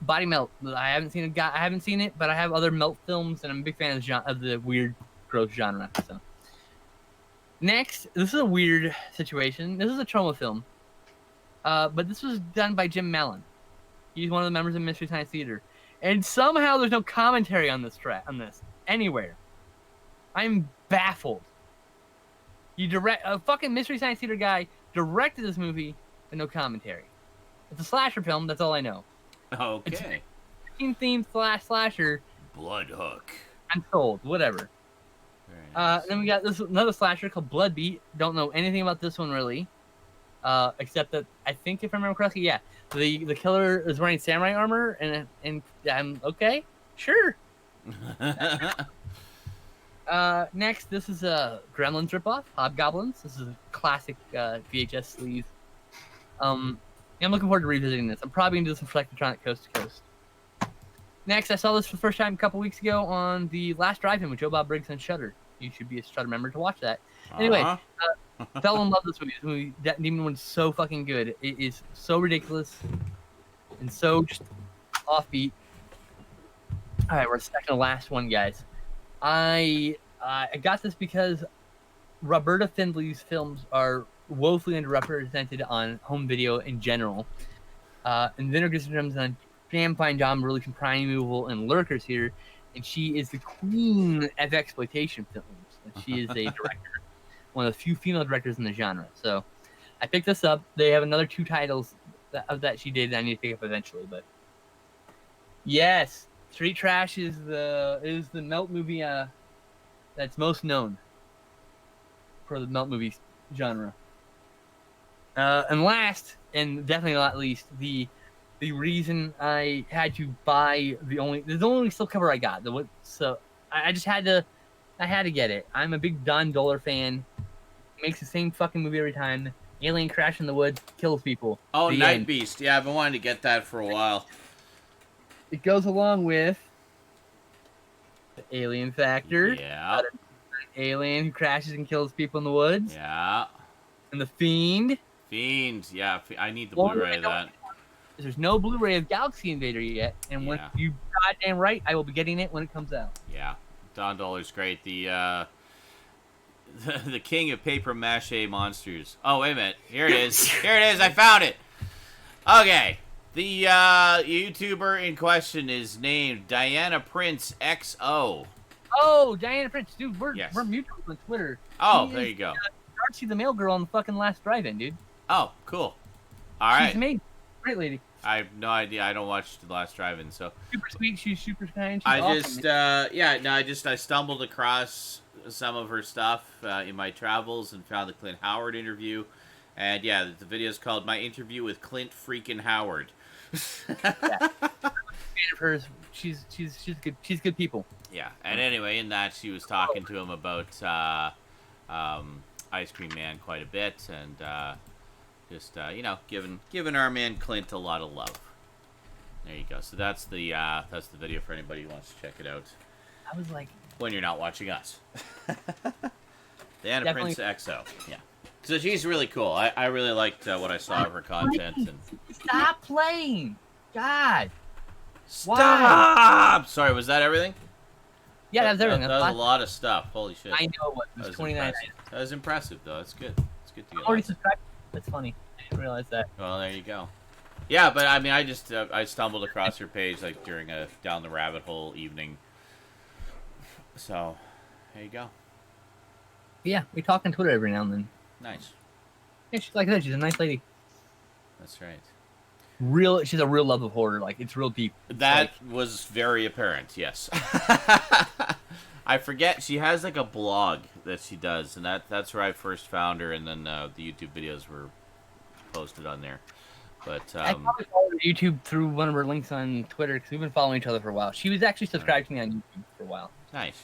Body Melt. I haven't seen it, but I have other melt films, and I'm a big fan of the weird, gross genre. So. Next, this is a weird situation. This is a trauma film. But this was done by Jim Mallon. He's one of the members of Mystery Science Theater. And somehow there's no commentary on this anywhere. I'm baffled. A fucking Mystery Science Theater guy directed this movie with no commentary. It's a slasher film, that's all I know. Okay. It's a themed slasher. Blood Hook. I'm sold, whatever. Nice. Then we got another slasher called Blood Beat. Don't know anything about this one really. Except that I think if I remember correctly, yeah, the killer is wearing samurai armor, and I'm okay, sure. Next, this is a Gremlins ripoff, Hobgoblins. This is a classic VHS sleeve. I'm looking forward to revisiting this. I'm probably going to do some Selectronic Coast to Coast. Next, I saw this for the first time a couple weeks ago on the Last Drive-In with Joe Bob Briggs on Shudder. You should be a Shudder member to watch that. Anyway, fell in love with this movie. This movie, that Demon One's so fucking good. It is so ridiculous and so just offbeat. All right, we're second to last one, guys. I got this because Roberta Findlay's films are woefully underrepresented on home video in general. And Vinegar Syndrome's done a damn fine job releasing Prime Removal and Lurkers here, and she is the queen of exploitation films. And she is a director, one of the few female directors in the genre. So I picked this up. They have another 2 titles that she did that I need to pick up eventually. But yes, Street Trash is the Melt movie that's most known for the Melt movie genre. And last, and definitely not least, the reason I had to buy the only slipcover I got. So I just had to get it. I'm a big Don Dohler fan. Makes the same fucking movie every time. Alien crash in the woods, kills people. Oh, The Night end. Beast. Yeah, I've been wanting to get that for a while. It goes along with the alien factor. Yeah. An alien who crashes and kills people in the woods. Yeah. And the Fiend. Fiend. Yeah, I need the Well, Blu-ray of that. There's no Blu-ray of Galaxy Invader yet, and when you goddamn right, I will be getting it when it comes out. Yeah. Don Dohler's great. The king of paper mache monsters. Oh, wait a minute. Here it is. Here it is. I found it. Okay. The YouTuber in question is named Diana Prince XO. Oh, Diana Prince, dude, we're Yes. mutuals on Twitter. Oh, She there is, you go. Darcy the mail girl on the fucking Last Drive-In, dude. Oh, cool. All right. She's amazing. Great lady. I have no idea. I don't watch The Last Drive-In, so. Super sweet. She's super kind. She's I awesome, just, I stumbled across some of her stuff in my travels and found the Clint Howard interview. And yeah, the video's called My Interview with Clint freaking Howard. Fan of hers. She's good. She's good people. Yeah, and anyway, in that she was talking to him about Ice Cream Man quite a bit, and just giving our man Clint a lot of love. There you go. So that's the video for anybody who wants to check it out. I was like, when you're not watching us. Diana Prince XO. Yeah. So she's really cool. I really liked what I saw of her content. And stop playing. God. Stop! Why? Sorry, was that everything? Yeah, that was everything. That was a lot of stuff. Holy shit. I know what. It was 29. That was impressive, though. That's good. It's good to I'm get. already subscribed. That's funny. I didn't realize that. Well, there you go. Yeah, but I mean, I just I stumbled across her page like during a down the rabbit hole evening. So, there you go. Yeah, we talk on Twitter every now and then. Nice. Yeah, she's like that. She's a nice lady. That's right. She's a real love of horror. Like, it's real deep. That was very apparent, yes. I forget, she has like a blog that she does, and that's where I first found her, and then the YouTube videos were posted on there. But I probably followed her YouTube through one of her links on Twitter, because we've been following each other for a while. She was actually subscribed to me on YouTube for a while. Nice.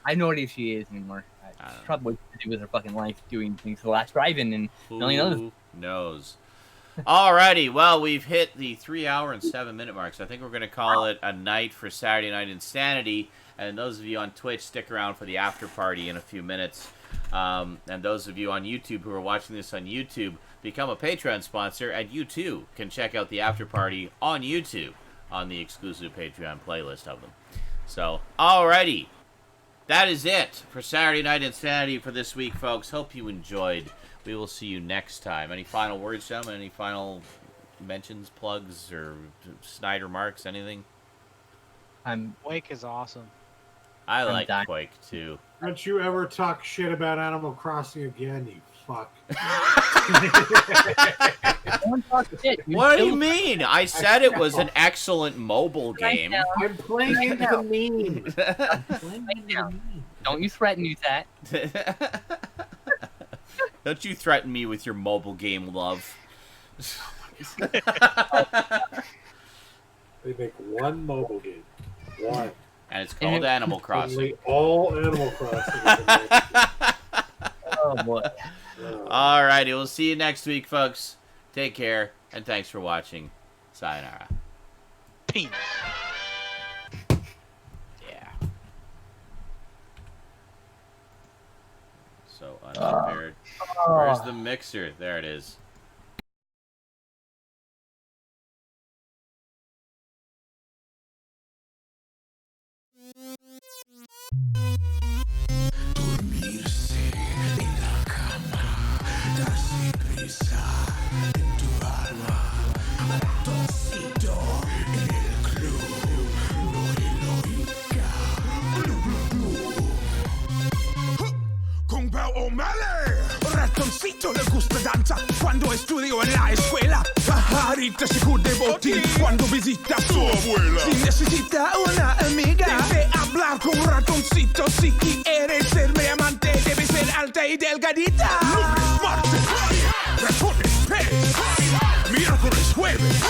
I have no idea if she is anymore. She's probably to do with her fucking life doing things for The Last Drive-In and million others. Who knows? Alrighty, well, we've hit the 3 hour and 7 minute mark, so I think we're going to call it a night for Saturday Night InSaNity. And those of you on Twitch, stick around for the after party in a few minutes. And those of you on YouTube who are watching this on YouTube, become a Patreon sponsor, and you too can check out the after party on YouTube on the exclusive Patreon playlist of them. So, alrighty. That is it for Saturday Night InSaNity for this week, folks. Hope you enjoyed. We will see you next time. Any final words, gentlemen? Any final mentions, plugs, or Snyder marks? Anything? Quake is awesome. I like Quake, too. Don't you ever talk shit about Animal Crossing again, you fuck. What do you mean? I said it was an excellent mobile game. I'm playing into the meme. Don't you threaten me with that. Don't you threaten me with your mobile game love. They make one mobile game. One. And it's called Animal Crossing. All Animal Crossing. Oh boy. All righty, we'll see you next week, folks. Take care, and thanks for watching. Sayonara. Peace. Yeah. So unprepared. Where's the mixer? There it is. Dormirse en la cama, darse prisa en tu alma, ratoncito en el club, no heroica. Kung Pao O'Malley, ratoncito le gusta danza cuando estudio en la escuela. Pajarita se cubre botín cuando visita a su abuela. Si necesita una amiga, debe hablar con ratoncito. Si quiere ser mi amante, debe ser alta y delgadita. Lunes, martes, ratones, pez. Miércoles, jueves.